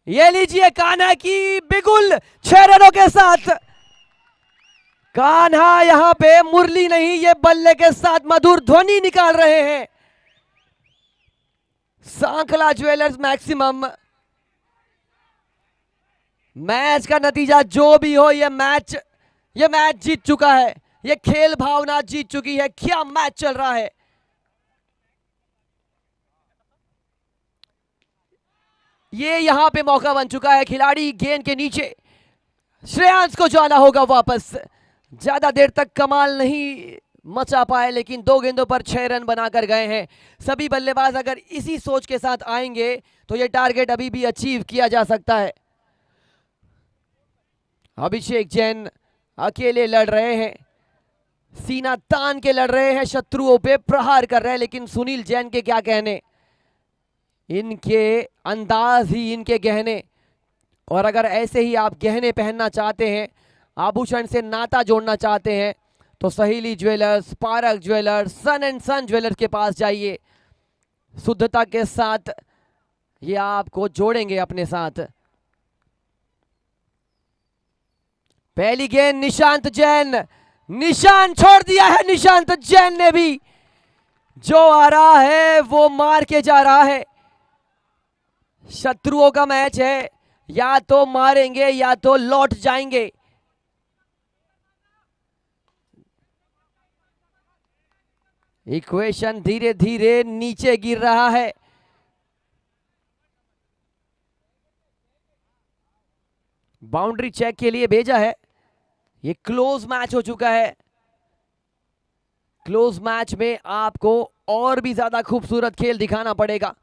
ये लीजिए कान्हा की बिगुल 6 रनों के साथ। कान्हा यहां पे मुरली नहीं, ये बल्ले के साथ मधुर ध्वनि निकाल रहे हैं। Sankhla jewellers maximum. मैच का नतीजा जो भी हो, ये मैच जीत चुका है, ये खेल भावना जीत चुकी है। क्या मैच चल रहा है। ये यहां पे मौका बन चुका है, खिलाड़ी गेंद के नीचे, श्रेयांश को जाना होगा वापस। ज्यादा देर तक कमाल नहीं मचा पाए, लेकिन 2 गेंदों पर 6 रन बनाकर गए हैं। सभी बल्लेबाज अगर इसी सोच के साथ आएंगे तो ये टारगेट अभी भी अचीव किया जा सकता है। अभिषेक जैन अकेले लड़ रहे हैं, सीना तान के लड़ रहे हैं, शत्रुओं पे प्रहार कर रहे हैं, लेकिन सुनील जैन के क्या कहने, इनके अंदाज ही इनके गहने। और अगर ऐसे ही आप गहने पहनना चाहते हैं, आभूषण से नाता जोड़ना चाहते हैं, तो Saheli jewellers, Parak jewellers, son and son jewellers के पास जाइए। शुद्धता के साथ ये आपको जोड़ेंगे अपने साथ। पहली गेंद निशांत जैन, निशान छोड़ दिया है निशांत जैन ने भी। जो आ रहा है वो मार के जा रहा है। शत्रुओं का मैच है, या तो मारेंगे या तो लौट जाएंगे। इक्वेशन धीरे धीरे नीचे गिर रहा है। बाउंड्री चेक के लिए भेजा है। ये क्लोज मैच हो चुका है। क्लोज मैच में आपको और भी ज्यादा खूबसूरत खेल दिखाना पड़ेगा।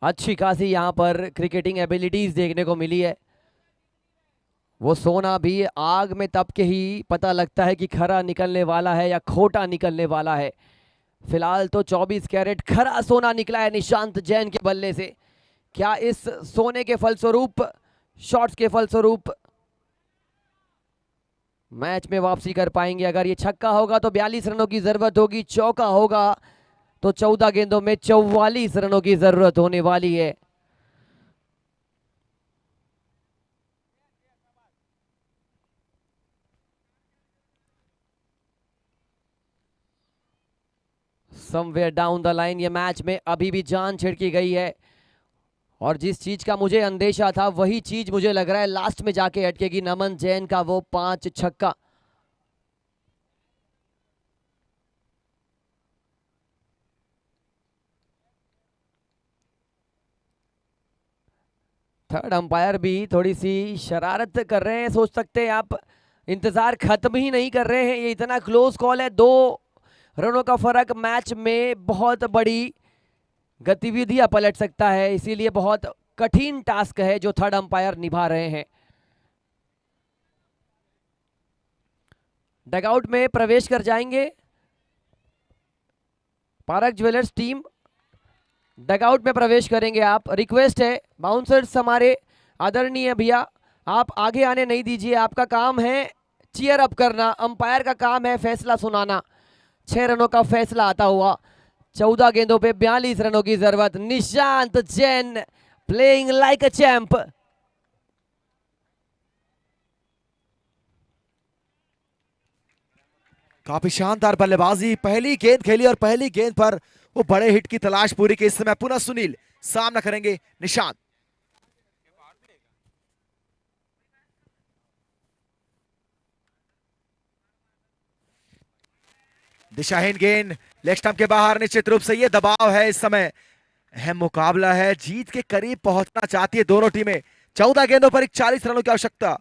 अच्छी खासी यहां पर क्रिकेटिंग एबिलिटीज देखने को मिली है। वो सोना भी आग में तप के ही पता लगता है कि खरा निकलने वाला है या खोटा निकलने वाला है। फिलहाल तो 24 कैरेट खरा सोना निकला है निशांत जैन के बल्ले से। क्या इस सोने के फलस्वरूप, शॉट्स के फलस्वरूप मैच में वापसी कर पाएंगे? अगर ये छक्का होगा तो 42 रनों की जरूरत होगी, चौका होगा तो 14 गेंदों में 44 रनों की जरूरत होने वाली है। समवेयर डाउन द लाइन ये मैच में अभी भी जान छिड़की गई है, और जिस चीज का मुझे अंदेशा था वही चीज मुझे लग रहा है लास्ट में जाके अटकेगी। नमन जैन का वो 5 छक्का। थर्ड अंपायर भी थोड़ी सी शरारत कर रहे हैं, सोच सकते हैं आप। इंतजार खत्म ही नहीं कर रहे हैं, ये इतना क्लोज कॉल है, 2 रनों का फर्क मैच में बहुत बड़ी गतिविधियां पलट सकता है, इसीलिए बहुत कठिन टास्क है जो थर्ड अंपायर निभा रहे हैं। डगआउट में प्रवेश कर जाएंगे पारक ज्वेलर्स टीम, डगआउट में प्रवेश करेंगे आप। रिक्वेस्ट है बाउंसर्स हमारे आदरणीय भैया, आप आगे आने नहीं दीजिए, आपका काम है चीयर अप करना, अंपायर का काम है फैसला सुनाना। 6 रनों का फैसला आता हुआ, 14 गेंदों पे 42 रनों की जरूरत। निशांत जैन प्लेइंग लाइक अ चैंप। काफी शानदार बल्लेबाजी, पहली गेंद खेली और पहली गेंद पर वो बड़े हिट की तलाश पूरी की। इस समय पुनः सुनील सामना करेंगे निशांत। दिशाहीन गेंद लेग स्टंप के बाहर, निश्चित रूप से ये दबाव है इस समय, अहम मुकाबला है, जीत के करीब पहुंचना चाहती है दोनों टीमें। 14 गेंदों पर 41 रनों की आवश्यकता।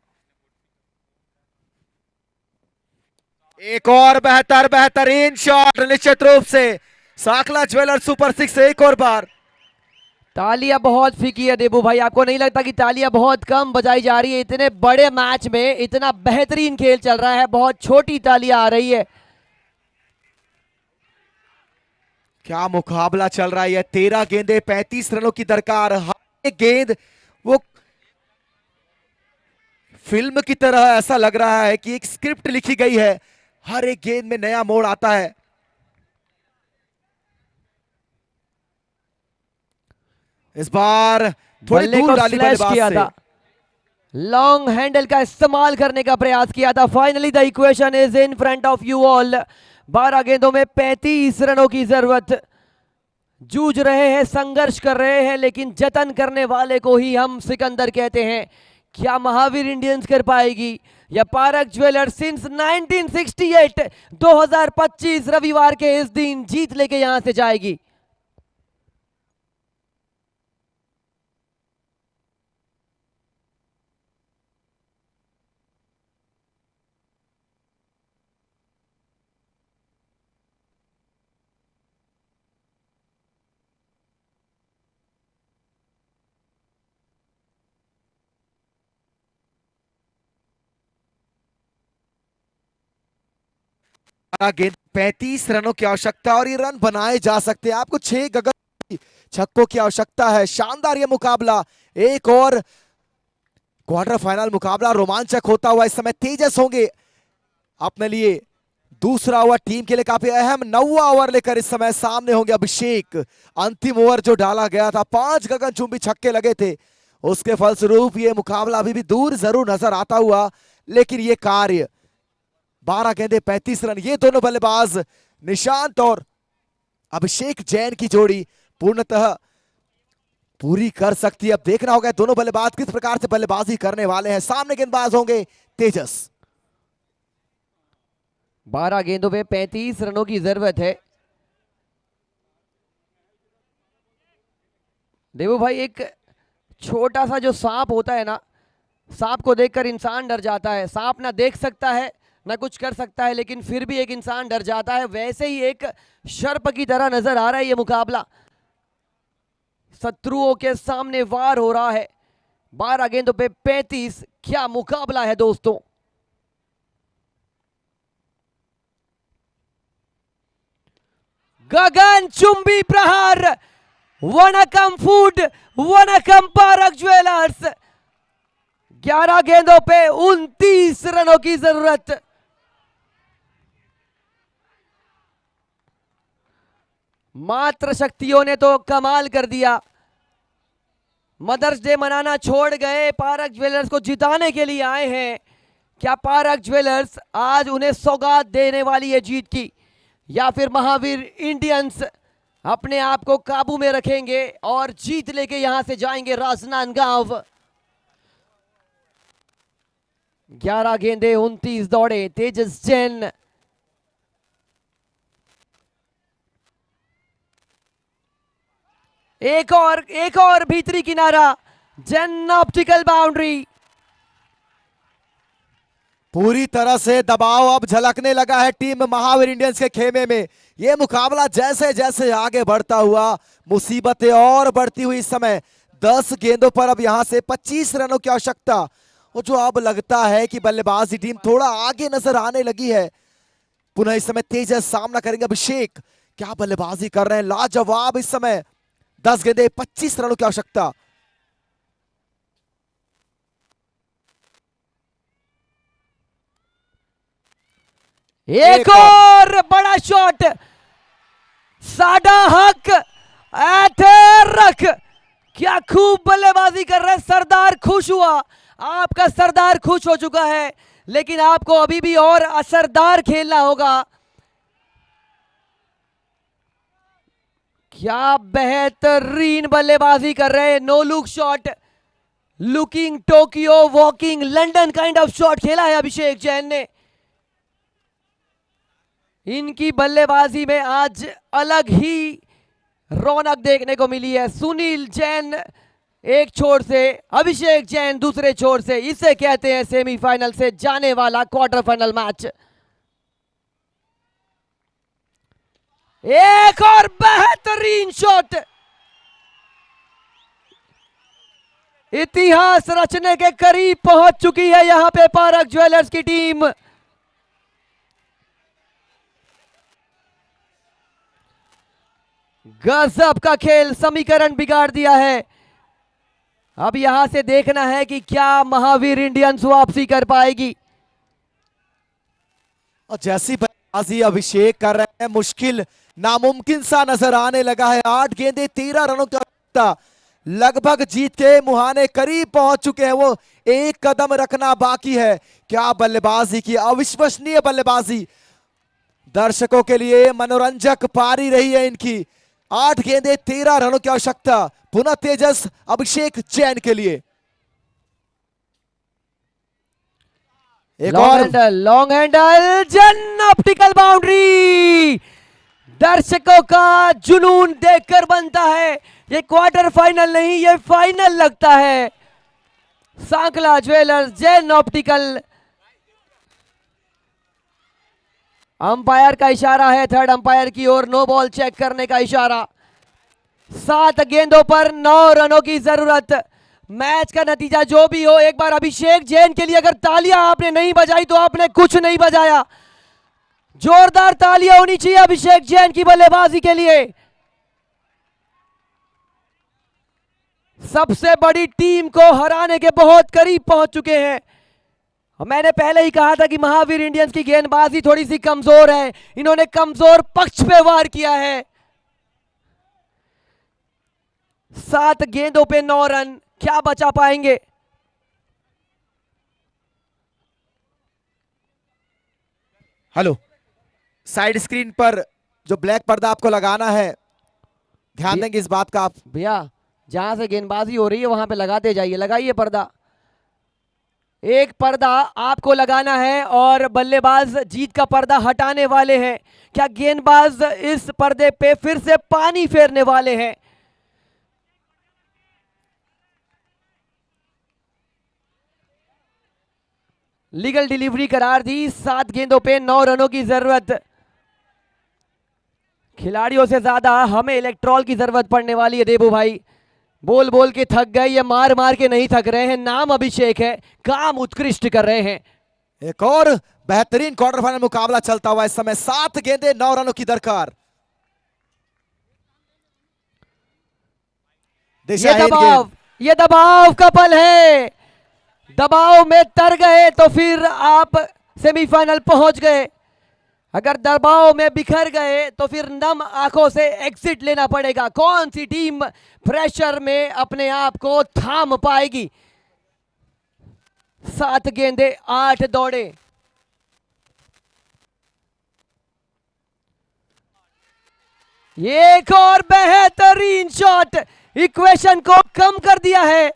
एक और बेहतरीन शॉट, निश्चित रूप से साकला ज्वेलर सुपर 6 एक और बार। तालियां बहुत फीकी है देबू भाई, आपको नहीं लगता कि तालियां बहुत कम बजाई जा रही है? इतने बड़े मैच में इतना बेहतरीन खेल चल रहा है, बहुत छोटी तालियां आ रही है। क्या मुकाबला चल रहा है, 13 गेंदें 35 रनों की दरकार। हर एक गेंद वो फिल्म की तरह ऐसा लग रहा है कि एक स्क्रिप्ट लिखी गई है, हर एक गेंद में नया मोड़ आता है। इस बार थोड़ी बल्ले दूर को डाली स्लैश किया बल्लेबाज था, लॉन्ग हैंडल का इस्तेमाल करने का प्रयास किया था। Finally the equation is in front of you all. 12 गेंदों में 35 रनों की जरूरत। जूझ रहे हैं, संघर्ष कर रहे हैं, लेकिन जतन करने वाले को ही हम सिकंदर कहते हैं। क्या महावीर इंडियंस कर पाएगी या पारक ज्वेलर्स सिंस 1968 2025 रविवार के इस दिन जीत लेके यहां से जाएगी? गेंद 35 रनों की आवश्यकता और ये रन बनाए जा सकते हैं। आपको 6 गगन छक्कों की आवश्यकता है। शानदार ये मुकाबला, एक और क्वार्टर फाइनल मुकाबला रोमांचक होता हुआ इस समय तेजस होंगे अपने लिए। दूसरा ओवर टीम के लिए काफी अहम, 9वां ओवर लेकर इस समय सामने होंगे अभिषेक। अंतिम ओवर जो डाला गया था, 5 गगनचुंबी छक्के लगे थे, उसके फलस्वरूप ये मुकाबला अभी भी दूर जरूर नजर आता हुआ, लेकिन ये कार्य 12 गेंदे 35 रन, ये दोनों बल्लेबाज निशांत और अभिषेक जैन की जोड़ी पूर्णतः पूरी कर सकती है। अब देखना होगा दोनों बल्लेबाज किस प्रकार से बल्लेबाजी करने वाले हैं। सामने गेंदबाज होंगे तेजस। 12 गेंदों पे 35 रनों की जरूरत है। देवो भाई, एक छोटा सा जो सांप होता है ना, सांप को देखकर इंसान डर जाता है। सांप ना देख सकता है ना कुछ कर सकता है, लेकिन फिर भी एक इंसान डर जाता है। वैसे ही एक सर्प की तरह नजर आ रहा है ये मुकाबला। शत्रुओं के सामने वार हो रहा है। 12 गेंदों पे 35, क्या मुकाबला है दोस्तों। गगन चुंबी प्रहार, vanakkam food, vanakkam park jewellers. 11 गेंदों पे 29 रनों की जरूरत। मात्र शक्तियों ने तो कमाल कर दिया। मदर्स डे मनाना छोड़ गए, पारक ज्वेलर्स को जिताने के लिए आए हैं। क्या पारक ज्वेलर्स आज उन्हें सौगात देने वाली है जीत की? या फिर महावीर इंडियंस अपने आप को काबू में रखेंगे और जीत लेके यहां से जाएंगे राजनांदगांव। 11 गेंदे 29 दौड़े तेजस जैन। एक और भीतरी किनारा, जैन ऑप्टिकल बाउंड्री। पूरी तरह से दबाव अब झलकने लगा है टीम महावीर इंडियंस के खेमे में। यह मुकाबला जैसे जैसे आगे बढ़ता हुआ, मुसीबतें और बढ़ती हुई इस समय 10 गेंदों पर अब यहां से 25 रनों की आवश्यकता। और जो अब लगता है कि बल्लेबाजी टीम थोड़ा आगे नजर आने लगी है। पुनः इस समय तेजस सामना करेंगे अभिषेक। क्या बल्लेबाजी कर रहे हैं, लाजवाब। इस समय 10 गेंदे 25 रनों की आवश्यकता। एक और बड़ा शॉट, साडा हक रख। क्या खूब बल्लेबाजी कर रहे हैं, सरदार खुश हुआ। आपका सरदार खुश हो चुका है, लेकिन आपको अभी भी और असरदार खेलना होगा। क्या बेहतरीन बल्लेबाजी कर रहे हैं, no look shot, looking Tokyo walking London kind of shot खेला है अभिषेक जैन ने। इनकी बल्लेबाजी में आज अलग ही रौनक देखने को मिली है। सुनील जैन एक छोर से, अभिषेक जैन दूसरे छोर से। इसे कहते हैं सेमीफाइनल से जाने वाला क्वार्टर फाइनल मैच। एक और बेहतरीन शॉट, इतिहास रचने के करीब पहुंच चुकी है यहां पे पारक ज्वेलर्स की टीम। गजब का खेल, समीकरण बिगाड़ दिया है। अब यहां से देखना है कि क्या महावीर इंडियंस वापसी कर पाएगी। और जैसी बल्लेबाजी अभिषेक कर रहे हैं, मुश्किल नामुमकिन सा नजर आने लगा है। 8 गेंदे 13 रनों की आवश्यकता, लगभग जीत के मुहाने करीब पहुंच चुके हैं। वो एक कदम रखना बाकी है। क्या बल्लेबाजी की, अविश्वसनीय बल्लेबाजी। दर्शकों के लिए मनोरंजक पारी रही है इनकी। 8 गेंदे 13 रनों की आवश्यकता। पुनः तेजस अभिषेक जैन के लिए। एक और लॉन्ग हैंडल, जन ऑप्टिकल बाउंड्री। दर्शकों का जुनून देखकर बनता है ये क्वार्टर फाइनल नहीं, ये फाइनल लगता है। सांकला ज्वेलर्स, जैन ऑप्टिकल। अंपायर का इशारा है, थर्ड अंपायर की ओर, नो बॉल चेक करने का इशारा। 7 गेंदों पर 9 रनों की जरूरत। मैच का नतीजा जो भी हो, एक बार अभिषेक जैन के लिए अगर तालियां आपने नहीं बजाई तो आपने कुछ नहीं बजाया। जोरदार तालियां होनी चाहिए अभिषेक जैन की बल्लेबाजी के लिए। सबसे बड़ी टीम को हराने के बहुत करीब पहुंच चुके हैं। मैंने पहले ही कहा था कि महावीर इंडियंस की गेंदबाजी थोड़ी सी कमजोर है। इन्होंने कमजोर पक्ष पे वार किया है। 7 गेंदों पे 9 रन, क्या बचा पाएंगे? हेलो, साइड स्क्रीन पर जो ब्लैक पर्दा आपको लगाना है, ध्यान देंगे इस बात का आप। भैया जहां से गेंदबाजी हो रही है वहां पे लगाते जाइए, लगाइए पर्दा। एक पर्दा आपको लगाना है और बल्लेबाज जीत का पर्दा हटाने वाले हैं। क्या गेंदबाज इस पर्दे पे फिर से पानी फेरने वाले हैं? लीगल डिलीवरी करार दी। 7 गेंदों पे 9 रनों की जरूरत। खिलाड़ियों से ज्यादा हमें इलेक्ट्रॉल की जरूरत पड़ने वाली है। देबू भाई बोल बोल के थक गए, ये मार मार के नहीं थक रहे हैं। नाम अभिषेक है, काम उत्कृष्ट कर रहे हैं। एक और बेहतरीन क्वार्टर फाइनल मुकाबला चलता हुआ इस समय। 7 गेंदे 9 रनों की दरकार। ये दबाव का पल है। दबाव में तर गए तो फिर आप सेमीफाइनल पहुंच गए। अगर दबाव में बिखर गए तो फिर नम आंखों से एग्जिट लेना पड़ेगा। कौन सी टीम प्रेशर में अपने आप को थाम पाएगी? 7 गेंदे 8 दौड़े। एक और बेहतरीन शॉट इक्वेशन को कम कर दिया है।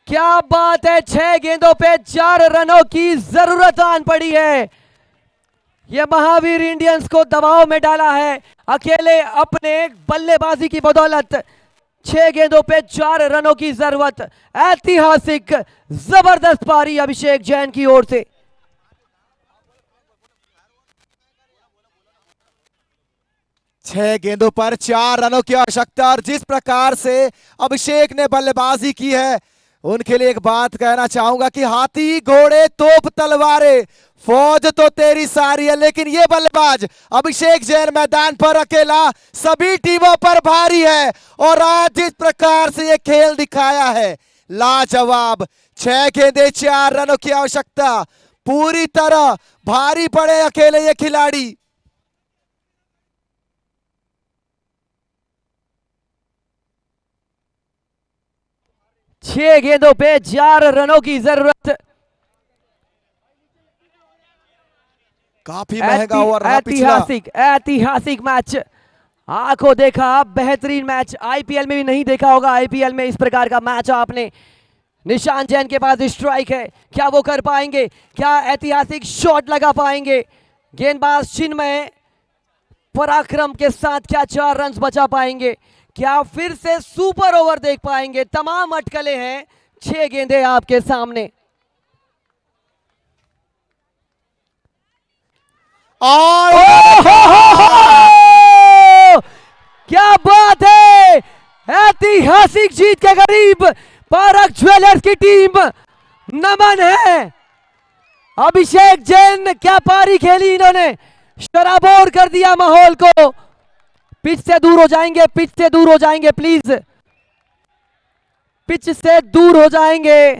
क्या बात है, 6 गेंदों पे 4 रनों की जरूरत आन पड़ी है। यह महावीर इंडियंस को दबाव में डाला है। अकेले अपने बल्लेबाजी की बदौलत 6 गेंदों पे 4 रनों की जरूरत। ऐतिहासिक जबरदस्त पारी अभिषेक जैन की ओर से। छह गेंदों पर 4 रनों की आवश्यकता, और जिस प्रकार से अभिषेक ने बल्लेबाजी की है उनके लिए एक बात कहना चाहूंगा कि हाथी घोड़े तोप तलवारें फौज तो तेरी सारी है, लेकिन ये बल्लेबाज अभिषेक जैन मैदान पर अकेला सभी टीमों पर भारी है। और आज जिस प्रकार से ये खेल दिखाया है लाजवाब। 6 गेंदे 4 रनों की आवश्यकता, पूरी तरह भारी पड़े अकेले ये खिलाड़ी। छह गेंदों पे 4 रनों की जरूरत। काफी महंगा ओवर रहा पिछला। ऐतिहासिक ऐतिहासिक मैच, आंखों देखा बेहतरीन मैच। आईपीएल में भी नहीं देखा होगा, आईपीएल में इस प्रकार का मैच आपने। निशांत जैन के पास स्ट्राइक है, क्या वो कर पाएंगे? क्या ऐतिहासिक शॉट लगा पाएंगे? गेंदबाज चिन्मय पराक्रम के साथ क्या 4 रन बचा पाएंगे? क्या फिर से सुपर ओवर देख पाएंगे? तमाम अटकलें हैं, 6 गेंदें आपके सामने। और क्या बात है, ऐतिहासिक जीत के करीब पारक ज्वेलर्स की टीम। नमन है अभिषेक जैन, क्या पारी खेली इन्होंने, शराबोर कर दिया माहौल को। पिच से दूर हो जाएंगे, पिच से दूर हो जाएंगे प्लीज, पिच से दूर हो जाएंगे।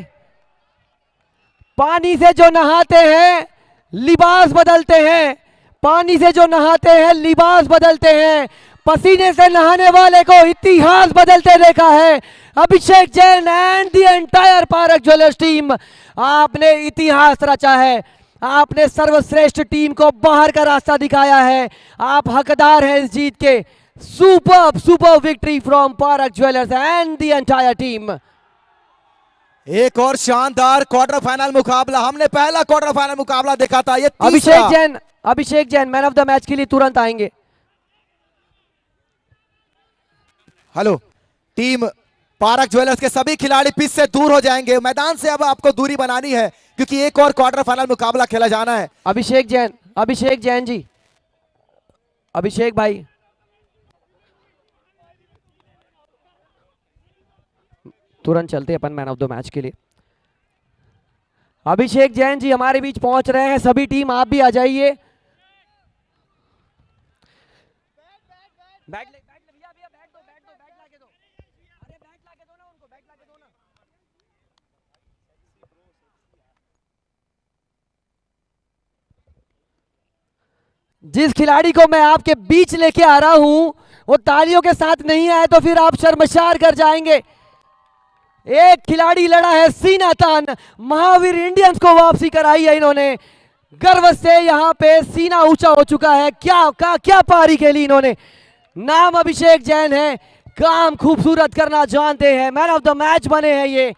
पानी से जो नहाते हैं लिबास बदलते हैं, पानी से जो नहाते हैं लिबास बदलते हैं। पसीने से नहाने वाले को इतिहास बदलते देखा है Abhishek Jain and the entire Parak jewellers team. आपने इतिहास रचा है, आपने सर्वश्रेष्ठ टीम को बाहर का रास्ता दिखाया है। आप हकदार हैं इस जीत के। Super super victory from park jewellers and the entire team. एक और शानदार क्वार्टर फाइनल मुकाबला, हमने पहला क्वार्टर फाइनल मुकाबला देखा था, ये Abhishek Jain man of the match के लिए तुरंत आएंगे। हेलो टीम पारक ज्वेलर्स के सभी खिलाड़ी पिच से दूर हो जाएंगे, मैदान से अब आपको दूरी बनानी है क्योंकि एक और क्वार्टर फाइनल मुकाबला खेला जाना है। अभिषेक जैन जी, अभिषेक भाई तुरंत चलते अपन मैन ऑफ द मैच के लिए। अभिषेक जैन जी हमारे बीच पहुंच रहे हैं, सभी टीम आप भी आ जाइए। बैट लाके दो, अरे बैट लाके दो ना उनको, बैट लाके दो ना। जिस खिलाड़ी को मैं आपके बीच लेके आ रहा हूं वो तालियों के साथ नहीं आए तो फिर आप शर्मशार कर जाएंगे। एक खिलाड़ी लड़ा है सीना तान, महावीर इंडियंस को वापसी कराई है इन्होंने। गर्व से यहां पे सीना ऊंचा हो चुका है। क्या पारी खेली इन्होंने। नाम अभिषेक जैन है, काम खूबसूरत करना जानते हैं, मैन ऑफ द मैच बने हैं ये।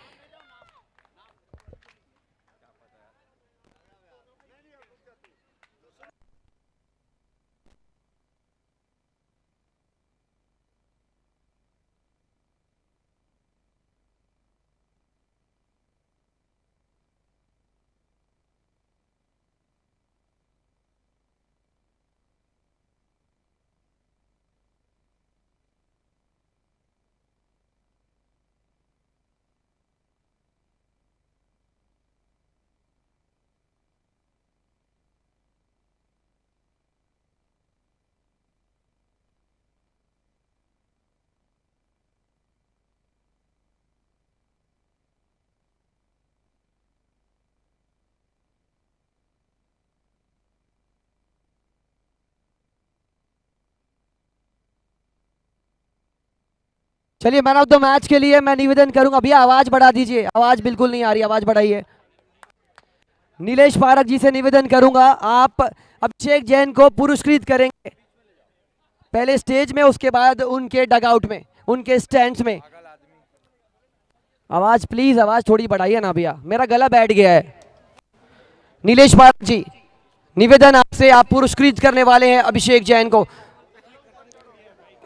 चलिए मैन ऑफ द मैच के लिए मैं निवेदन करूंगा, भैया आवाज बढ़ा दीजिए, आवाज बिल्कुल नहीं आ रही, आवाज बढ़ाइए। नीलेश पारक जी से निवेदन करूंगा, आप अभिषेक जैन को पुरस्कृत करेंगे। पहले स्टेज में, उसके बाद उनके डगआउट में, उनके स्टैंड्स में। आवाज प्लीज, आवाज थोड़ी बढ़ाइए ना भैया, मेरा गला बैठ गया है। नीलेश पाठक जी, निवेदन आपसे, आप पुरस्कृत करने वाले हैं अभिषेक जैन को।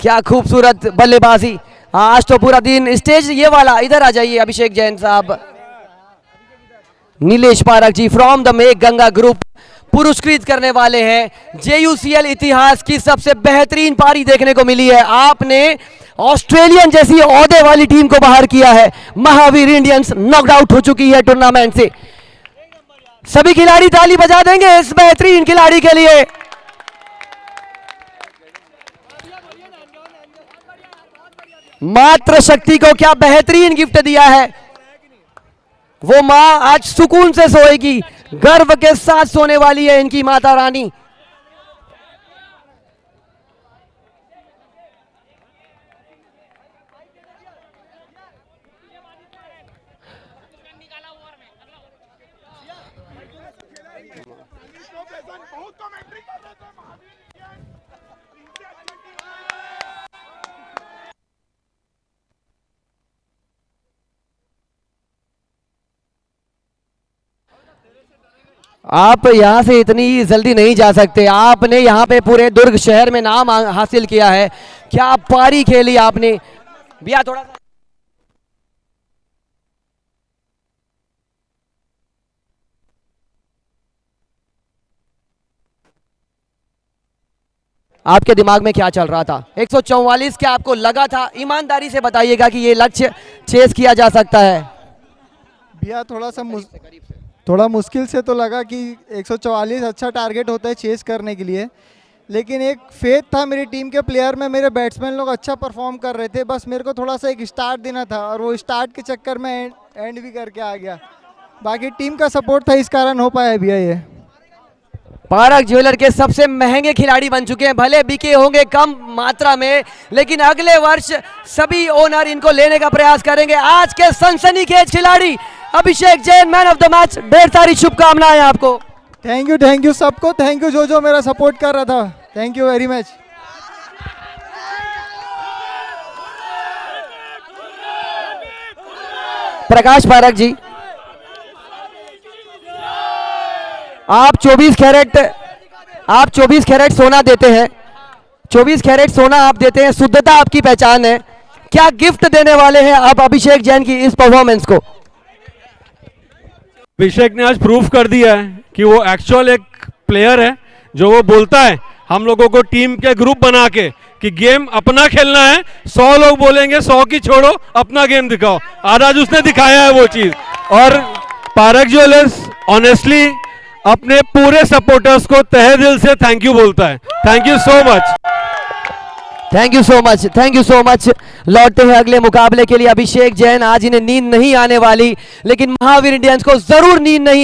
क्या खूबसूरत बल्लेबाजी, आज तो पूरा दिन स्टेज ये वाला, इधर आ जाइए अभिषेक जैन साहब। Nilesh Pathak ji from the Megh Ganga group पुरस्कृत करने वाले हैं। JUCL इतिहास की सबसे बेहतरीन पारी देखने को मिली है। आपने ऑस्ट्रेलियन जैसी ओहदे वाली टीम को बाहर किया है। महावीर इंडियंस नॉकड आउट हो चुकी है टूर्नामेंट से। सभी खिलाड़ी ताली बजा देंगे इस बेहतरीन खिलाड़ी के लिए। मात्र शक्ति को क्या बेहतरीन गिफ्ट दिया है। वो मां आज सुकून से सोएगी, गर्व के साथ सोने वाली है इनकी माता रानी। आप यहां से इतनी जल्दी नहीं जा सकते। आपने यहां पे पूरे दुर्ग शहर में नाम हासिल किया है। क्या पारी खेली आपने भैया, थोड़ा सा आपके दिमाग में क्या चल रहा था? 144 क्या आपको लगा था? ईमानदारी से बताइएगा कि ये लक्ष्य चेस किया जा सकता है। भैया थोड़ा मुश्किल से तो लगा कि 144 अच्छा टारगेट होता है चेस करने के लिए, लेकिन एक फेथ था मेरी टीम के प्लेयर में। मेरे बैट्समैन लोग अच्छा परफॉर्म कर रहे थे, बस मेरे को थोड़ा सा एक स्टार्ट देना था और वो स्टार्ट के चक्कर में एंड भी करके आ गया। बाकी टीम का सपोर्ट था, इस कारण हो पाया भैया ये। पारक ज्वेलर के सबसे महंगे खिलाड़ी बन चुके हैं। भले बिके होंगे कम मात्रा में, लेकिन अगले वर्ष सभी ओनर इनको लेने का प्रयास करेंगे। आज के सनसनीखेज खिलाड़ी Abhishek Jain, man of the match. ढेर सारी शुभकामनाएं आपको। थैंक यू सबको, थैंक यू जो मेरा सपोर्ट कर रहा था। Thank you very much. Prakash Parak ji, आप 24 कैरेट सोना देते हैं। 24 कैरेट सोना आप देते हैं, शुद्धता आपकी पहचान है। क्या गिफ्ट देने वाले हैं आप अभिषेक जैन की इस परफॉर्मेंस को? अभिषेक ने आज प्रूफ कर दिया है कि वो एक्चुअल एक प्लेयर है। जो वो बोलता है हम लोगों को टीम के ग्रुप बना के कि गेम अपना खेलना है, 100 लोग बोलेंगे 100 की छोड़ो, अपना गेम दिखाओ। आज उसने दिखाया है वो चीज। और पारक ज्वेलर्स ऑनेस्टली अपने पूरे सपोर्टर्स को तहे दिल से थैंक यू बोलता है। Thank you so much. Thank you so much, thank you so much. लौटते हैं अगले मुकाबले के लिए। अभिषेक जैन, आज इन्हें नींद नहीं आने वाली, लेकिन महावीर इंडियंस को जरूर नींद नहीं